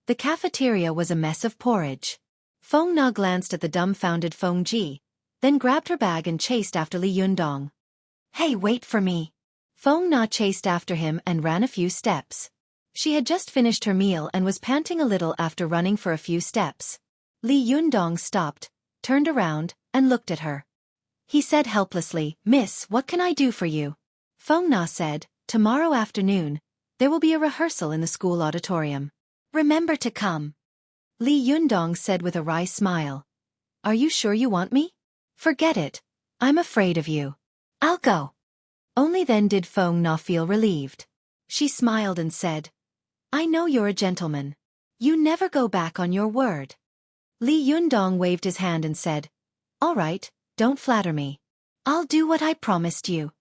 The cafeteria was a mess of porridge. Feng Na glanced at the dumbfounded Feng Ji, then grabbed her bag and chased after Li Yundong. Hey, wait for me. Feng Na chased after him and ran a few steps. She had just finished her meal and was panting a little after running for a few steps. Li Yundong stopped, turned around, and looked at her. He said helplessly, Miss, what can I do for you? Feng Na said, tomorrow afternoon, there will be a rehearsal in the school auditorium. Remember to come. Li Yundong said with a wry smile. Are you sure you want me? Forget it. I'm afraid of you. I'll go. Only then did Feng Na feel relieved. She smiled and said, I know you're a gentleman. You never go back on your word. Li Yundong waved his hand and said, all right, don't flatter me. I'll do what I promised you.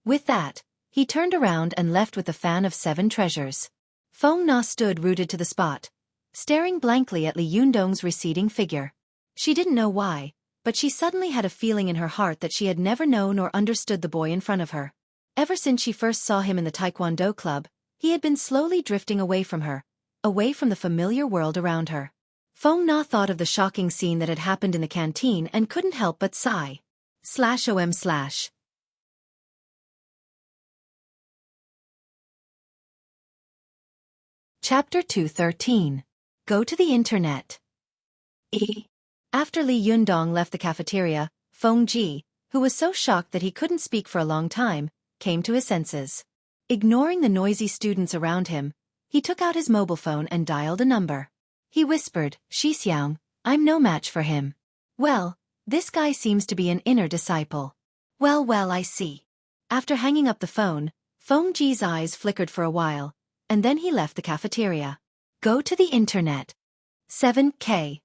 With that, he turned around and left with the fan of 7 treasures. Feng Na stood rooted to the spot, staring blankly at Li Yundong's receding figure. She didn't know why, but she suddenly had a feeling in her heart that she had never known or understood the boy in front of her. Ever since she first saw him in the Taekwondo club, he had been slowly drifting away from her, away from the familiar world around her. Feng Na thought of the shocking scene that had happened in the canteen and couldn't help but sigh. /om/. Chapter 213. Go to the Internet. After Li Yundong left the cafeteria, Feng Ji, who was so shocked that he couldn't speak for a long time, came to his senses. Ignoring the noisy students around him, he took out his mobile phone and dialed a number. He whispered, Xixiang, I'm no match for him. Well, this guy seems to be an inner disciple. Well, I see. After hanging up the phone, Feng Ji's eyes flickered for a while, and then he left the cafeteria. Go to the Internet. 7K.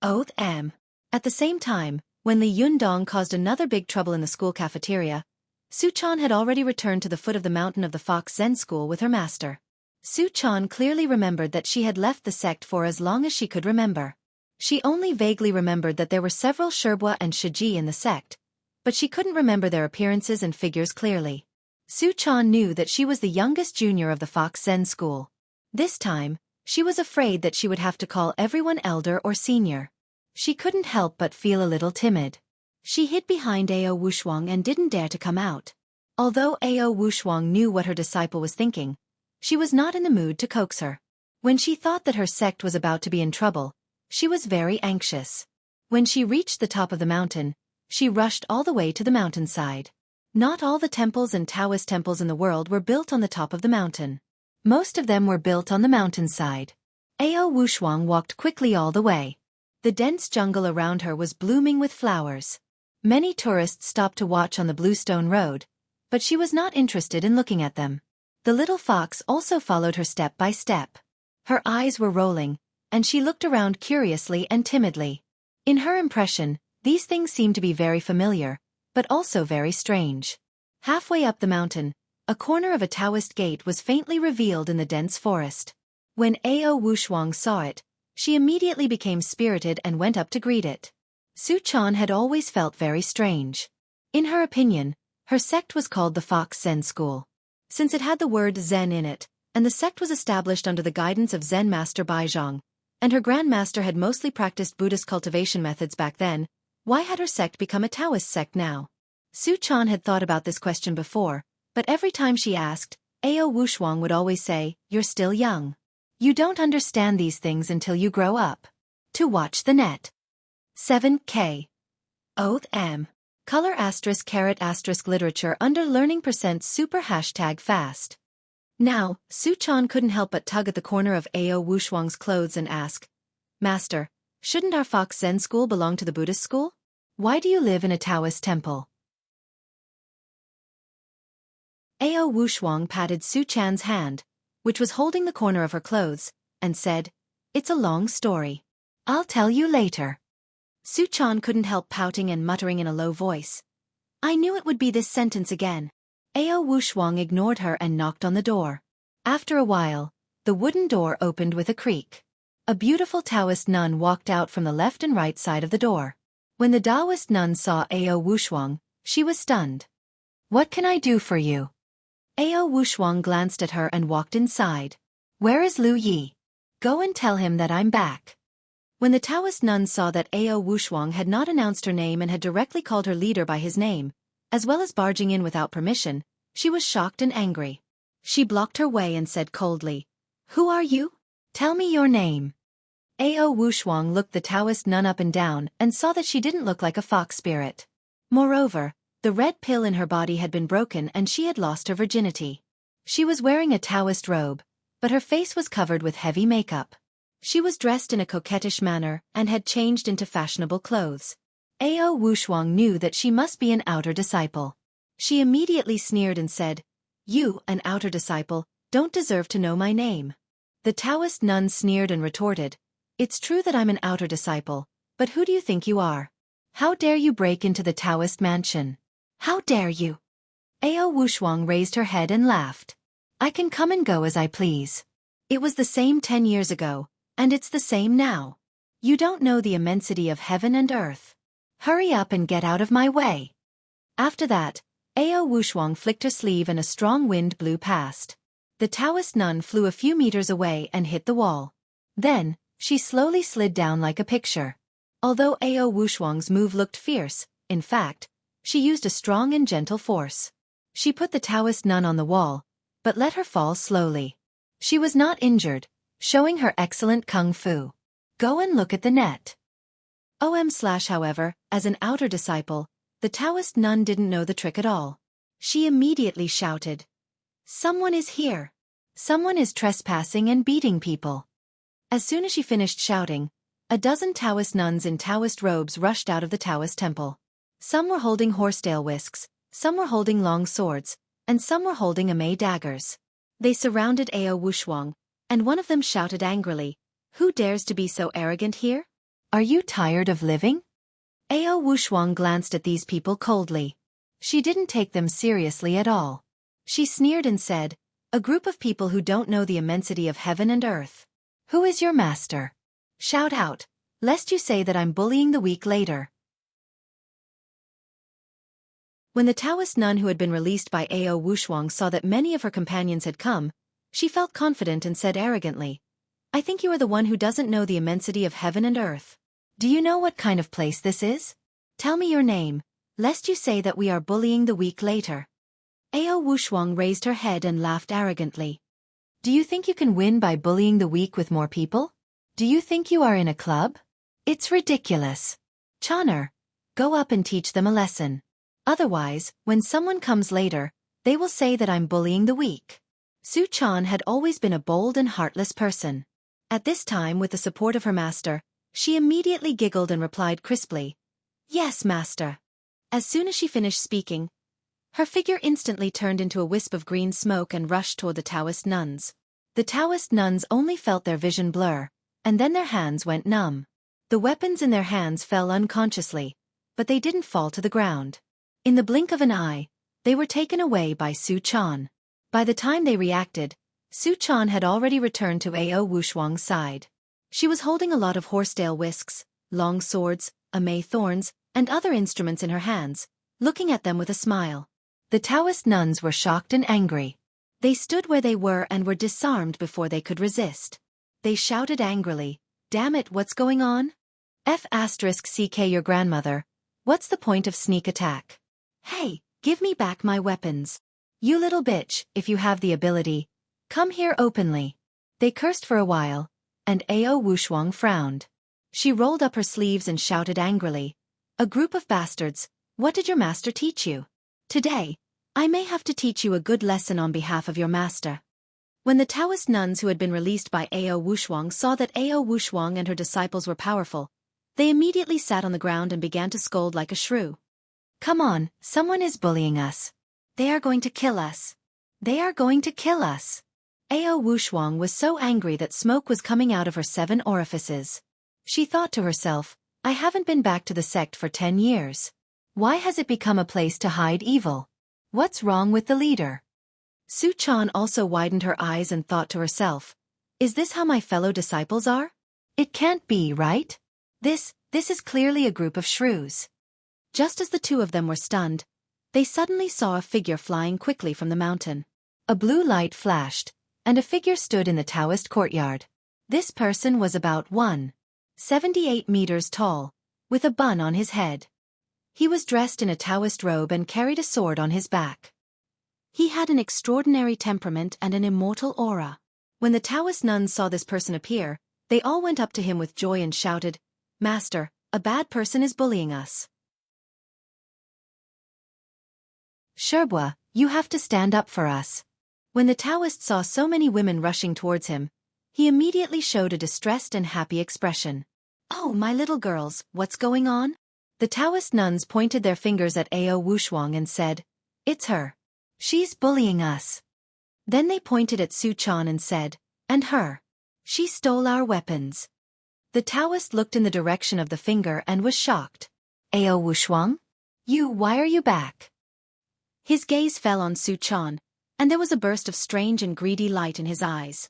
Oath M. At the same time, when Li Yundong caused another big trouble in the school cafeteria, Su Chan had already returned to the foot of the mountain of the Fox Zen School with her master. Su Chan clearly remembered that she had left the sect for as long as she could remember. She only vaguely remembered that there were several Sherbua and Shiji in the sect, but she couldn't remember their appearances and figures clearly. Su Chan knew that she was the youngest junior of the Fox Zen School. This time, she was afraid that she would have to call everyone elder or senior. She couldn't help but feel a little timid. She hid behind Ao Wushuang and didn't dare to come out. Although Ao Wushuang knew what her disciple was thinking, she was not in the mood to coax her. When she thought that her sect was about to be in trouble, she was very anxious. When she reached the top of the mountain, she rushed all the way to the mountainside. Not all the temples and Taoist temples in the world were built on the top of the mountain. Most of them were built on the mountainside. Ao Wushuang walked quickly all the way. The dense jungle around her was blooming with flowers. Many tourists stopped to watch on the Bluestone Road, but she was not interested in looking at them. The little fox also followed her step by step. Her eyes were rolling, and she looked around curiously and timidly. In her impression, these things seemed to be very familiar, but also very strange. Halfway up the mountain, a corner of a Taoist gate was faintly revealed in the dense forest. When Ao Wushuang saw it, she immediately became spirited and went up to greet it. Su Chan had always felt very strange. In her opinion, her sect was called the Fox Zen School. Since it had the word Zen in it, and the sect was established under the guidance of Zen Master Baizhang, and her grandmaster had mostly practiced Buddhist cultivation methods back then, why had her sect become a Taoist sect now? Su Chan had thought about this question before, but every time she asked, Ao Wushuang would always say, you're still young. You don't understand these things until you grow up. To watch the net. 7K. Oath M. Color *** literature under learning % super #fast. Now, Su-chan couldn't help but tug at the corner of Ao Wushuang's clothes and ask, Master, shouldn't our Fox Zen school belong to the Buddhist school? Why do you live in a Taoist temple? Ao Wushuang patted Su-chan's hand, which was holding the corner of her clothes, and said, It's a long story. I'll tell you later. Su-chan couldn't help pouting and muttering in a low voice. I knew it would be this sentence again. Ao Wushuang ignored her and knocked on the door. After a while, the wooden door opened with a creak. A beautiful Taoist nun walked out from the left and right side of the door. When the Taoist nun saw Ao Wushuang, she was stunned. What can I do for you? Ao Wushuang glanced at her and walked inside. Where is Lu Yi? Go and tell him that I'm back. When the Taoist nun saw that Ao Wushuang had not announced her name and had directly called her leader by his name, as well as barging in without permission, she was shocked and angry. She blocked her way and said coldly, Who are you? Tell me your name. Ao Wushuang looked the Taoist nun up and down and saw that she didn't look like a fox spirit. Moreover, the red pill in her body had been broken and she had lost her virginity. She was wearing a Taoist robe, but her face was covered with heavy makeup. She was dressed in a coquettish manner and had changed into fashionable clothes. Ao Wushuang knew that she must be an outer disciple. She immediately sneered and said, You, an outer disciple, don't deserve to know my name. The Taoist nun sneered and retorted, It's true that I'm an outer disciple, but who do you think you are? How dare you break into the Taoist mansion? How dare you? Ao Wushuang raised her head and laughed. I can come and go as I please. It was the same 10 years ago, and it's the same now. You don't know the immensity of heaven and earth. Hurry up and get out of my way. After that, Ao Wushuang flicked her sleeve and a strong wind blew past. The Taoist nun flew a few meters away and hit the wall. Then, she slowly slid down like a picture. Although Ao Wushuang's move looked fierce, in fact, she used a strong and gentle force. She put the Taoist nun on the wall, but let her fall slowly. She was not injured, showing her excellent kung fu. Go and look at the net. However, as an outer disciple, the Taoist nun didn't know the trick at all. She immediately shouted, Someone is here. Someone is trespassing and beating people. As soon as she finished shouting, a dozen Taoist nuns in Taoist robes rushed out of the Taoist temple. Some were holding horsetail whisks, some were holding long swords, and some were holding amei daggers. They surrounded Ao Wushuang, and one of them shouted angrily, Who dares to be so arrogant here? Are you tired of living? Ao Wushuang glanced at these people coldly. She didn't take them seriously at all. She sneered and said, A group of people who don't know the immensity of heaven and earth. Who is your master? Shout out, lest you say that I'm bullying the weak later. When the Taoist nun who had been released by Ao Wushuang saw that many of her companions had come, she felt confident and said arrogantly, I think you are the one who doesn't know the immensity of heaven and earth. Do you know what kind of place this is? Tell me your name, lest you say that we are bullying the weak later. Ao Wushuang raised her head and laughed arrogantly. Do you think you can win by bullying the weak with more people? Do you think you are in a club? It's ridiculous. Chaner, go up and teach them a lesson. Otherwise, when someone comes later, they will say that I'm bullying the weak. Su-chan had always been a bold and heartless person. At this time, with the support of her master, she immediately giggled and replied crisply, Yes, master. As soon as she finished speaking, her figure instantly turned into a wisp of green smoke and rushed toward the Taoist nuns. The Taoist nuns only felt their vision blur, and then their hands went numb. The weapons in their hands fell unconsciously, but they didn't fall to the ground. In the blink of an eye, they were taken away by Su-chan. By the time they reacted, Su-chan had already returned to Ao Wushuang's side. She was holding a lot of horsetail whisks, long swords, amei thorns, and other instruments in her hands, looking at them with a smile. The Taoist nuns were shocked and angry. They stood where they were and were disarmed before they could resist. They shouted angrily, Damn it, what's going on? F***ck your grandmother. What's the point of sneak attack? Hey, give me back my weapons. You little bitch, if you have the ability, come here openly. They cursed for a while, and Ao Wushuang frowned. She rolled up her sleeves and shouted angrily, A group of bastards, what did your master teach you? Today, I may have to teach you a good lesson on behalf of your master. When the Taoist nuns who had been released by Ao Wushuang saw that Ao Wushuang and her disciples were powerful, they immediately sat on the ground and began to scold like a shrew. Come on, someone is bullying us. They are going to kill us. They are going to kill us. Ao Wushuang was so angry that smoke was coming out of her 7 orifices. She thought to herself, I haven't been back to the sect for 10 years. Why has it become a place to hide evil? What's wrong with the leader? Su Chan also widened her eyes and thought to herself, is this how my fellow disciples are? It can't be, right? This is clearly a group of shrews. Just as the two of them were stunned, they suddenly saw a figure flying quickly from the mountain. A blue light flashed, and a figure stood in the Taoist courtyard. This person was about 178 meters tall, with a bun on his head. He was dressed in a Taoist robe and carried a sword on his back. He had an extraordinary temperament and an immortal aura. When the Taoist nuns saw this person appear, they all went up to him with joy and shouted, Master, a bad person is bullying us. Xueqi, you have to stand up for us. When the Taoist saw so many women rushing towards him, he immediately showed a distressed and happy expression. Oh, my little girls, what's going on? The Taoist nuns pointed their fingers at Ao Wushuang and said, it's her. She's bullying us. Then they pointed at Su Chan and said, and her. She stole our weapons. The Taoist looked in the direction of the finger and was shocked. Ao Wushuang? Why are you back? His gaze fell on Su Chan, and there was a burst of strange and greedy light in his eyes.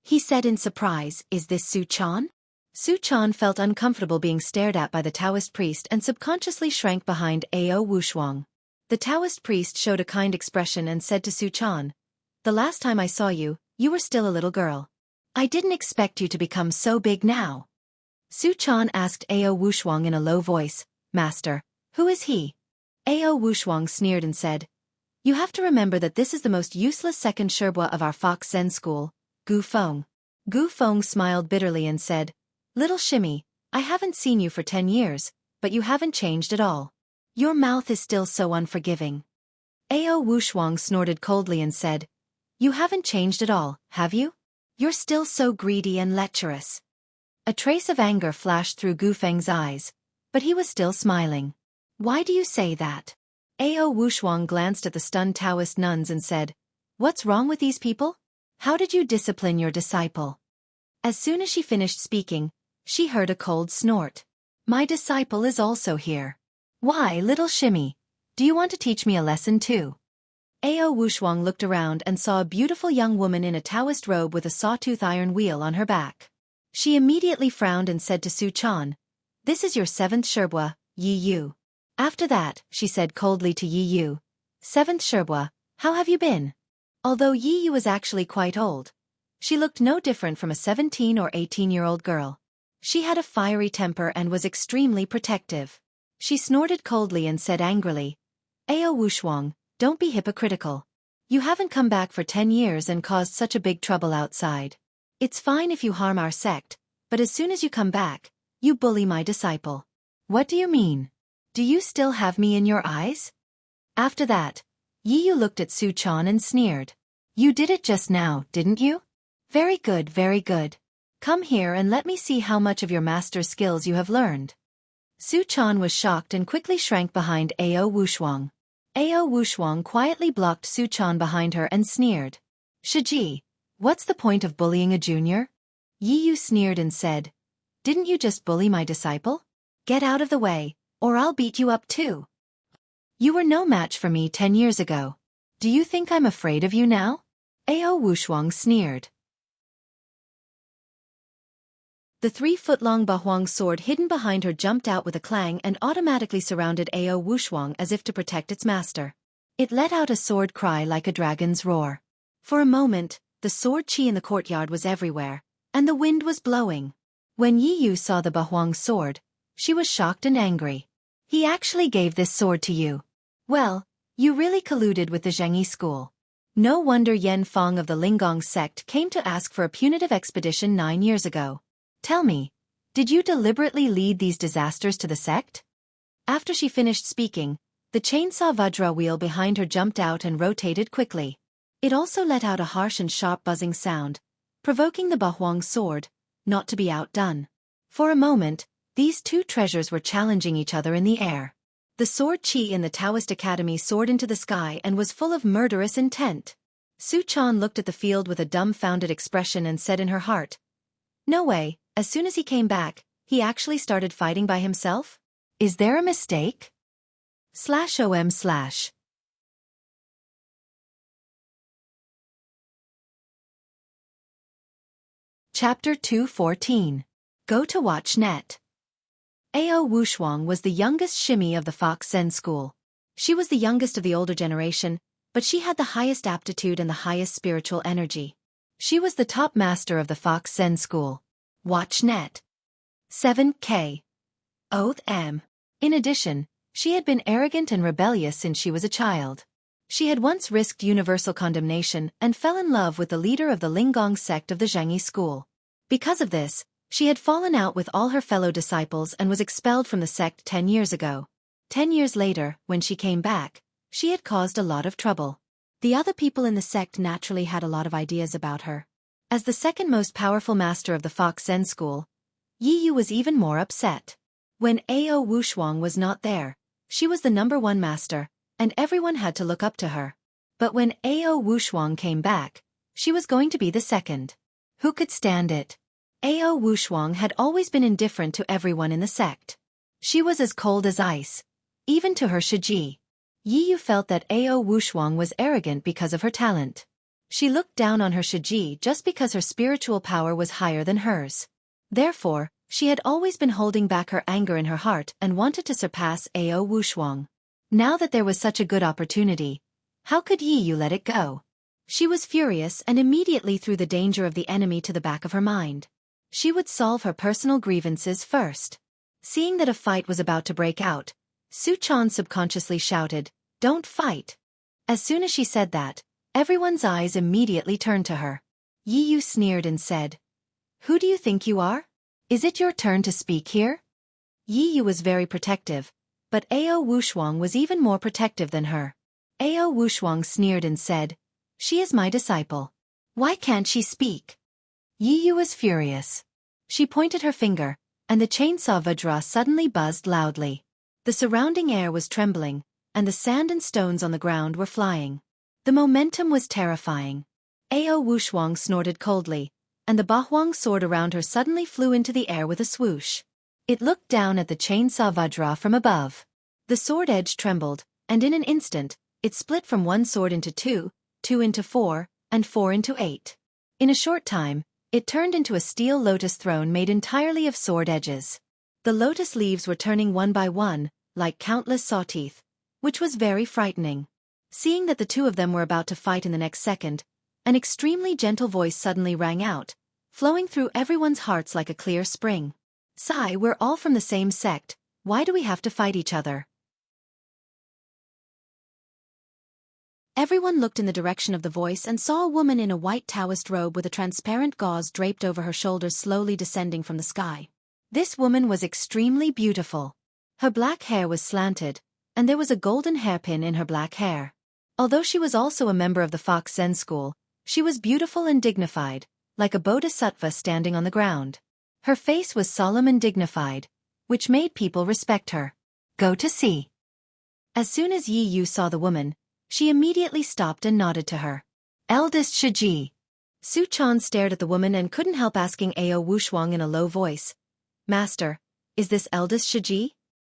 He said in surprise, is this Su Chan? Su Chan felt uncomfortable being stared at by the Taoist priest and subconsciously shrank behind Ao Wushuang. The Taoist priest showed a kind expression and said to Su Chan, the last time I saw you, you were still a little girl. I didn't expect you to become so big now. Su Chan asked Ao Wushuang in a low voice, Master, who is he? Ao Wushuang sneered and said, you have to remember that this is the most useless second Xueqi of our Fox Zen school, Gu Feng. Gu Feng smiled bitterly and said, little shimmy, I haven't seen you for 10 years, but you haven't changed at all. Your mouth is still so unforgiving. Ao Wushuang snorted coldly and said, you haven't changed at all, have you? You're still so greedy and lecherous. A trace of anger flashed through Gu Feng's eyes, but he was still smiling. Why do you say that? Ao Wushuang glanced at the stunned Taoist nuns and said, what's wrong with these people? How did you discipline your disciple? As soon as she finished speaking, she heard a cold snort. My disciple is also here. Why, little shimmy? Do you want to teach me a lesson too? Ao Wushuang looked around and saw a beautiful young woman in a Taoist robe with a sawtooth iron wheel on her back. She immediately frowned and said to Su Chan, this is your 7th Xueqi, Yi Yu. After that, she said coldly to Yi Yu, 7th Xueqi, how have you been? Although Yi Yu was actually quite old, she looked no different from a 17 or 18-year-old girl. She had a fiery temper and was extremely protective. She snorted coldly and said angrily, Ao Wushuang, don't be hypocritical. You haven't come back for 10 years and caused such a big trouble outside. It's fine if you harm our sect, but as soon as you come back, you bully my disciple. What do you mean? Do you still have me in your eyes? After that, Yi Yu looked at Su Chan and sneered. You did it just now, didn't you? Very good, very good. Come here and let me see how much of your master's skills you have learned. Su Chan was shocked and quickly shrank behind Ao Wushuang. Ao Wushuang quietly blocked Su Chan behind her and sneered. Xueqi, what's the point of bullying a junior? Yi Yu sneered and said, didn't you just bully my disciple? Get out of the way, or I'll beat you up too. You were no match for me 10 years ago. Do you think I'm afraid of you now? Ao Wushuang sneered. The 3-foot-long Bahuang sword hidden behind her jumped out with a clang and automatically surrounded Ao Wushuang as if to protect its master. It let out a sword cry like a dragon's roar. For a moment, the sword qi in the courtyard was everywhere, and the wind was blowing. When Yi Yu saw the Bahuang sword, she was shocked and angry. He actually gave this sword to you. Well, you really colluded with the Zhengyi school. No wonder Yan Fong of the Linggong sect came to ask for a punitive expedition 9 years ago. Tell me, did you deliberately lead these disasters to the sect? After she finished speaking, the chainsaw Vajra wheel behind her jumped out and rotated quickly. It also let out a harsh and sharp buzzing sound, provoking the Bahuang's sword not to be outdone. For a moment, these two treasures were challenging each other in the air. The sword Qi in the Taoist Academy soared into the sky and was full of murderous intent. Su Chan looked at the field with a dumbfounded expression and said in her heart, "No way, as soon as he came back, he actually started fighting by himself? Is there a mistake?" /om/ Chapter 214. Go to Watch Net. Ao Wushuang was the youngest shimmy of the Fox Zen school. She was the youngest of the older generation, but she had the highest aptitude and the highest spiritual energy. She was the top master of the Fox Zen school. Watch Net. 7K. Oath M. In addition, she had been arrogant and rebellious since she was a child. She had once risked universal condemnation and fell in love with the leader of the Linggong sect of the Zhengyi school. Because of this, she had fallen out with all her fellow disciples and was expelled from the sect 10 years ago. 10 years later, when she came back, she had caused a lot of trouble. The other people in the sect naturally had a lot of ideas about her. As the second most powerful master of the Fox Zen school, Yi Yu was even more upset. When Ao Wushuang was not there, she was the #1 master, and everyone had to look up to her. But when Ao Wushuang came back, she was going to be the second. Who could stand it? Ao Wushuang had always been indifferent to everyone in the sect. She was as cold as ice, even to her Xueqi. Yi Yu felt that Ao Wushuang was arrogant because of her talent. She looked down on her Xueqi just because her spiritual power was higher than hers. Therefore, she had always been holding back her anger in her heart and wanted to surpass Ao Wushuang. Now that there was such a good opportunity, how could Yi Yu let it go? She was furious and immediately threw the danger of the enemy to the back of her mind. She would solve her personal grievances first. Seeing that a fight was about to break out, Su Chan subconsciously shouted, "Don't fight." As soon as she said that, everyone's eyes immediately turned to her. Yi Yu sneered and said, "Who do you think you are? Is it your turn to speak here?" Yi Yu was very protective, but Ao Wushuang was even more protective than her. Ao Wushuang sneered and said, "She is my disciple. Why can't she speak?" Yi Yu was furious. She pointed her finger, and the chainsaw Vajra suddenly buzzed loudly. The surrounding air was trembling, and the sand and stones on the ground were flying. The momentum was terrifying. Ao Wushuang snorted coldly, and the Bahuang sword around her suddenly flew into the air with a swoosh. It looked down at the chainsaw Vajra from above. The sword edge trembled, and in an instant, it split from one sword into two, two into four, and four into 8. In a short time, it turned into a steel lotus throne made entirely of sword edges. The lotus leaves were turning one by one, like countless saw teeth, which was very frightening. Seeing that the two of them were about to fight in the next second, an extremely gentle voice suddenly rang out, flowing through everyone's hearts like a clear spring. "Sai, we're all from the same sect, why do we have to fight each other?" Everyone looked in the direction of the voice and saw a woman in a white Taoist robe with a transparent gauze draped over her shoulders slowly descending from the sky. This woman was extremely beautiful. Her black hair was slanted, and there was a golden hairpin in her black hair. Although she was also a member of the Fox Zen school, she was beautiful and dignified, like a bodhisattva standing on the ground. Her face was solemn and dignified, which made people respect her. Go to see. As soon as Yi Yu saw the woman, she immediately stopped and nodded to her. "Eldest Xueqi." Su Chan stared at the woman and couldn't help asking Ao Wushuang in a low voice, "Master, is this eldest Xueqi?"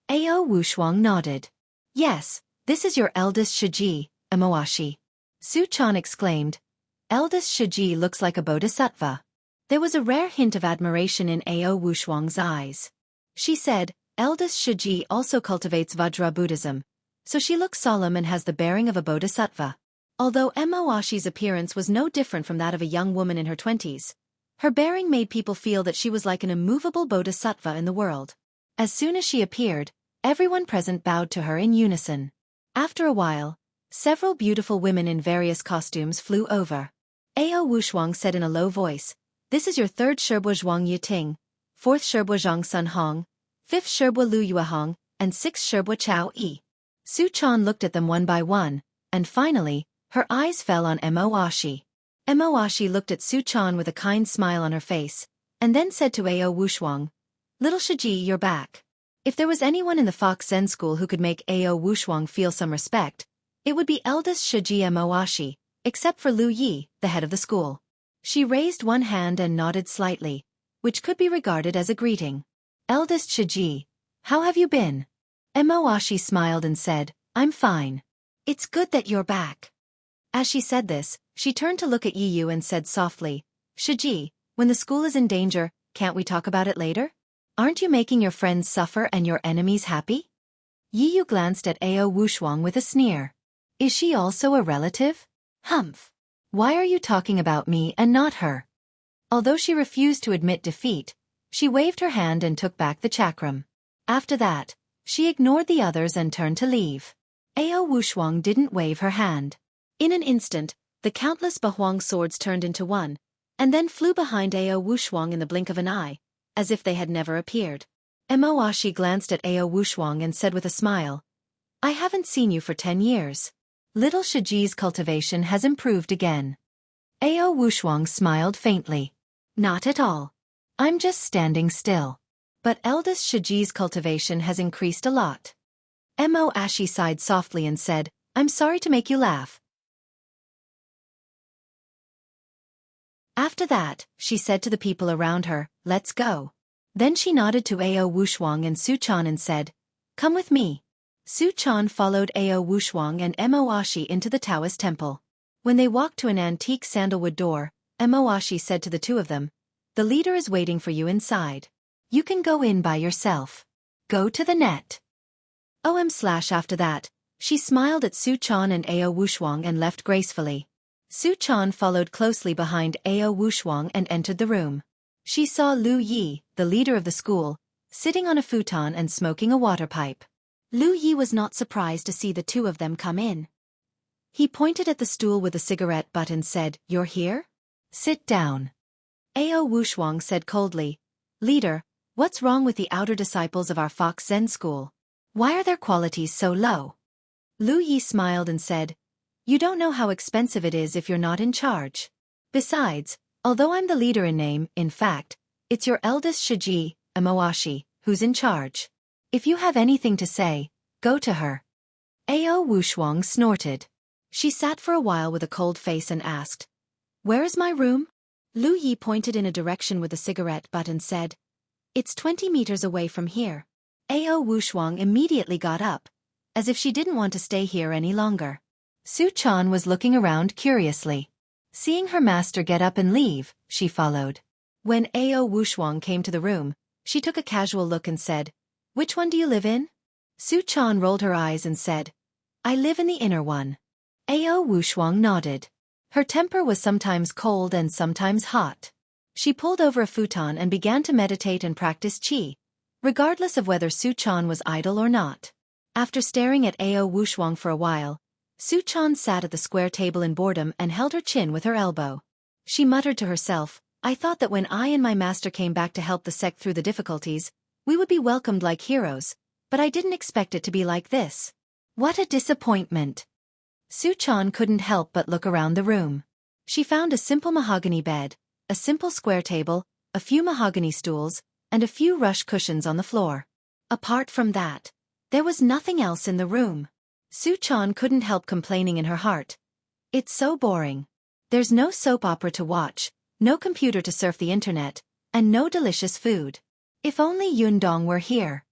Ao Wushuang nodded. "Yes, this is your eldest Xueqi, Amoashi." Su Chan exclaimed, "Eldest Xueqi looks like a bodhisattva." There was a rare hint of admiration in Ao Wushuang's eyes. She said, "Eldest Xueqi also cultivates Vajra Buddhism, so she looks solemn and has the bearing of a bodhisattva." Although Amoashi's appearance was no different from that of a young woman in her 20s, her bearing made people feel that she was like an immovable bodhisattva in the world. As soon as she appeared, everyone present bowed to her in unison. After a while, several beautiful women in various costumes flew over. Ao Wushuang said in a low voice, "This is your third Sherbua Zhuang Yiting, fourth Sherbua Zhang Sun Hong, fifth Sherbua Lu Yuahong, and sixth Sherbua Chao Yi." Su Chan looked at them one by one, and finally, Her eyes fell on Emoashi. Emoashi looked at Su-chan with a kind smile on her face, and then said to Ao Wushuang, "Little Shiji, you're back." If there was anyone in the Fox Zen school who could make Ao Wushuang feel some respect, it would be eldest Shiji Emoashi, except for Lu Yi, the head of the school. She raised one hand and nodded slightly, which could be regarded as a greeting. "Eldest Shiji, how have you been?" Emoashi smiled and said, "I'm fine. It's good that you're back." As she said this, she turned to look at Yiyu and said softly, "Shiji, when the school is in danger, can't we talk about it later? Aren't you making your friends suffer and your enemies happy?" Yiyu glanced at Ao Wushuang with a sneer. "Is she also a relative? Humph. Why are you talking about me and not her?" Although she refused to admit defeat, she waved her hand and took back the chakram. After that, she ignored the others and turned to leave. Ao Wushuang didn't wave her hand. In an instant, the countless Bahuang swords turned into one, and then flew behind Ao Wushuang in the blink of an eye, as if they had never appeared. Emoashi glanced at Ao Wushuang and said with a smile, "I haven't seen you for 10 years. Little Shiji's cultivation has improved again." Ao Wushuang smiled faintly. "Not at all. I'm just standing still. But eldest Shiji's cultivation has increased a lot." Emoashi sighed softly and said, "I'm sorry to make you laugh." After that, she said to the people around her, "Let's go." Then she nodded to Ao Wushuang and Su-chan and said, "Come with me." Su-chan followed Ao Wushuang and Emoashi into the Taoist temple. When they walked to an antique sandalwood door, Emoashi said to the two of them, "The leader is waiting for you inside. You can go in by yourself. Go to the net." After that, she smiled at Su-chan and Ao Wushuang and left gracefully. Su-chan followed closely behind Ao Wushuang and entered the room. She saw Lu Yi, the leader of the school, sitting on a futon and smoking a water pipe. Lu Yi was not surprised to see the two of them come in. He pointed at the stool with the cigarette butt and said, "You're here? Sit down." Ao Wushuang said coldly, "Leader, what's wrong with the outer disciples of our Fox Zen school? Why are their qualities so low?" Lu Yi smiled and said, "You don't know how expensive it is if you're not in charge. Besides, although I'm the leader in name, in fact, it's your eldest Shiji, Emoashi, who's in charge. If you have anything to say, go to her." Ao Wushuang snorted. She sat for a while with a cold face and asked, "Where is my room?" Lu Yi pointed in a direction with a cigarette butt and said, "It's 20 meters away from here." Ao Wushuang immediately got up, as if she didn't want to stay here any longer. Su-chan was looking around curiously. Seeing her master get up and leave, she followed. When Ao Wushuang came to the room, she took a casual look and said, "Which one do you live in?" Su-chan rolled her eyes and said, "I live in the inner one." Ao Wushuang nodded. Her temper was sometimes cold and sometimes hot. She pulled over a futon and began to meditate and practice qi, regardless of whether Su-chan was idle or not. After staring at Ao Wushuang for a while, Su-chan sat at the square table in boredom and held her chin with her elbow. She muttered to herself, "I thought that when I and my master came back to help the sect through the difficulties, we would be welcomed like heroes, but I didn't expect it to be like this. What a disappointment." Su-chan couldn't help but look around the room. She found a simple mahogany bed, a simple square table, a few mahogany stools, and a few rush cushions on the floor. Apart from that, there was nothing else in the room. Su-chan couldn't help complaining in her heart. "It's so boring. There's no soap opera to watch, no computer to surf the internet, and no delicious food. If only Yundong were here."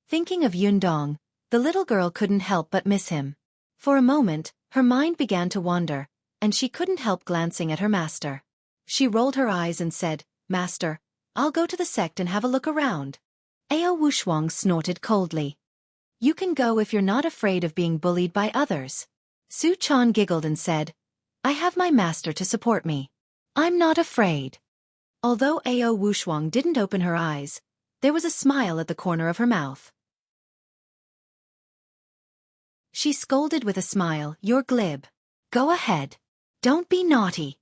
Thinking of Yundong, the little girl couldn't help but miss him. For a moment, her mind began to wander, and she couldn't help glancing at her master. She rolled her eyes and said, "Master, I'll go to the sect and have a look around." Ao Wushuang snorted coldly. "You can go if you're not afraid of being bullied by others." Su-chan giggled and said, "I have my master to support me. I'm not afraid." Although Ao Wushuang didn't open her eyes, there was a smile at the corner of her mouth. She scolded with a smile, "You're glib. Go ahead. Don't be naughty."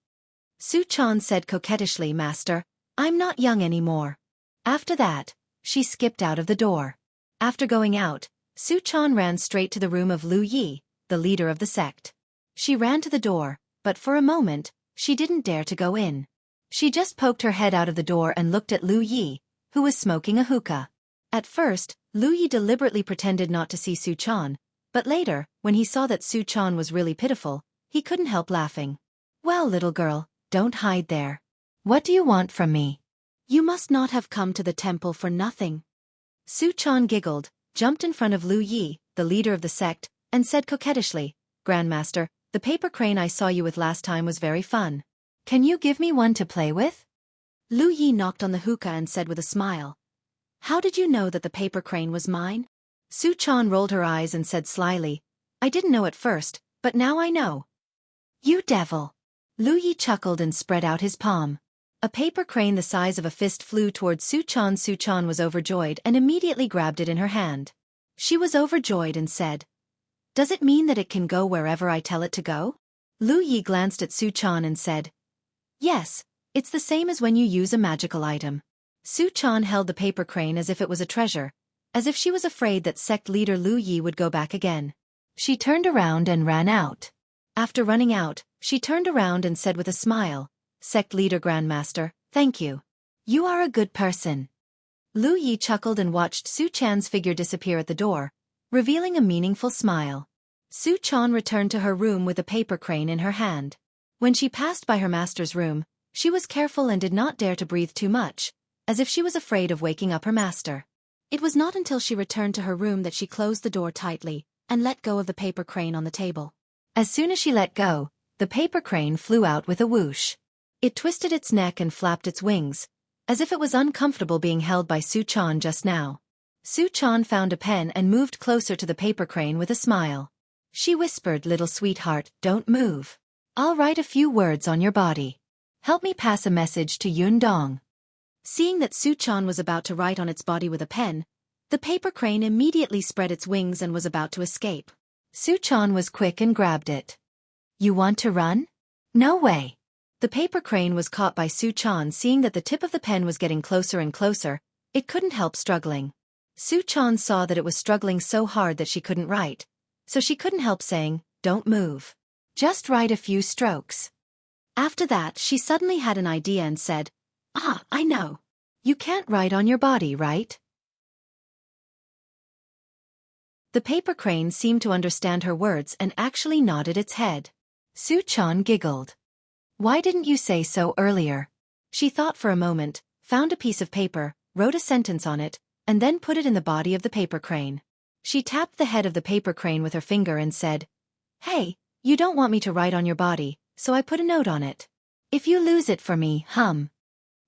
Su-chan said coquettishly, "Master, I'm not young anymore." After that, she skipped out of the door. After going out, Su-chan ran straight to the room of Lu Yi, the leader of the sect. She ran to the door, but for a moment, she didn't dare to go in. She just poked her head out of the door and looked at Lu Yi, who was smoking a hookah. At first, Lu Yi deliberately pretended not to see Su-chan, but later, when he saw that Su-chan was really pitiful, he couldn't help laughing. "Well, little girl, don't hide there. What do you want from me? You must not have come to the temple for nothing." Su-chan giggled, jumped in front of Lu Yi, the leader of the sect, and said coquettishly, "Grandmaster, the paper crane I saw you with last time was very fun. Can you give me one to play with?" Lu Yi knocked on the hookah and said with a smile, "How did you know that the paper crane was mine?" Su-chan rolled her eyes and said slyly, "I didn't know at first, but now I know." "You devil!" Lu Yi chuckled and spread out his palm. A paper crane the size of a fist flew towards Su-chan. Su-chan was overjoyed and immediately grabbed it in her hand. She was overjoyed and said, "Does it mean that it can go wherever I tell it to go?" Lu Yi glanced at Su-chan and said, "Yes, it's the same as when you use a magical item." Su-chan held the paper crane as if it was a treasure, as if she was afraid that sect leader Lu Yi would go back again. She turned around and ran out. After running out, she turned around and said with a smile, "Sect leader Grandmaster, thank you. You are a good person." Lu Yi chuckled and watched Su-chan's figure disappear at the door, revealing a meaningful smile. Su-chan returned to her room with a paper crane in her hand. When she passed by her master's room, she was careful and did not dare to breathe too much, as if she was afraid of waking up her master. It was not until she returned to her room that she closed the door tightly and let go of the paper crane on the table. As soon as she let go, the paper crane flew out with a whoosh. It twisted its neck and flapped its wings, as if it was uncomfortable being held by Su-chan just now. Su-chan found a pen and moved closer to the paper crane with a smile. She whispered, "Little sweetheart, don't move. I'll write a few words on your body. Help me pass a message to Yun-dong." Seeing that Su-chan was about to write on its body with a pen, the paper crane immediately spread its wings and was about to escape. Su-chan was quick and grabbed it. "You want to run? No way." The paper crane was caught by Su-chan. Seeing that the tip of the pen was getting closer and closer, it couldn't help struggling. Su-chan saw that it was struggling so hard that she couldn't write, so she couldn't help saying, "Don't move. Just write a few strokes." After that, she suddenly had an idea and said, "Ah, I know. You can't write on your body, right?" The paper crane seemed to understand her words and actually nodded its head. Su-chan giggled. "Why didn't you say so earlier?" She thought for a moment, found a piece of paper, wrote a sentence on it, and then put it in the body of the paper crane. She tapped the head of the paper crane with her finger and said, "Hey, you don't want me to write on your body, so I put a note on it. If you lose it for me, hum."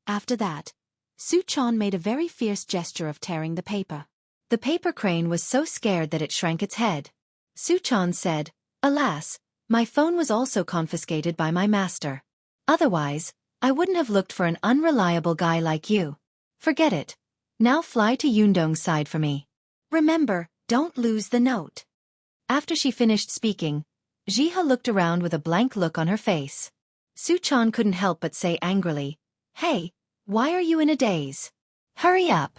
After that, Su-chan made a very fierce gesture of tearing the paper. The paper crane was so scared that it shrank its head. Su-chan said, "Alas, my phone was also confiscated by my master. Otherwise, I wouldn't have looked for an unreliable guy like you. Forget it. Now fly to Yundong's side for me. Remember, don't lose the note." After she finished speaking, Jiha looked around with a blank look on her face. Su-chan couldn't help but say angrily, "Hey, why are you in a daze? Hurry up."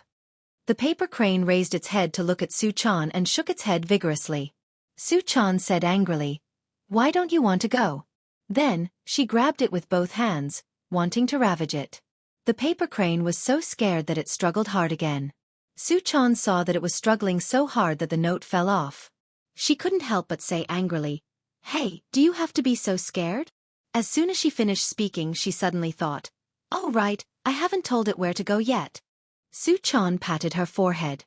The paper crane raised its head to look at Su-chan and shook its head vigorously. Su-chan said angrily, "Why don't you want to go?" Then, she grabbed it with both hands, wanting to ravage it. The paper crane was so scared that it struggled hard again. Su-chan saw that it was struggling so hard that the note fell off. She couldn't help but say angrily, "Hey, do you have to be so scared?" As soon as she finished speaking, she suddenly thought, "Oh right, I haven't told it where to go yet." Su-chan patted her forehead.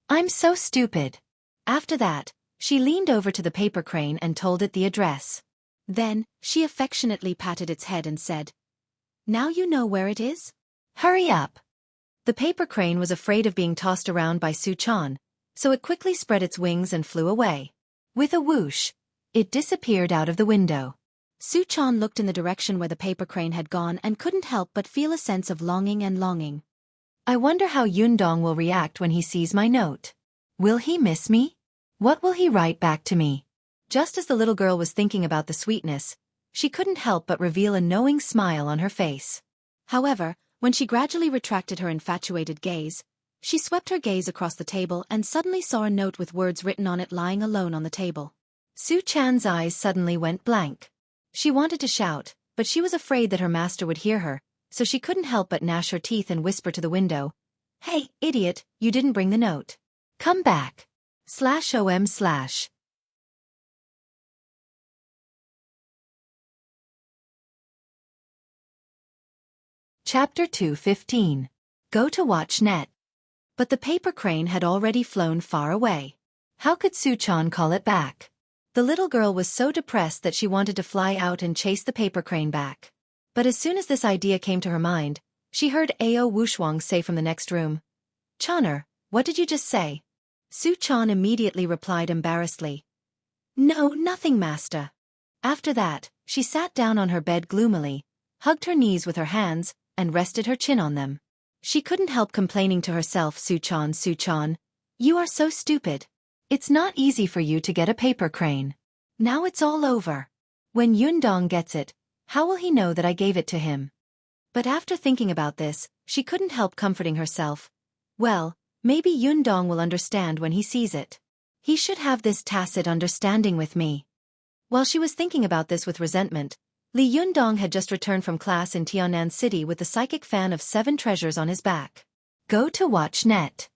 "I'm so stupid." After that, she leaned over to the paper crane and told it the address. Then, she affectionately patted its head and said, "Now you know where it is? Hurry up." The paper crane was afraid of being tossed around by Su-chan, so it quickly spread its wings and flew away. With a whoosh, it disappeared out of the window. Su-chan looked in the direction where the paper crane had gone and couldn't help but feel a sense of longing. I wonder how Yun-dong will react when he sees my note. Will he miss me? What will he write back to me? Just as the little girl was thinking about the sweetness, she couldn't help but reveal a knowing smile on her face. However, when she gradually retracted her infatuated gaze, she swept her gaze across the table and suddenly saw a note with words written on it lying alone on the table. Su Chan's eyes suddenly went blank. She wanted to shout, but she was afraid that her master would hear her, so she couldn't help but gnash her teeth and whisper to the window, "Hey, idiot, you didn't bring the note. Come back. /OM/." Chapter 2:15. Go to watch net. But the paper crane had already flown far away. How could Su Chan call it back? The little girl was so depressed that she wanted to fly out and chase the paper crane back. But as soon as this idea came to her mind, she heard Ao Wushuang say from the next room, "Chaner, what did you just say?" Su Chan immediately replied embarrassedly, "No, nothing, master." After that, she sat down on her bed gloomily, hugged her knees with her hands, and rested her chin on them. She couldn't help complaining to herself, Su Chan, you are so stupid. It's not easy for you to get a paper crane. Now it's all over. When Yundong gets it, how will he know that I gave it to him?" But after thinking about this, she couldn't help comforting herself. Well, maybe Yundong will understand when he sees it. He should have this tacit understanding with me. While she was thinking about this with resentment, Li Yundong had just returned from class in Tianan City with the psychic fan of 7 treasures on his back. Go to watch net.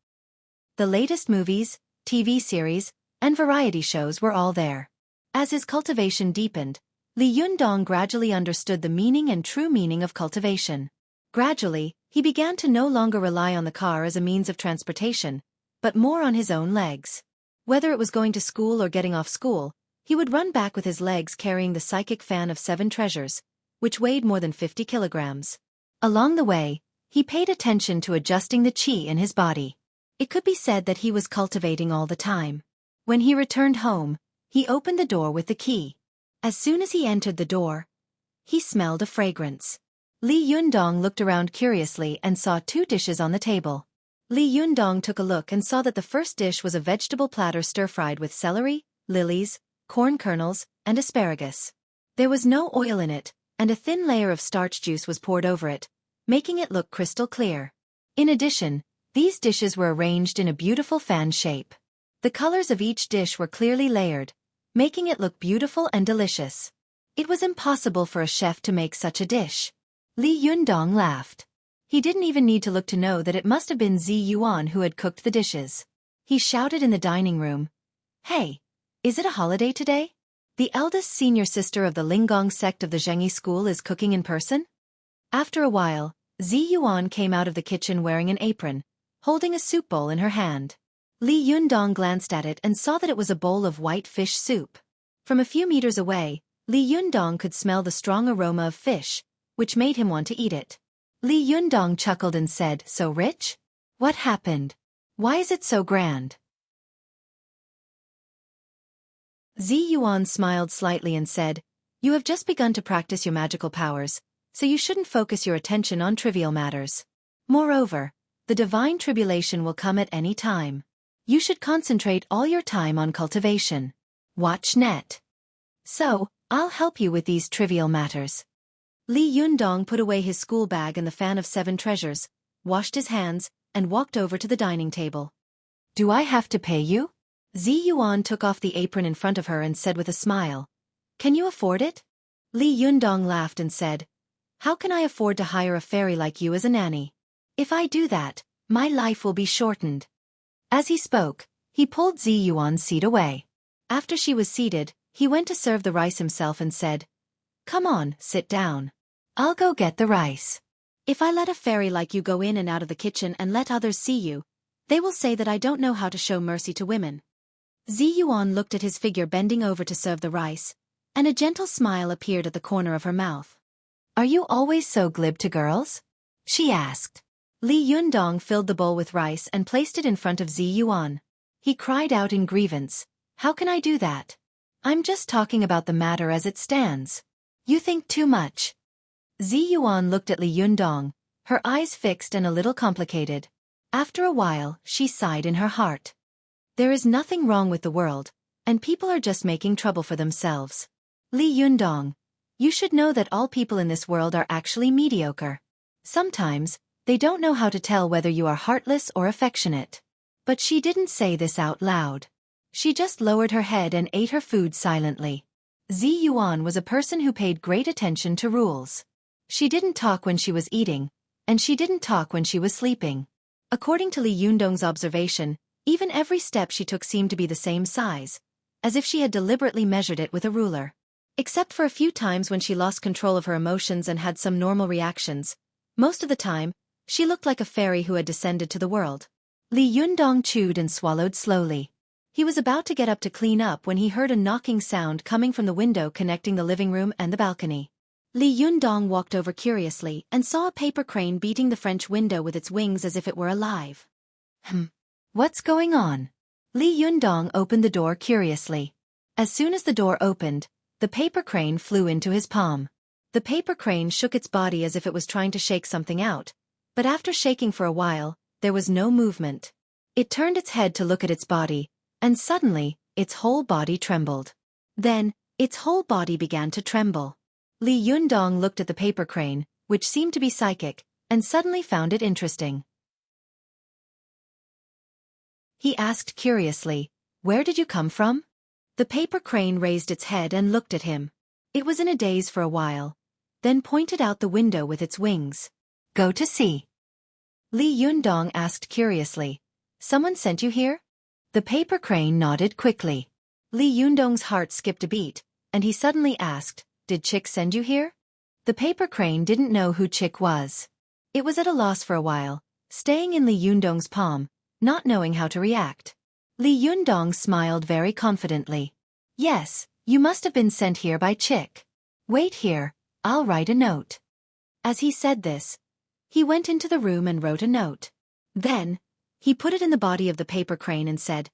The latest movies, TV series, and variety shows were all there. As his cultivation deepened, Li Yundong gradually understood the meaning and true meaning of cultivation. Gradually, he began to no longer rely on the car as a means of transportation, but more on his own legs. Whether it was going to school or getting off school, he would run back with his legs carrying the psychic fan of 7 treasures, which weighed more than 50 kilograms. Along the way, he paid attention to adjusting the qi in his body. It could be said that he was cultivating all the time. When he returned home, he opened the door with the key. As soon as he entered the door, he smelled a fragrance. Li Yundong looked around curiously and saw 2 dishes on the table. Li Yundong took a look and saw that the first dish was a vegetable platter stir-fried with celery, lilies, corn kernels, and asparagus. There was no oil in it, and a thin layer of starch juice was poured over it, making it look crystal clear. In addition, these dishes were arranged in a beautiful fan shape. The colors of each dish were clearly layered, making it look beautiful and delicious. It was impossible for a chef to make such a dish. Li Yundong laughed. He didn't even need to look to know that it must have been Zi Yuan who had cooked the dishes. He shouted in the dining room, "Hey! Is it a holiday today? The eldest senior sister of the Linggong sect of the Zhengyi school is cooking in person?" After a while, Zi Yuan came out of the kitchen wearing an apron, holding a soup bowl in her hand. Li Yundong glanced at it and saw that it was a bowl of white fish soup. From a few meters away, Li Yundong could smell the strong aroma of fish, which made him want to eat it. Li Yundong chuckled and said, "So rich? What happened? Why is it so grand?" Zi Yuan smiled slightly and said, "You have just begun to practice your magical powers, so you shouldn't focus your attention on trivial matters. Moreover, the divine tribulation will come at any time. You should concentrate all your time on cultivation. Watch net. So, I'll help you with these trivial matters." Li Yundong put away his school bag and the fan of 7 treasures, washed his hands, and walked over to the dining table. "Do I have to pay you?" Zi Yuan took off the apron in front of her and said with a smile, "Can you afford it?" Li Yundong laughed and said, "How can I afford to hire a fairy like you as a nanny? If I do that, my life will be shortened." As he spoke, he pulled Zi Yuan's seat away. After she was seated, he went to serve the rice himself and said, "Come on, sit down. I'll go get the rice. If I let a fairy like you go in and out of the kitchen and let others see you, they will say that I don't know how to show mercy to women." Zi Yuan looked at his figure bending over to serve the rice, and a gentle smile appeared at the corner of her mouth. "Are you always so glib to girls?" she asked. Li Yundong filled the bowl with rice and placed it in front of Zi Yuan. He cried out in grievance, "How can I do that? I'm just talking about the matter as it stands. You think too much." Zi Yuan looked at Li Yundong, her eyes fixed and a little complicated. After a while, she sighed in her heart. There is nothing wrong with the world, and people are just making trouble for themselves. Li Yundong, you should know that all people in this world are actually mediocre. Sometimes, they don't know how to tell whether you are heartless or affectionate. But she didn't say this out loud. She just lowered her head and ate her food silently. Zi Yuan was a person who paid great attention to rules. She didn't talk when she was eating, and she didn't talk when she was sleeping. According to Li Yundong's observation, even every step she took seemed to be the same size, as if she had deliberately measured it with a ruler. Except for a few times when she lost control of her emotions and had some normal reactions, most of the time, she looked like a fairy who had descended to the world. Li Yundong chewed and swallowed slowly. He was about to get up to clean up when he heard a knocking sound coming from the window connecting the living room and the balcony. Li Yundong walked over curiously and saw a paper crane beating the French window with its wings as if it were alive. What's going on? Li Yundong opened the door curiously. As soon as the door opened, the paper crane flew into his palm. The paper crane shook its body as if it was trying to shake something out, but after shaking for a while, there was no movement. It turned its head to look at its body, and suddenly, its whole body trembled. Then, its whole body began to tremble. Li Yundong looked at the paper crane, which seemed to be psychic, and suddenly found it interesting. He asked curiously, "Where did you come from?" The paper crane raised its head and looked at him. It was in a daze for a while, then pointed out the window with its wings. "Go to see." Li Yundong asked curiously, "Someone sent you here?" The paper crane nodded quickly. Li Yundong's heart skipped a beat, and he suddenly asked, "Did Chick send you here?" The paper crane didn't know who Chick was. It was at a loss for a while, staying in Li Yundong's palm, not knowing how to react. Li Yundong smiled very confidently. "Yes, you must have been sent here by Chick. Wait here, I'll write a note." As he said this, he went into the room and wrote a note. Then, he put it in the body of the paper crane and said,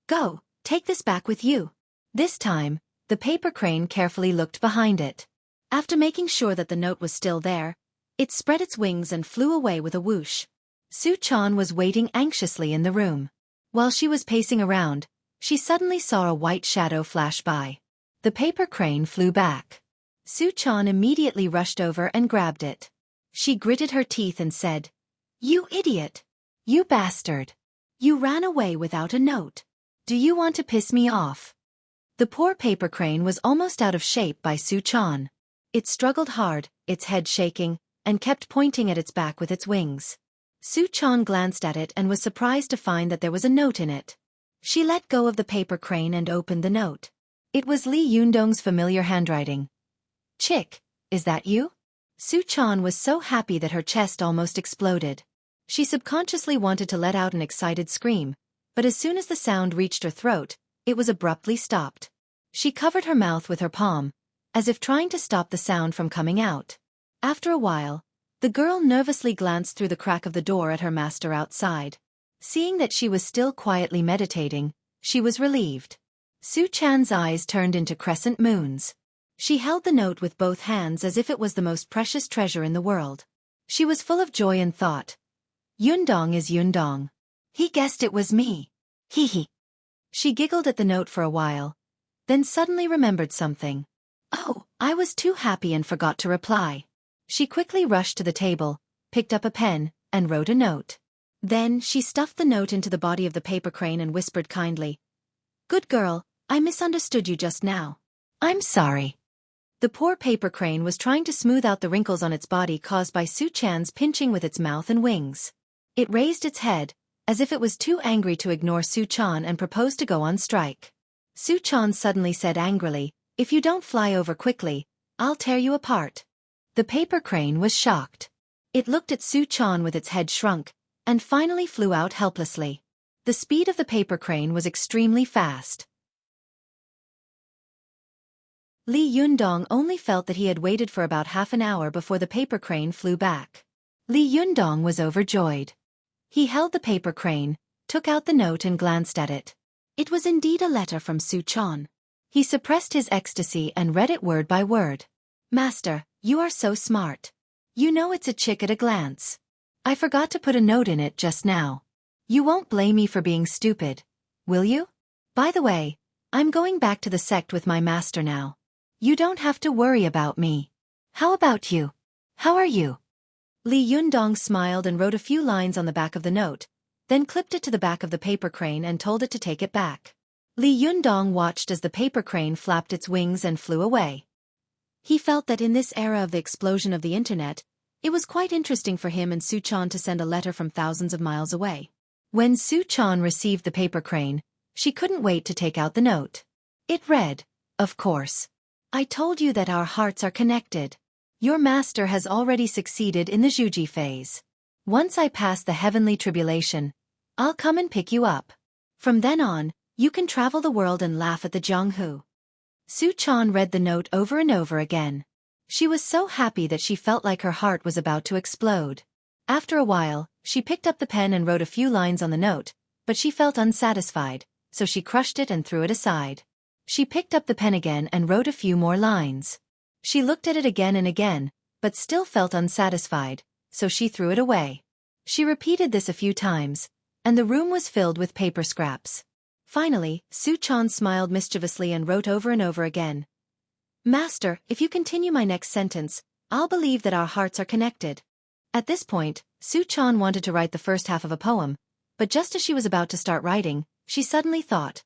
"Go, take this back with you." This time, the paper crane carefully looked behind it. After making sure that the note was still there, it spread its wings and flew away with a whoosh. Su Chan was waiting anxiously in the room. While she was pacing around, she suddenly saw a white shadow flash by. The paper crane flew back. Su Chan immediately rushed over and grabbed it. She gritted her teeth and said, "You idiot! You bastard! You ran away without a note. Do you want to piss me off?" The poor paper crane was almost out of shape by Su Chan. It struggled hard, its head shaking, and kept pointing at its back with its wings. Su Chan glanced at it and was surprised to find that there was a note in it. She let go of the paper crane and opened the note. It was Li Yundong's familiar handwriting. "Chick, is that you?" Su Chan was so happy that her chest almost exploded. She subconsciously wanted to let out an excited scream, but as soon as the sound reached her throat, it was abruptly stopped. She covered her mouth with her palm, as if trying to stop the sound from coming out. After a while, the girl nervously glanced through the crack of the door at her master outside. Seeing that she was still quietly meditating, she was relieved. Su Chan's eyes turned into crescent moons. She held the note with both hands as if it was the most precious treasure in the world. She was full of joy and thought, "Yundong is Yundong. He guessed it was me. Hee hee." She giggled at the note for a while, then suddenly remembered something. "Oh, I was too happy and forgot to reply." She quickly rushed to the table, picked up a pen, and wrote a note. Then she stuffed the note into the body of the paper crane and whispered kindly, "Good girl, I misunderstood you just now. I'm sorry." The poor paper crane was trying to smooth out the wrinkles on its body caused by Su Chan's pinching with its mouth and wings. It raised its head, as if it was too angry to ignore Su Chan and proposed to go on strike. Su Chan suddenly said angrily, "If you don't fly over quickly, I'll tear you apart." The paper crane was shocked. It looked at Su Chan with its head shrunk, and finally flew out helplessly. The speed of the paper crane was extremely fast. Li Yundong only felt that he had waited for about half an hour before the paper crane flew back. Li Yundong was overjoyed. He held the paper crane, took out the note and glanced at it. It was indeed a letter from Su Chan. He suppressed his ecstasy and read it word by word. "Master, you are so smart. You know it's a chick at a glance. I forgot to put a note in it just now. You won't blame me for being stupid, will you? By the way, I'm going back to the sect with my master now. You don't have to worry about me. How about you? How are you?" Li Yundong smiled and wrote a few lines on the back of the note, then clipped it to the back of the paper crane and told it to take it back. Li Yundong watched as the paper crane flapped its wings and flew away. He felt that in this era of the explosion of the internet, it was quite interesting for him and Xueqi to send a letter from thousands of miles away. When Xueqi received the paper crane, she couldn't wait to take out the note. It read, "Of course. I told you that our hearts are connected. Your master has already succeeded in the Xueqi phase. Once I pass the heavenly tribulation, I'll come and pick you up. From then on, you can travel the world and laugh at the Jianghu." Xueqi read the note over and over again. She was so happy that she felt like her heart was about to explode. After a while, she picked up the pen and wrote a few lines on the note, but she felt unsatisfied, so she crushed it and threw it aside. She picked up the pen again and wrote a few more lines. She looked at it again and again, but still felt unsatisfied, so she threw it away. She repeated this a few times, and the room was filled with paper scraps. Finally, Xueqi smiled mischievously and wrote over and over again, "Master, if you continue my next sentence, I'll believe that our hearts are connected." At this point, Xueqi wanted to write the first half of a poem, but just as she was about to start writing, she suddenly thought,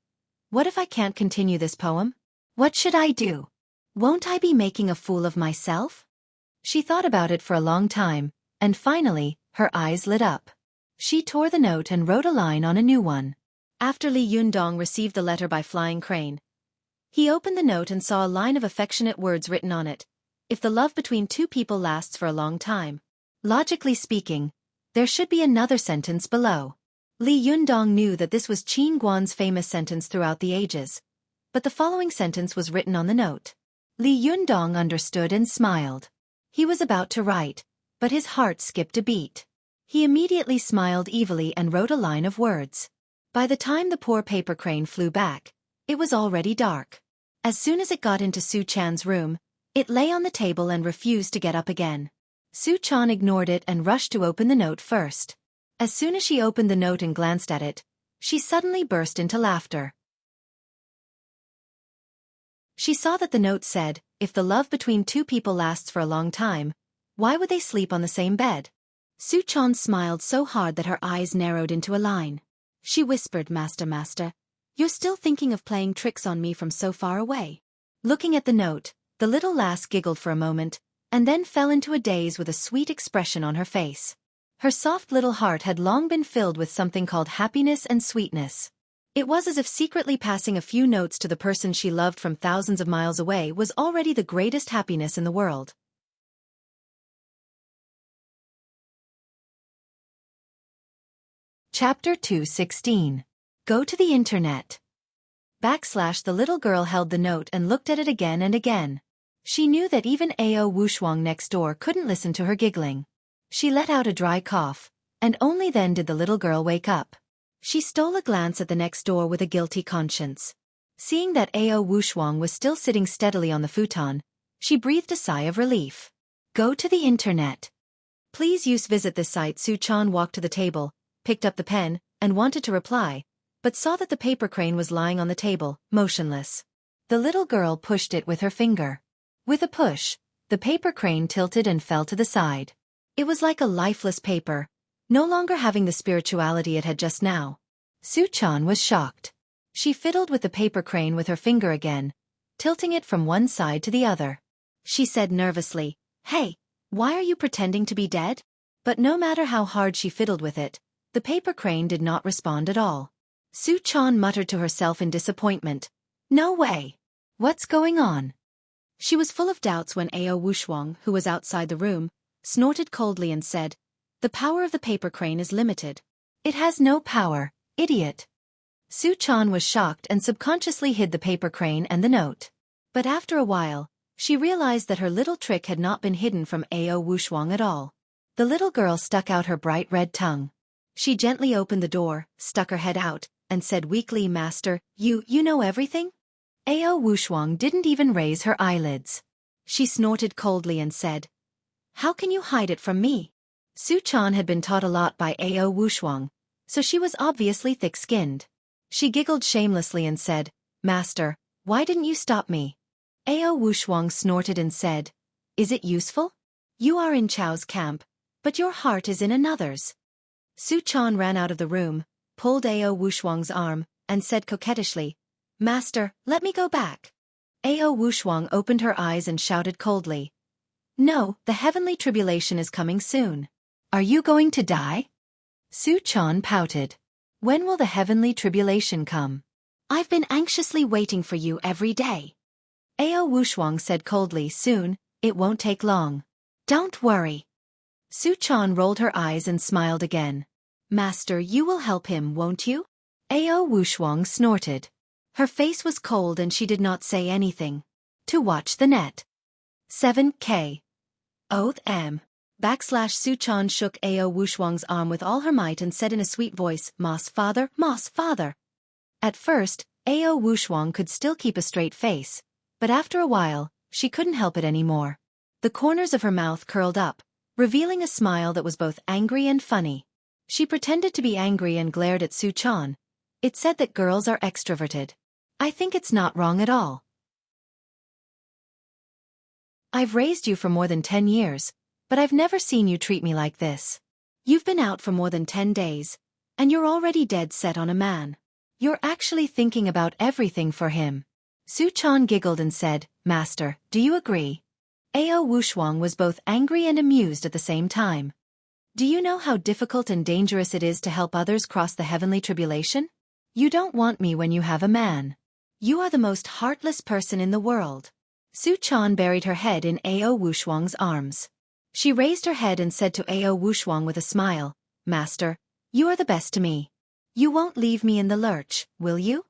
"What if I can't continue this poem? What should I do? Won't I be making a fool of myself?" She thought about it for a long time, and finally, her eyes lit up. She tore the note and wrote a line on a new one. After Li Yundong received the letter by flying crane, he opened the note and saw a line of affectionate words written on it. "If the love between two people lasts for a long time." Logically speaking, there should be another sentence below. Li Yundong knew that this was Qin Guan's famous sentence throughout the ages, but the following sentence was written on the note. Li Yundong understood and smiled. He was about to write, but his heart skipped a beat. He immediately smiled evilly and wrote a line of words. By the time the poor paper crane flew back, it was already dark. As soon as it got into Xueqi's room, it lay on the table and refused to get up again. Xueqi ignored it and rushed to open the note first. As soon as she opened the note and glanced at it, she suddenly burst into laughter. She saw that the note said, "If the love between two people lasts for a long time, why would they sleep on the same bed?" Xueqi smiled so hard that her eyes narrowed into a line. She whispered, Master, you're still thinking of playing tricks on me from so far away." Looking at the note, the little lass giggled for a moment, and then fell into a daze with a sweet expression on her face. Her soft little heart had long been filled with something called happiness and sweetness. It was as if secretly passing a few notes to the person she loved from thousands of miles away was already the greatest happiness in the world. Chapter 2:16. Go to the Internet. The little girl held the note and looked at it again and again. She knew that even Ao Wushuang next door couldn't listen to her giggling. She let out a dry cough, and only then did the little girl wake up. She stole a glance at the next door with a guilty conscience. Seeing that Ao Wushuang was still sitting steadily on the futon, she breathed a sigh of relief. Go to the Internet. Please visit this site. Xueqi walked to the table, picked up the pen, and wanted to reply, but saw that the paper crane was lying on the table, motionless. The little girl pushed it with her finger. With a push, the paper crane tilted and fell to the side. It was like a lifeless paper, no longer having the spirituality it had just now. Xueqi was shocked. She fiddled with the paper crane with her finger again, tilting it from one side to the other. She said nervously, "Hey, why are you pretending to be dead?" But no matter how hard she fiddled with it, the paper crane did not respond at all. Xueqi muttered to herself in disappointment, "No way! What's going on?" She was full of doubts when Ao Wushuang, who was outside the room, snorted coldly and said, "The power of the paper crane is limited." "It has no power, idiot." Xueqi was shocked and subconsciously hid the paper crane and the note. But after a while, she realized that her little trick had not been hidden from Ao Wushuang at all. The little girl stuck out her bright red tongue. She gently opened the door, stuck her head out, and said weakly, "Master, you know everything?" Ao Wushuang didn't even raise her eyelids. She snorted coldly and said, "How can you hide it from me?" Xueqi had been taught a lot by Ao Wushuang, so she was obviously thick-skinned. She giggled shamelessly and said, "Master, why didn't you stop me?" Ao Wushuang snorted and said, "Is it useful? You are in Chao's camp, but your heart is in another's." Xueqi ran out of the room, pulled Ao Wushuang's arm, and said coquettishly, Master, let me go back. Ao Wushuang opened her eyes and shouted coldly. No, the heavenly tribulation is coming soon. Are you going to die? Su Chan pouted. When will the heavenly tribulation come? I've been anxiously waiting for you every day. Ao Wushuang said coldly. Soon, it won't take long. Don't worry. Su Chan rolled her eyes and smiled again. Master, you will help him, won't you? Ao Wushuang snorted. Her face was cold and she did not say anything. To watch the net. 7K. Oath M. Su Chan shook Ao Wushuang's arm with all her might and said in a sweet voice, Moss father, Moss father. At first, Ao Wushuang could still keep a straight face, but after a while, she couldn't help it anymore. The corners of her mouth curled up, revealing a smile that was both angry and funny. She pretended to be angry and glared at Su Chan. It said that girls are extroverted. I think it's not wrong at all. I've raised you for more than 10 years, but I've never seen you treat me like this. You've been out for more than 10 days, and you're already dead set on a man. You're actually thinking about everything for him. Su Chan giggled and said, Master, do you agree? Ao Wushuang was both angry and amused at the same time. Do you know how difficult and dangerous it is to help others cross the heavenly tribulation? You don't want me when you have a man. You are the most heartless person in the world. Su Chan buried her head in Ao Wushuang's arms. She raised her head and said to Ao Wushuang with a smile, Master, you are the best to me. You won't leave me in the lurch, will you?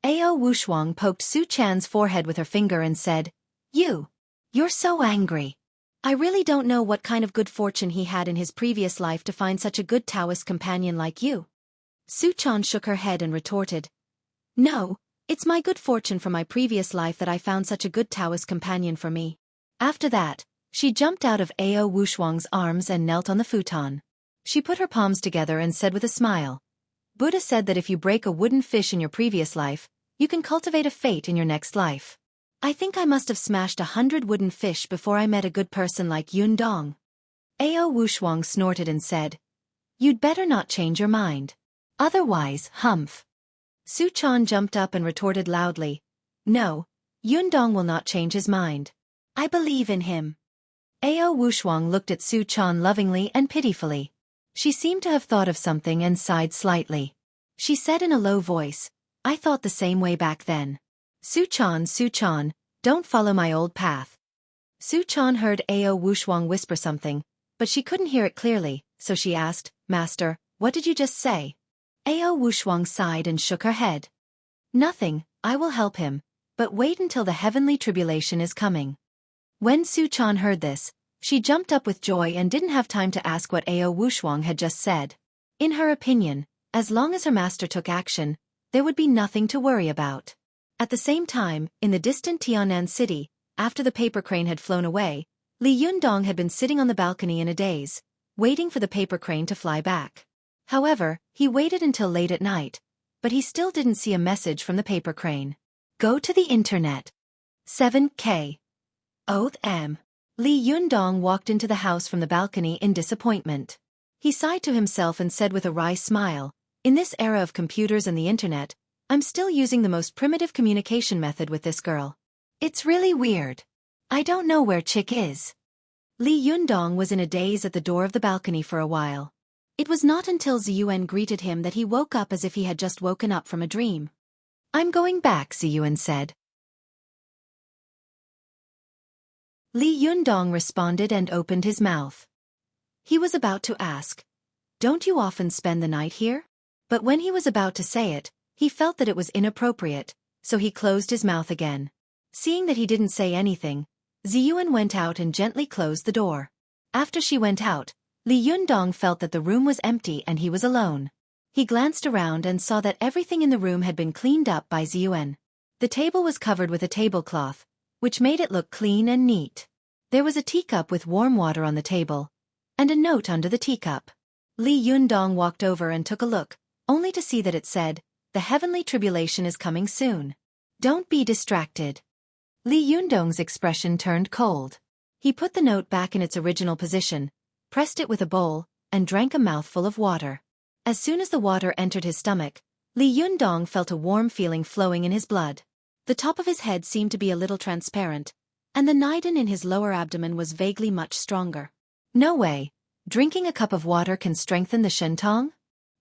Ao Wushuang poked Su Chan's forehead with her finger and said, You're so angry. I really don't know what kind of good fortune he had in his previous life to find such a good Taoist companion like you. Su Chan shook her head and retorted, No, it's my good fortune from my previous life that I found such a good Taoist companion for me. After that, she jumped out of Ao Wushuang's arms and knelt on the futon. She put her palms together and said with a smile, Buddha said that if you break a wooden fish in your previous life, you can cultivate a fate in your next life. I think I must have smashed 100 wooden fish before I met a good person like Yun Dong. Ao Wushuang snorted and said, You'd better not change your mind. Otherwise, humph. Su Chan jumped up and retorted loudly, No, Yun Dong will not change his mind. I believe in him. Ao Wushuang looked at Su Chan lovingly and pitifully. She seemed to have thought of something and sighed slightly. She said in a low voice, I thought the same way back then. Su Chan, don't follow my old path. Su Chan heard Ao Wushuang whisper something, but she couldn't hear it clearly, so she asked, Master, what did you just say? Ao Wushuang sighed and shook her head. Nothing, I will help him, but wait until the heavenly tribulation is coming. When Su Chan heard this, she jumped up with joy and didn't have time to ask what Ao Wushuang had just said. In her opinion, as long as her master took action, there would be nothing to worry about. At the same time, in the distant Tianan city, after the paper crane had flown away, Li Yundong had been sitting on the balcony in a daze, waiting for the paper crane to fly back. However, he waited until late at night, but he still didn't see a message from the paper crane. Go to the internet. 7K. Oath M. Li Yundong walked into the house from the balcony in disappointment. He sighed to himself and said with a wry smile, In this era of computers and the internet, I'm still using the most primitive communication method with this girl. It's really weird. I don't know where Chick is. Li Yundong was in a daze at the door of the balcony for a while. It was not until Ziyuan greeted him that he woke up as if he had just woken up from a dream. I'm going back, Ziyuan said. Li Yundong responded and opened his mouth. He was about to ask, Don't you often spend the night here? But when he was about to say it, he felt that it was inappropriate, so he closed his mouth again. Seeing that he didn't say anything, Ziyuan went out and gently closed the door. After she went out, Li Yundong felt that the room was empty and he was alone. He glanced around and saw that everything in the room had been cleaned up by Ziyuan. The table was covered with a tablecloth, which made it look clean and neat. There was a teacup with warm water on the table, and a note under the teacup. Li Yundong walked over and took a look, only to see that it said, The heavenly tribulation is coming soon. Don't be distracted. Li Yundong's expression turned cold. He put the note back in its original position, pressed it with a bowl, and drank a mouthful of water. As soon as the water entered his stomach, Li Yundong felt a warm feeling flowing in his blood. The top of his head seemed to be a little transparent, and the nidin in his lower abdomen was vaguely much stronger. No way. Drinking a cup of water can strengthen the shentong?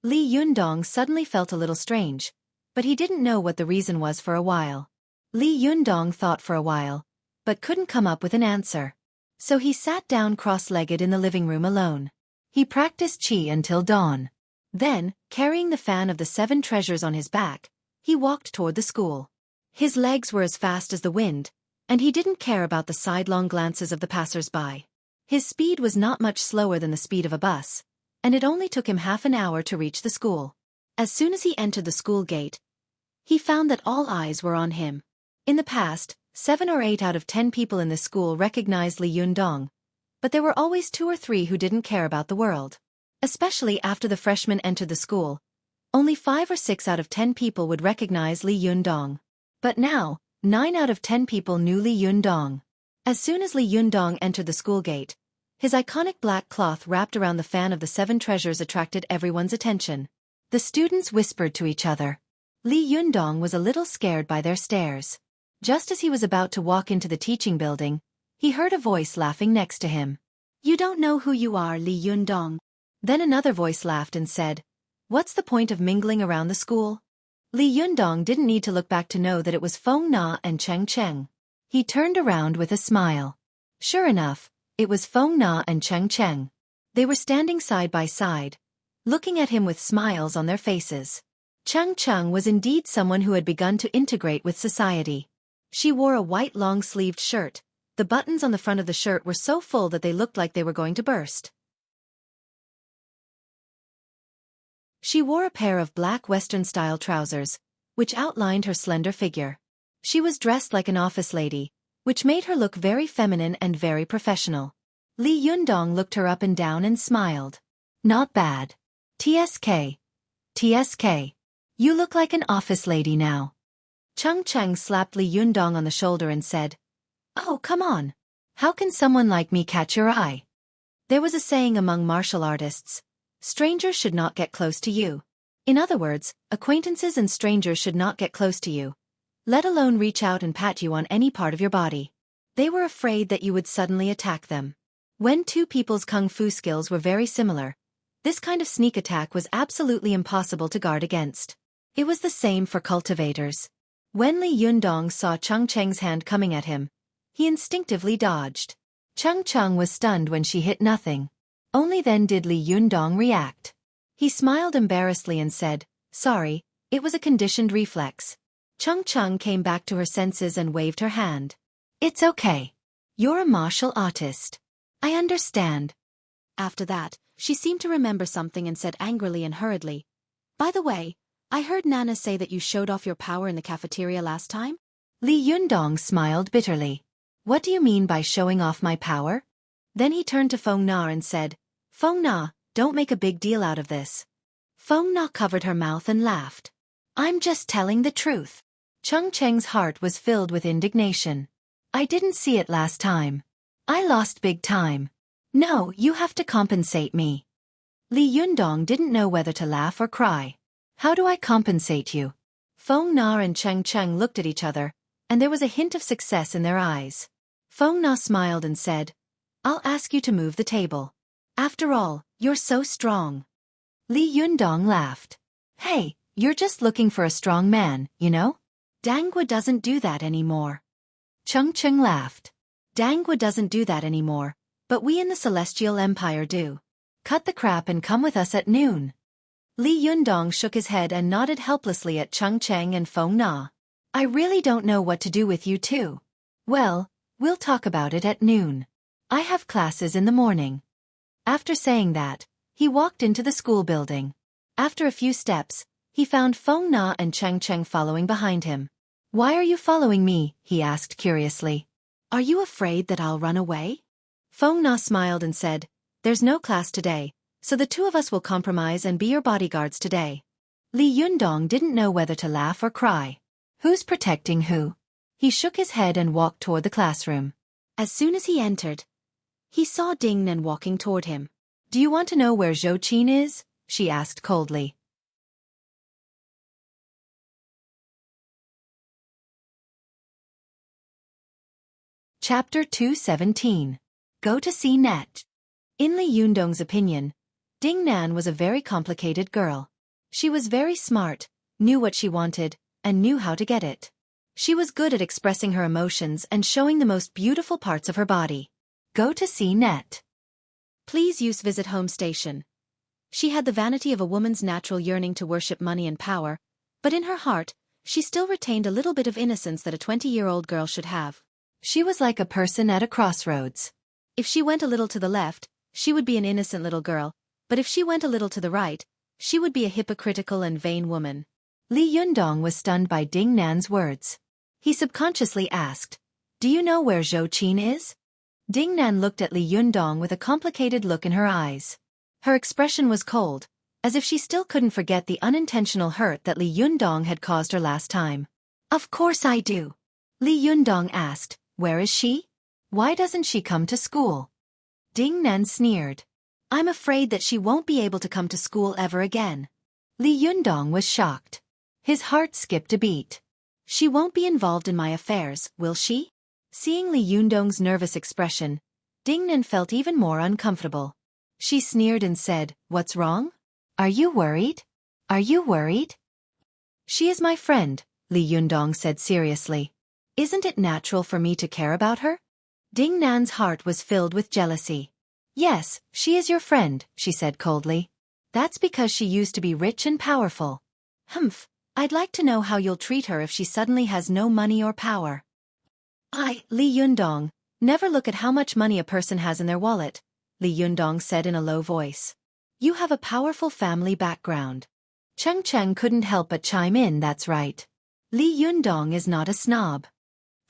Li Yundong suddenly felt a little strange, but he didn't know what the reason was for a while. Li Yundong thought for a while, but couldn't come up with an answer. So he sat down cross-legged in the living room alone. He practiced qi until dawn. Then, carrying the fan of the 7 treasures on his back, he walked toward the school. His legs were as fast as the wind, and he didn't care about the sidelong glances of the passers-by. His speed was not much slower than the speed of a bus, and it only took him half an hour to reach the school. As soon as he entered the school gate, he found that all eyes were on him. In the past, 7 or 8 out of 10 people in the school recognized Li Yundong, but there were always 2 or 3 who didn't care about the world. Especially after the freshmen entered the school, only 5 or 6 out of 10 people would recognize Li Yundong. But now, 9 out of 10 people knew Li Yundong. As soon as Li Yundong entered the school gate, his iconic black cloth wrapped around the fan of the 7 treasures attracted everyone's attention. The students whispered to each other. Li Yundong was a little scared by their stares. Just as he was about to walk into the teaching building, he heard a voice laughing next to him. "You don't know who you are, Li Yundong." Then another voice laughed and said, "What's the point of mingling around the school?" Li Yundong didn't need to look back to know that it was Feng Na and Cheng Cheng. He turned around with a smile. Sure enough, it was Feng Na and Cheng Cheng. They were standing side by side, looking at him with smiles on their faces. Cheng Cheng was indeed someone who had begun to integrate with society. She wore a white long-sleeved shirt. The buttons on the front of the shirt were so full that they looked like they were going to burst. She wore a pair of black Western-style trousers, which outlined her slender figure. She was dressed like an office lady, which made her look very feminine and very professional. Li Yundong looked her up and down and smiled. "Not bad. TSK. TSK. You look like an office lady now." Cheng Cheng slapped Li Yundong on the shoulder and said, "Oh, come on. How can someone like me catch your eye?" There was a saying among martial artists, "Strangers should not get close to you." In other words, acquaintances and strangers should not get close to you, let alone reach out and pat you on any part of your body. They were afraid that you would suddenly attack them. When 2 people's kung fu skills were very similar, this kind of sneak attack was absolutely impossible to guard against. It was the same for cultivators. When Li Yundong saw Cheng Cheng's hand coming at him, he instinctively dodged. Cheng Cheng was stunned when she hit nothing. Only then did Li Yundong react. He smiled embarrassedly and said, "Sorry, it was a conditioned reflex." Cheng Cheng came back to her senses and waved her hand. "It's okay. You're a martial artist. I understand." After that, she seemed to remember something and said angrily and hurriedly, "By the way, I heard Nana say that you showed off your power in the cafeteria last time?" Li Yundong smiled bitterly. "What do you mean by showing off my power?" Then he turned to Feng Na and said, "Feng Na, don't make a big deal out of this." Feng Na covered her mouth and laughed. "I'm just telling the truth." Cheng Cheng's heart was filled with indignation. "I didn't see it last time. I lost big time. No, you have to compensate me." Li Yundong didn't know whether to laugh or cry. "How do I compensate you?" Feng Na and Cheng Cheng looked at each other, and there was a hint of success in their eyes. Feng Na smiled and said, "I'll ask you to move the table. After all, you're so strong." Li Yundong laughed. "Hey, you're just looking for a strong man, you know? Dangua doesn't do that anymore." Cheng Cheng laughed. "Dangua doesn't do that anymore, but we in the Celestial Empire do. Cut the crap and come with us at noon." Li Yundong shook his head and nodded helplessly at Cheng Cheng and Feng Na. "I really don't know what to do with you two." "Well, we'll talk about it at noon. I have classes in the morning." After saying that, he walked into the school building. After a few steps, he found Feng Na and Cheng Cheng following behind him. "Why are you following me?" he asked curiously. "Are you afraid that I'll run away?" Feng Na smiled and said, "There's no class today, so the 2 of us will compromise and be your bodyguards today." Li Yundong didn't know whether to laugh or cry. Who's protecting who? He shook his head and walked toward the classroom. As soon as he entered, he saw Ding Nan walking toward him. "Do you want to know where Xueqi is?" she asked coldly. Chapter 217. Go to see Net. In Li Yundong's opinion, Ding Nan was a very complicated girl. She was very smart, knew what she wanted, and knew how to get it. She was good at expressing her emotions and showing the most beautiful parts of her body. Go to see Net. Please use visit home station. She had the vanity of a woman's natural yearning to worship money and power, but in her heart, she still retained a little bit of innocence that a 20-year-old girl should have. She was like a person at a crossroads. If she went a little to the left, she would be an innocent little girl, but if she went a little to the right, she would be a hypocritical and vain woman. Li Yundong was stunned by Ding Nan's words. He subconsciously asked, "Do you know where Xueqi is?" Ding Nan looked at Li Yundong with a complicated look in her eyes. Her expression was cold, as if she still couldn't forget the unintentional hurt that Li Yundong had caused her last time. "Of course I do." Li Yundong asked, "Where is she? Why doesn't she come to school?" Ding Nan sneered. "I'm afraid that she won't be able to come to school ever again." Li Yundong was shocked. His heart skipped a beat. "She won't be involved in my affairs, will she?" Seeing Li Yundong's nervous expression, Ding Nan felt even more uncomfortable. She sneered and said, "What's wrong? Are you worried? Are you worried?" "She is my friend," Li Yundong said seriously. "Isn't it natural for me to care about her?" Ding Nan's heart was filled with jealousy. "Yes, she is your friend," she said coldly. "That's because she used to be rich and powerful." "Humph, I'd like to know how you'll treat her if she suddenly has no money or power." Li Yundong, never look at how much money a person has in their wallet," Li Yundong said in a low voice. "You have a powerful family background." Cheng Cheng couldn't help but chime in, "That's right. Li Yundong is not a snob."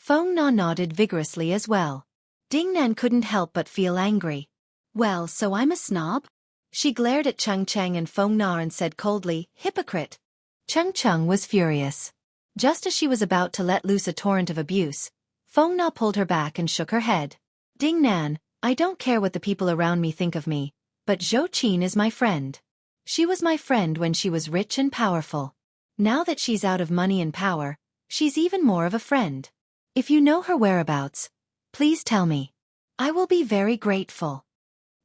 Feng Na nodded vigorously as well. Ding Nan couldn't help but feel angry. "Well, so I'm a snob?" She glared at Cheng Cheng and Feng Na and said coldly, "Hypocrite." Cheng Cheng was furious. Just as she was about to let loose a torrent of abuse, Feng Na pulled her back and shook her head. "Ding Nan, I don't care what the people around me think of me, but Xueqi is my friend. She was my friend when she was rich and powerful. Now that she's out of money and power, she's even more of a friend. If you know her whereabouts, please tell me. I will be very grateful."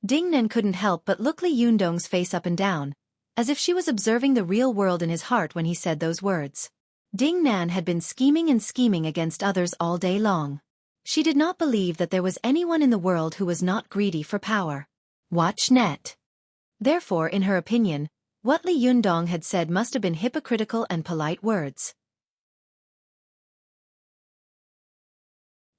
Ding Nan couldn't help but look Li Yundong's face up and down, as if she was observing the real world in his heart when he said those words. Ding Nan had been scheming and scheming against others all day long. She did not believe that there was anyone in the world who was not greedy for power. Watch Net. Therefore, in her opinion, what Li Yundong had said must have been hypocritical and polite words.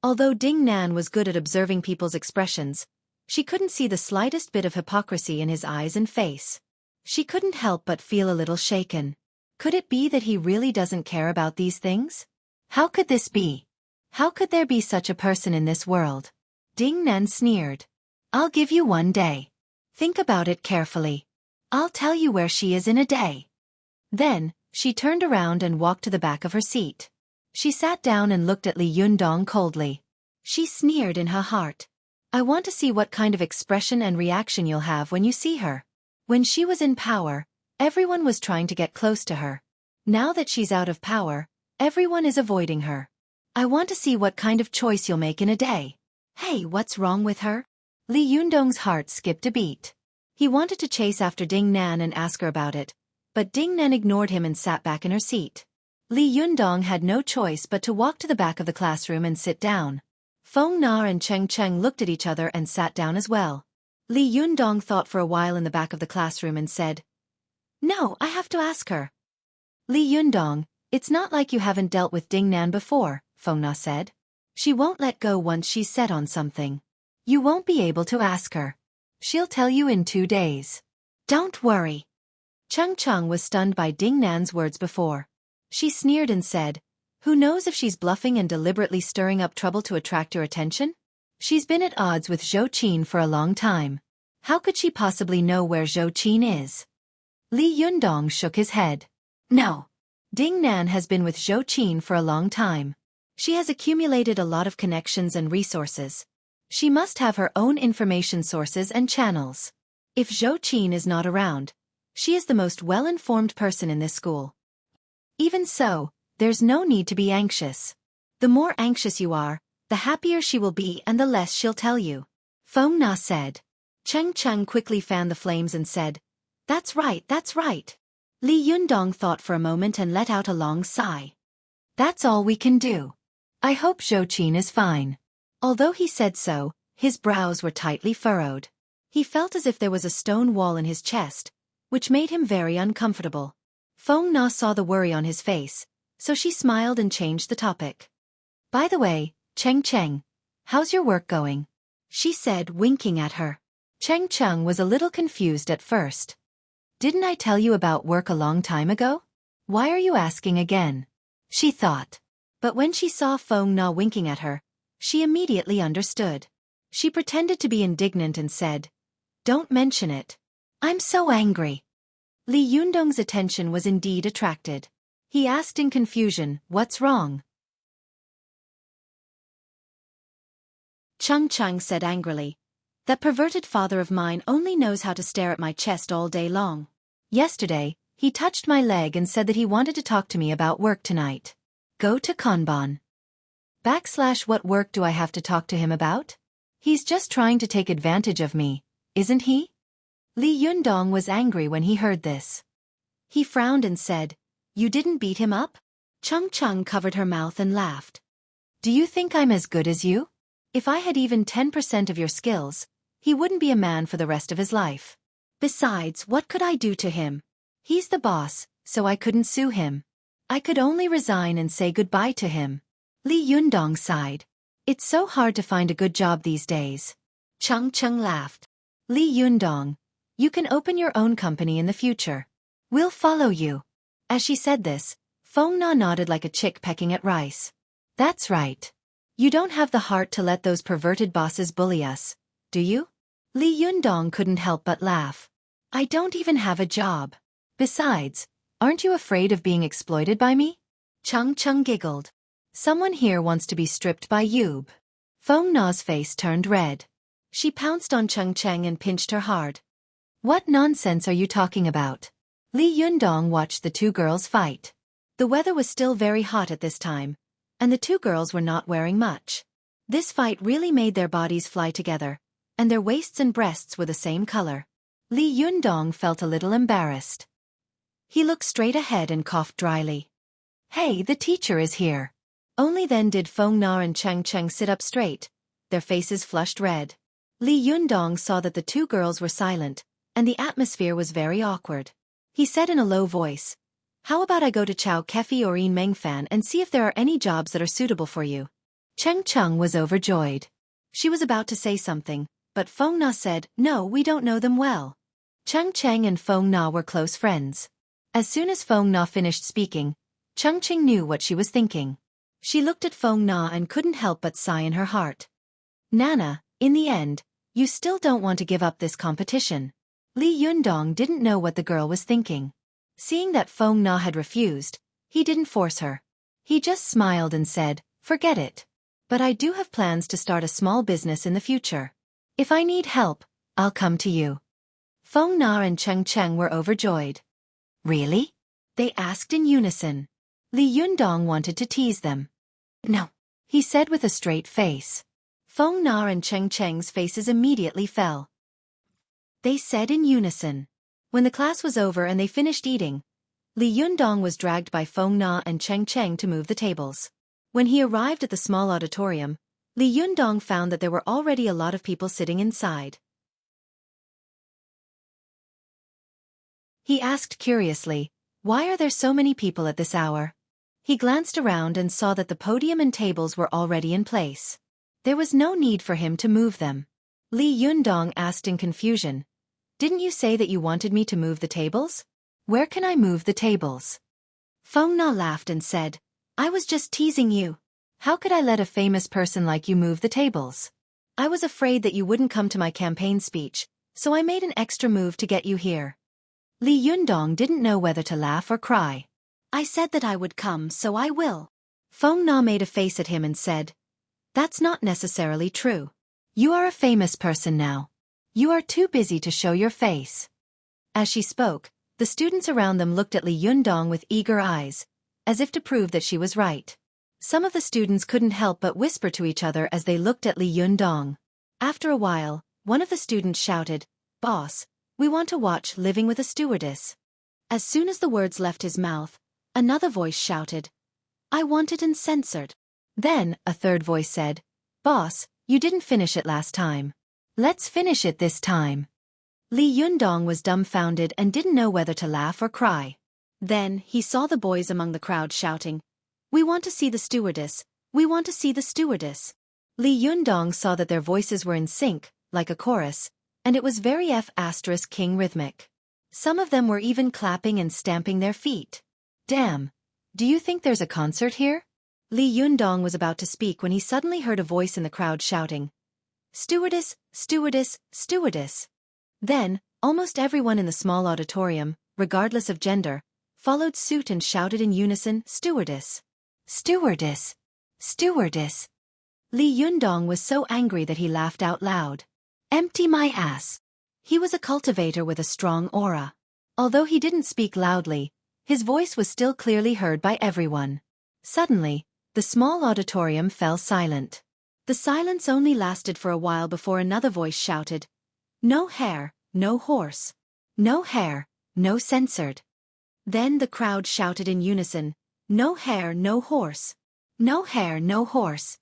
Although Ding Nan was good at observing people's expressions, she couldn't see the slightest bit of hypocrisy in his eyes and face. She couldn't help but feel a little shaken. Could it be that he really doesn't care about these things? How could this be? How could there be such a person in this world? Ding Nan sneered. "I'll give you 1 day. Think about it carefully. I'll tell you where she is in a day." Then, she turned around and walked to the back of her seat. She sat down and looked at Li Yundong coldly. She sneered in her heart. "I want to see what kind of expression and reaction you'll have when you see her. When she was in power, everyone was trying to get close to her. Now that she's out of power, everyone is avoiding her. I want to see what kind of choice you'll make in a day." "Hey, what's wrong with her?" Li Yundong's heart skipped a beat. He wanted to chase after Ding Nan and ask her about it, but Ding Nan ignored him and sat back in her seat. Li Yundong had no choice but to walk to the back of the classroom and sit down. Feng Na and Cheng Cheng looked at each other and sat down as well. Li Yundong thought for a while in the back of the classroom and said, "No, I have to ask her." "Li Yundong, it's not like you haven't dealt with Ding Nan before," Feng Na said. "She won't let go once she's set on something. You won't be able to ask her. She'll tell you in 2 days. Don't worry." Cheng Cheng was stunned by Ding Nan's words before. She sneered and said, "Who knows if she's bluffing and deliberately stirring up trouble to attract your attention? She's been at odds with Xueqi for a long time. How could she possibly know where Xueqi is?" Li Yundong shook his head. "No. Ding Nan has been with Xueqi for a long time. She has accumulated a lot of connections and resources. She must have her own information sources and channels. If Xueqi is not around, she is the most well-informed person in this school. Even so, there's no need to be anxious. The more anxious you are, the the happier she will be and the less she'll tell you. Feng Na said. Cheng Cheng quickly fanned the flames and said, That's right, that's right. Li Yundong thought for a moment and let out a long sigh. That's all we can do. I hope Xueqi is fine. Although he said so, his brows were tightly furrowed. He felt as if there was a stone wall in his chest, which made him very uncomfortable. Feng Na saw the worry on his face, so she smiled and changed the topic. By the way, Cheng Cheng, how's your work going? She said, winking at her. Cheng Cheng was a little confused at first. Didn't I tell you about work a long time ago? Why are you asking again? She thought. But when she saw Feng Na winking at her, she immediately understood. She pretended to be indignant and said, Don't mention it. I'm so angry. Li Yundong's attention was indeed attracted. He asked in confusion, What's wrong? Cheng Cheng said angrily, That perverted father of mine only knows how to stare at my chest all day long. Yesterday, he touched my leg and said that he wanted to talk to me about work tonight. Go to Kanban. / what work do I have to talk to him about? He's just trying to take advantage of me, isn't he? Li Yundong was angry when he heard this. He frowned and said, You didn't beat him up? Cheng Cheng covered her mouth and laughed. Do you think I'm as good as you? If I had even 10% of your skills, he wouldn't be a man for the rest of his life. Besides, what could I do to him? He's the boss, so I couldn't sue him. I could only resign and say goodbye to him. Li Yundong sighed. It's so hard to find a good job these days. Cheng Cheng laughed. Li Yundong, you can open your own company in the future. We'll follow you. As she said this, Feng Na nodded like a chick pecking at rice. That's right. You don't have the heart to let those perverted bosses bully us, do you? Li Yundong couldn't help but laugh. I don't even have a job. Besides, aren't you afraid of being exploited by me? Cheng Cheng giggled. Someone here wants to be stripped by Yub. Feng Na's face turned red. She pounced on Cheng Cheng and pinched her hard. What nonsense are you talking about? Li Yundong watched the two girls fight. The weather was still very hot at this time, and the two girls were not wearing much. This fight really made their bodies fly together, and their waists and breasts were the same color. Li Yundong felt a little embarrassed. He looked straight ahead and coughed dryly. Hey, the teacher is here. Only then did Feng Na and Cheng Cheng sit up straight, their faces flushed red. Li Yundong saw that the two girls were silent, and the atmosphere was very awkward. He said in a low voice, How about I go to Xueqi or Yin Mengfan and see if there are any jobs that are suitable for you? Cheng Cheng was overjoyed. She was about to say something, but Feng Na said, No, we don't know them well. Cheng Cheng and Feng Na were close friends. As soon as Feng Na finished speaking, Cheng Cheng knew what she was thinking. She looked at Feng Na and couldn't help but sigh in her heart. Nana, in the end, you still don't want to give up this competition. Li Yundong didn't know what the girl was thinking. Seeing that Feng Na had refused, he didn't force her. He just smiled and said, Forget it. But I do have plans to start a small business in the future. If I need help, I'll come to you. Feng Na and Cheng Cheng were overjoyed. Really? They asked in unison. Li Yundong wanted to tease them. No, he said with a straight face. Feng Na and Cheng Cheng's faces immediately fell. They said in unison. When the class was over and they finished eating, Li Yundong was dragged by Feng Na and Cheng Cheng to move the tables. When he arrived at the small auditorium, Li Yundong found that there were already a lot of people sitting inside. He asked curiously, Why are there so many people at this hour? He glanced around and saw that the podium and tables were already in place. There was no need for him to move them. Li Yundong asked in confusion, Didn't you say that you wanted me to move the tables? Where can I move the tables? Feng Na laughed and said, I was just teasing you. How could I let a famous person like you move the tables? I was afraid that you wouldn't come to my campaign speech, so I made an extra move to get you here. Li Yundong didn't know whether to laugh or cry. I said that I would come, so I will. Feng Na made a face at him and said, That's not necessarily true. You are a famous person now. You are too busy to show your face. As she spoke, the students around them looked at Li Yundong with eager eyes, as if to prove that she was right. Some of the students couldn't help but whisper to each other as they looked at Li Yundong. After a while, one of the students shouted, "Boss, we want to watch Living with a Stewardess." As soon as the words left his mouth, another voice shouted, "I want it uncensored." Then, a third voice said, "Boss, you didn't finish it last time. Let's finish it this time." Li Yundong was dumbfounded and didn't know whether to laugh or cry. Then, he saw the boys among the crowd shouting, "We want to see the stewardess, we want to see the stewardess." Li Yundong saw that their voices were in sync, like a chorus, and it was very F***king rhythmic. Some of them were even clapping and stamping their feet. "Damn! Do you think there's a concert here?" Li Yundong was about to speak when he suddenly heard a voice in the crowd shouting, "Stewardess, stewardess, stewardess." Then, almost everyone in the small auditorium, regardless of gender, followed suit and shouted in unison, "Stewardess! Stewardess! Stewardess!" Li Yundong was so angry that he laughed out loud. Empty my ass. He was a cultivator with a strong aura. Although he didn't speak loudly, his voice was still clearly heard by everyone. Suddenly, the small auditorium fell silent. The silence only lasted for a while before another voice shouted, "No hair, no horse. No hair, no censored." Then the crowd shouted in unison, "No hair, no horse. No hair, no horse."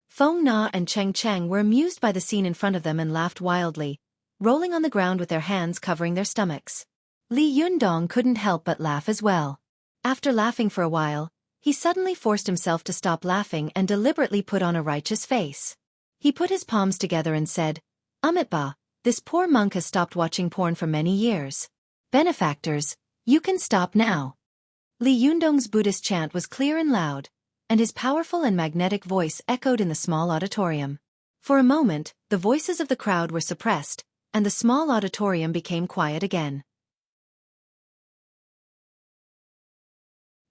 Feng Na and Cheng Cheng were amused by the scene in front of them and laughed wildly, rolling on the ground with their hands covering their stomachs. Li Yundong couldn't help but laugh as well. After laughing for a while, he suddenly forced himself to stop laughing and deliberately put on a righteous face. He put his palms together and said, "Amitba, this poor monk has stopped watching porn for many years. Benefactors, you can stop now." Li Yundong's Buddhist chant was clear and loud, and his powerful and magnetic voice echoed in the small auditorium. For a moment, the voices of the crowd were suppressed, and the small auditorium became quiet again.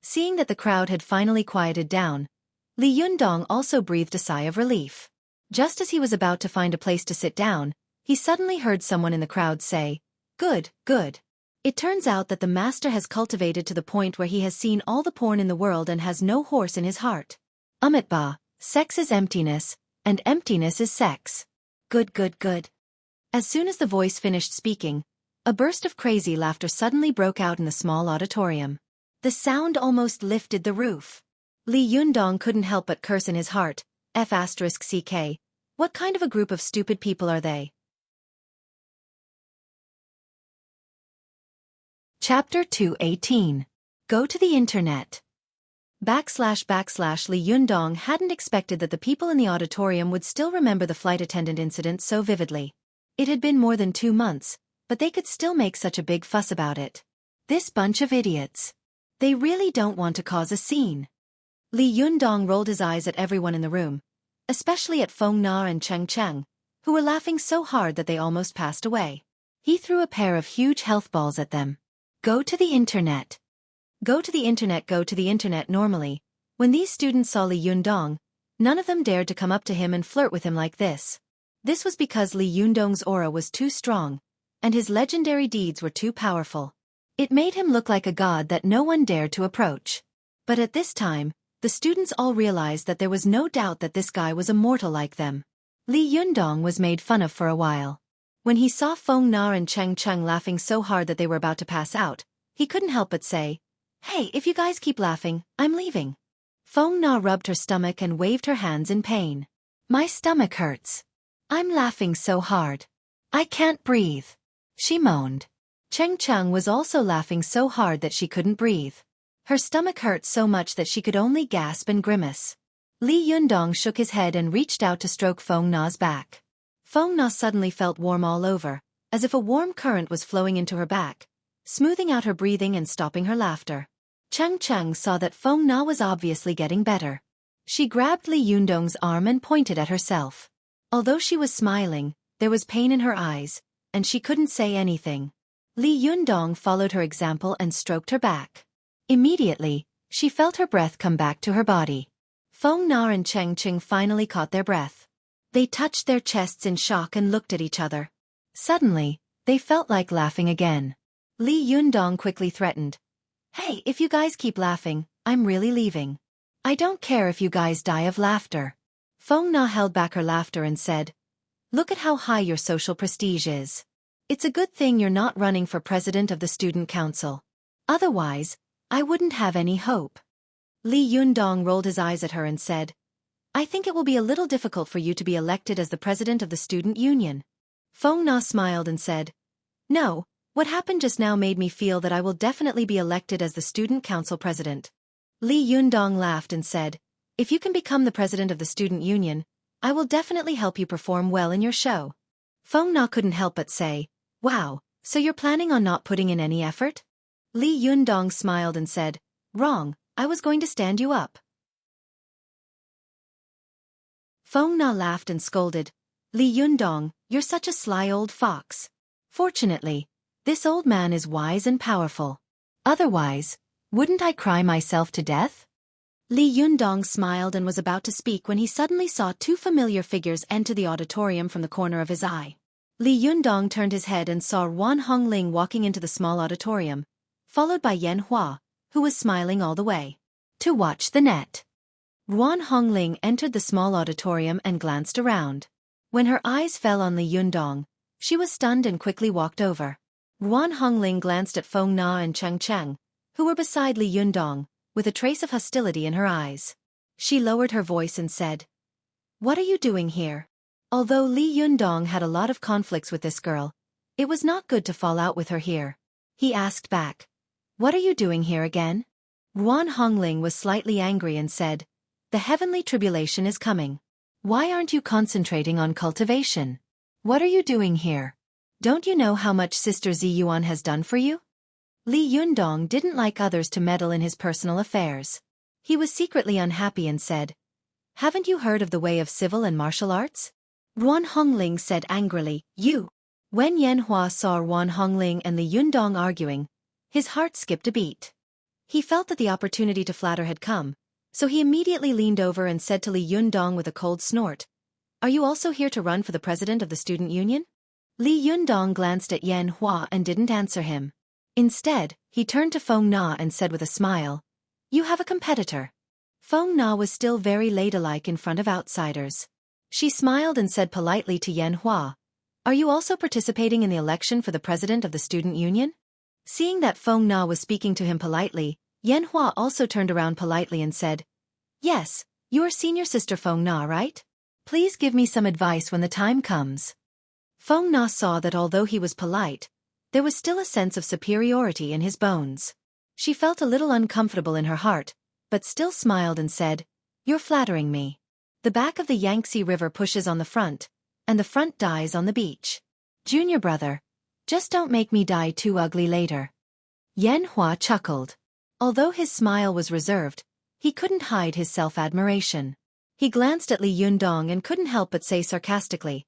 Seeing that the crowd had finally quieted down, Li Yundong also breathed a sigh of relief. Just as he was about to find a place to sit down, he suddenly heard someone in the crowd say, "Good, good. It turns out that the master has cultivated to the point where he has seen all the porn in the world and has no horse in his heart. Amitba, sex is emptiness, and emptiness is sex. Good, good, good." As soon as the voice finished speaking, a burst of crazy laughter suddenly broke out in the small auditorium. The sound almost lifted the roof. Li Yundong couldn't help but curse in his heart, F***ck, what kind of a group of stupid people are they? Chapter 218. Go to the Internet. / Li Yundong hadn't expected that the people in the auditorium would still remember the flight attendant incident so vividly. It had been more than 2 months, but they could still make such a big fuss about it. This bunch of idiots. They really don't want to cause a scene. Li Yundong rolled his eyes at everyone in the room, especially at Feng Na and Cheng Cheng, who were laughing so hard that they almost passed away. He threw a pair of huge health balls at them. Go to the Internet. Go to the Internet. Go to the Internet. Normally, when these students saw Li Yundong, none of them dared to come up to him and flirt with him like this. This was because Li Yundong's aura was too strong, and his legendary deeds were too powerful. It made him look like a god that no one dared to approach. But at this time, the students all realized that there was no doubt that this guy was a mortal like them. Li Yundong was made fun of for a while. When he saw Feng Na and Cheng Cheng laughing so hard that they were about to pass out, he couldn't help but say, "Hey, if you guys keep laughing, I'm leaving." Feng Na rubbed her stomach and waved her hands in pain. "My stomach hurts. I'm laughing so hard. I can't breathe," she moaned. Cheng Cheng was also laughing so hard that she couldn't breathe. Her stomach hurt so much that she could only gasp and grimace. Li Yundong shook his head and reached out to stroke Feng Na's back. Feng Na suddenly felt warm all over, as if a warm current was flowing into her back, smoothing out her breathing and stopping her laughter. Cheng Cheng saw that Feng Na was obviously getting better. She grabbed Li Yundong's arm and pointed at herself. Although she was smiling, there was pain in her eyes, and she couldn't say anything. Li Yundong followed her example and stroked her back. Immediately, she felt her breath come back to her body. Feng Na and Cheng Cheng finally caught their breath. They touched their chests in shock and looked at each other. Suddenly, they felt like laughing again. Li Yundong quickly threatened, "Hey, if you guys keep laughing, I'm really leaving." I don't care if you guys die of laughter. Feng Na held back her laughter and said, look at how high your social prestige is. It's a good thing you're not running for president of the student council. Otherwise, I wouldn't have any hope. Li Yundong rolled his eyes at her and said, I think it will be a little difficult for you to be elected as the president of the student union. Feng Na smiled and said, no, what happened just now made me feel that I will definitely be elected as the student council president. Li Yundong laughed and said, if you can become the president of the student union, I will definitely help you perform well in your show. Feng Na couldn't help but say, wow, so you're planning on not putting in any effort? Li Yundong smiled and said, wrong, I was going to stand you up. Feng Na laughed and scolded, Li Yundong, you're such a sly old fox. Fortunately, this old man is wise and powerful. Otherwise, wouldn't I cry myself to death? Li Yundong smiled and was about to speak when he suddenly saw two familiar figures enter the auditorium from the corner of his eye. Li Yundong turned his head and saw Ruan Hongling walking into the small auditorium, followed by Yan Hua, who was smiling all the way. To watch the net. Ruan Hongling entered the small auditorium and glanced around. When her eyes fell on Li Yundong, she was stunned and quickly walked over. Ruan Hongling glanced at Feng Na and Cheng Cheng, who were beside Li Yundong, with a trace of hostility in her eyes. She lowered her voice and said, what are you doing here? Although Li Yundong had a lot of conflicts with this girl, it was not good to fall out with her here. He asked back, what are you doing here again? Ruan Hongling was slightly angry and said, the heavenly tribulation is coming. Why aren't you concentrating on cultivation? What are you doing here? Don't you know how much Sister Ziyuan has done for you? Li Yundong didn't like others to meddle in his personal affairs. He was secretly unhappy and said, haven't you heard of the way of civil and martial arts? Ruan Hongling said angrily, you. When Yan Hua saw Ruan Hongling and Li Yundong arguing, his heart skipped a beat. He felt that the opportunity to flatter had come, so he immediately leaned over and said to Li Yundong with a cold snort, are you also here to run for the president of the student union? Li Yundong glanced at Yan Hua and didn't answer him. Instead, he turned to Feng Na and said with a smile, you have a competitor. Feng Na was still very ladylike in front of outsiders. She smiled and said politely to Yan Hua, are you also participating in the election for the president of the student union? Seeing that Feng Na was speaking to him politely, Yan Hua also turned around politely and said, yes, you're senior sister Feng Na, right? Please give me some advice when the time comes. Feng Na saw that although he was polite, there was still a sense of superiority in his bones. She felt a little uncomfortable in her heart, but still smiled and said, you're flattering me. The back of the Yangtze River pushes on the front, and the front dies on the beach. Junior brother, just don't make me die too ugly later. Yan Hua chuckled. Although his smile was reserved, he couldn't hide his self-admiration. He glanced at Li Yundong and couldn't help but say sarcastically,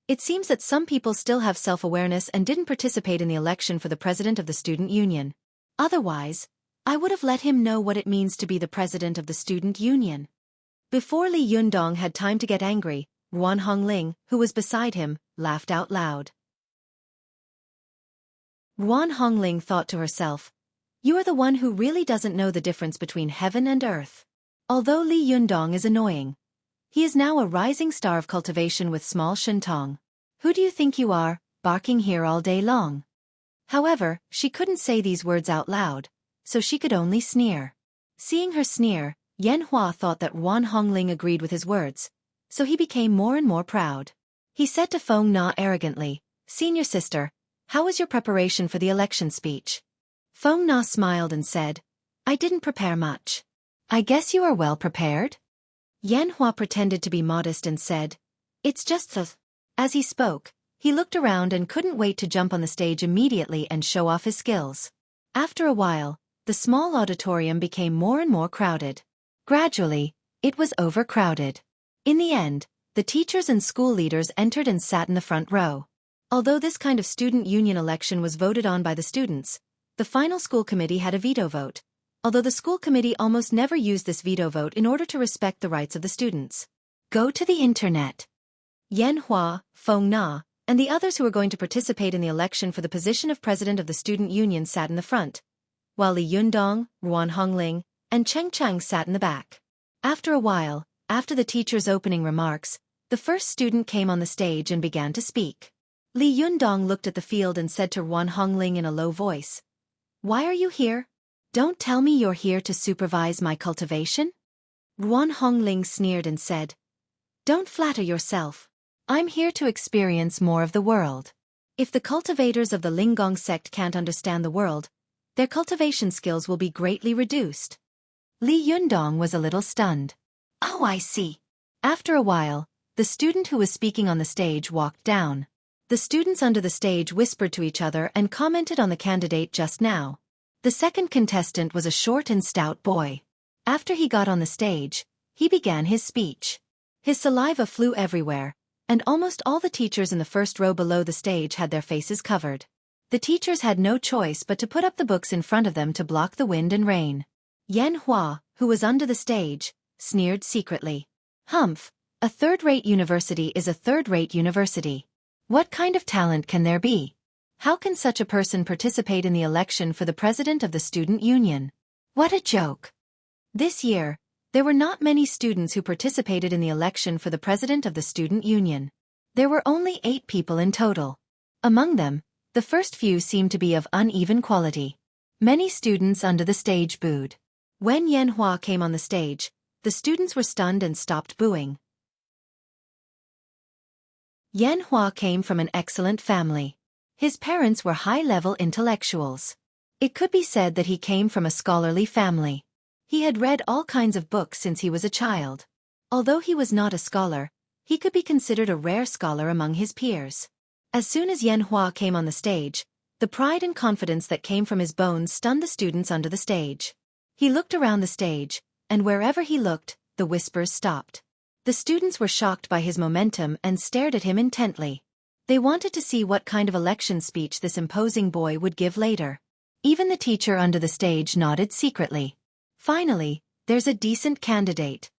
it seems that some people still have self-awareness and didn't participate in the election for the president of the student union. Otherwise, I would have let him know what it means to be the president of the student union. Before Li Yundong had time to get angry, Ruan Hongling, who was beside him, laughed out loud. Ruan Hongling thought to herself, you are the one who really doesn't know the difference between heaven and earth. Although Li Yundong is annoying, he is now a rising star of cultivation with small Shentong. Who do you think you are, barking here all day long? However, she couldn't say these words out loud, so she could only sneer. Seeing her sneer, Yan Hua thought that Ruan Hongling agreed with his words, so he became more and more proud. He said to Feng Na arrogantly, senior sister, how was your preparation for the election speech? Feng Na smiled and said, I didn't prepare much. I guess you are well prepared? Yan Hua pretended to be modest and said, it's just the... As he spoke, he looked around and couldn't wait to jump on the stage immediately and show off his skills. After a while, the small auditorium became more and more crowded. Gradually, it was overcrowded. In the end, the teachers and school leaders entered and sat in the front row. Although this kind of student union election was voted on by the students, the final school committee had a veto vote, although the school committee almost never used this veto vote in order to respect the rights of the students. Go to the internet. Yan Hua, Feng Na, and the others who were going to participate in the election for the position of president of the student union sat in the front, while Li Yundong, Ruan Hongling, and Cheng Cheng sat in the back. After a while, after the teacher's opening remarks, the first student came on the stage and began to speak. Li Yundong looked at the field and said to Ruan Hongling in a low voice, "Why are you here? Don't tell me you're here to supervise my cultivation?" Ruan Hongling sneered and said, "Don't flatter yourself. I'm here to experience more of the world. If the cultivators of the Linggong sect can't understand the world, their cultivation skills will be greatly reduced." Li Yundong was a little stunned. "Oh, I see." After a while, the student who was speaking on the stage walked down. The students under the stage whispered to each other and commented on the candidate just now. The second contestant was a short and stout boy. After he got on the stage, he began his speech. His saliva flew everywhere, and almost all the teachers in the first row below the stage had their faces covered. The teachers had no choice but to put up the books in front of them to block the wind and rain. Yan Hua, who was under the stage, sneered secretly. "Humph, a third-rate university is a third-rate university. What kind of talent can there be? How can such a person participate in the election for the president of the student union? What a joke." This year, there were not many students who participated in the election for the president of the student union. There were only 8 people in total. Among them, the first few seemed to be of uneven quality. Many students under the stage booed. When Yan Hua came on the stage, the students were stunned and stopped booing. Yan Hua came from an excellent family. His parents were high-level intellectuals. It could be said that he came from a scholarly family. He had read all kinds of books since he was a child. Although he was not a scholar, he could be considered a rare scholar among his peers. As soon as Yan Hua came on the stage, the pride and confidence that came from his bones stunned the students under the stage. He looked around the stage, and wherever he looked, the whispers stopped. The students were shocked by his momentum and stared at him intently. They wanted to see what kind of election speech this imposing boy would give later. Even the teacher under the stage nodded secretly. Finally, there's a decent candidate.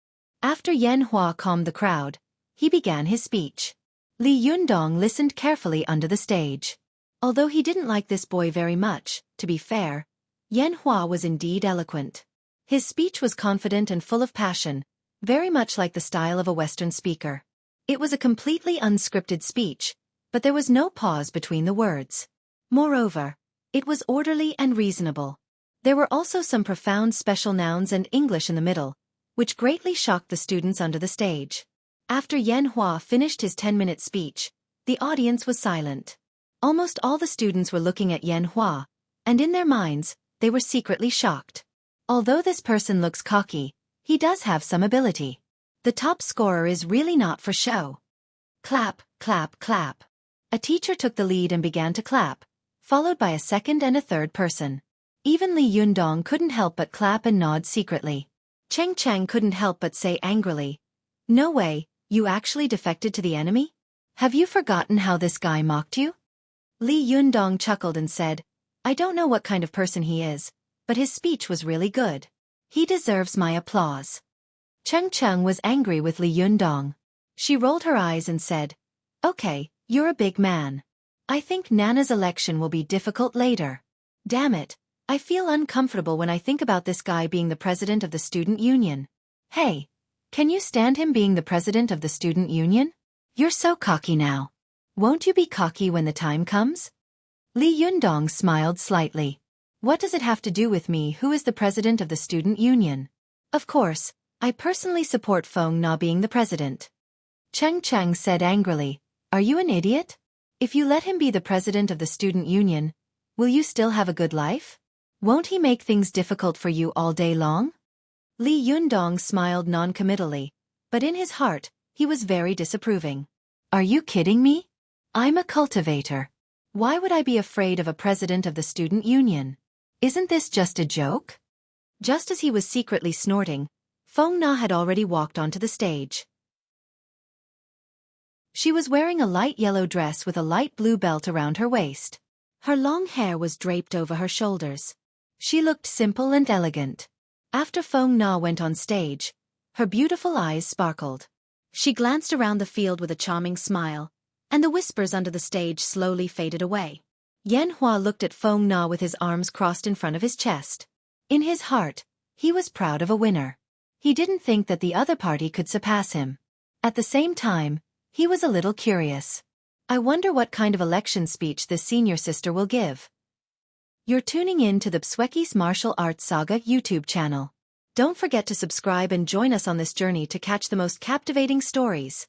After Yan Hua calmed the crowd, he began his speech. Li Yundong listened carefully under the stage. Although he didn't like this boy very much, to be fair, Yan Hua was indeed eloquent. His speech was confident and full of passion, very much like the style of a Western speaker. It was a completely unscripted speech, but there was no pause between the words. Moreover, it was orderly and reasonable. There were also some profound special nouns and English in the middle, which greatly shocked the students under the stage. After Yan Hua finished his 10-minute speech, the audience was silent. Almost all the students were looking at Yan Hua, and in their minds, they were secretly shocked. Although this person looks cocky, he does have some ability. The top scorer is really not for show. Clap, clap, clap. A teacher took the lead and began to clap, followed by a second and a third person. Even Li Yundong couldn't help but clap and nod secretly. Cheng Cheng couldn't help but say angrily, "No way, you actually defected to the enemy? Have you forgotten how this guy mocked you?" Li Yundong chuckled and said, "I don't know what kind of person he is, but his speech was really good. He deserves my applause." Cheng Cheng was angry with Li Yundong. She rolled her eyes and said, "Okay, you're a big man. I think Nana's election will be difficult later. Damn it, I feel uncomfortable when I think about this guy being the president of the student union. Hey, can you stand him being the president of the student union? You're so cocky now. Won't you be cocky when the time comes?" Li Yundong smiled slightly. "What does it have to do with me who is the president of the student union? Of course, I personally support Feng Na being the president." Cheng Cheng said angrily, "Are you an idiot? If you let him be the president of the student union, will you still have a good life? Won't he make things difficult for you all day long?" Li Yundong smiled non-committally, but in his heart, he was very disapproving. "Are you kidding me? I'm a cultivator. Why would I be afraid of a president of the student union? Isn't this just a joke?" Just as he was secretly snorting, Feng Na had already walked onto the stage. She was wearing a light yellow dress with a light blue belt around her waist. Her long hair was draped over her shoulders. She looked simple and elegant. After Feng Na went on stage, her beautiful eyes sparkled. She glanced around the field with a charming smile, and the whispers under the stage slowly faded away. Yan Hua looked at Feng Na with his arms crossed in front of his chest. In his heart, he was proud of a winner. He didn't think that the other party could surpass him. At the same time, he was a little curious. I wonder what kind of election speech this senior sister will give. You're tuning in to the Xueqi's Martial Arts Saga YouTube channel. Don't forget to subscribe and join us on this journey to catch the most captivating stories.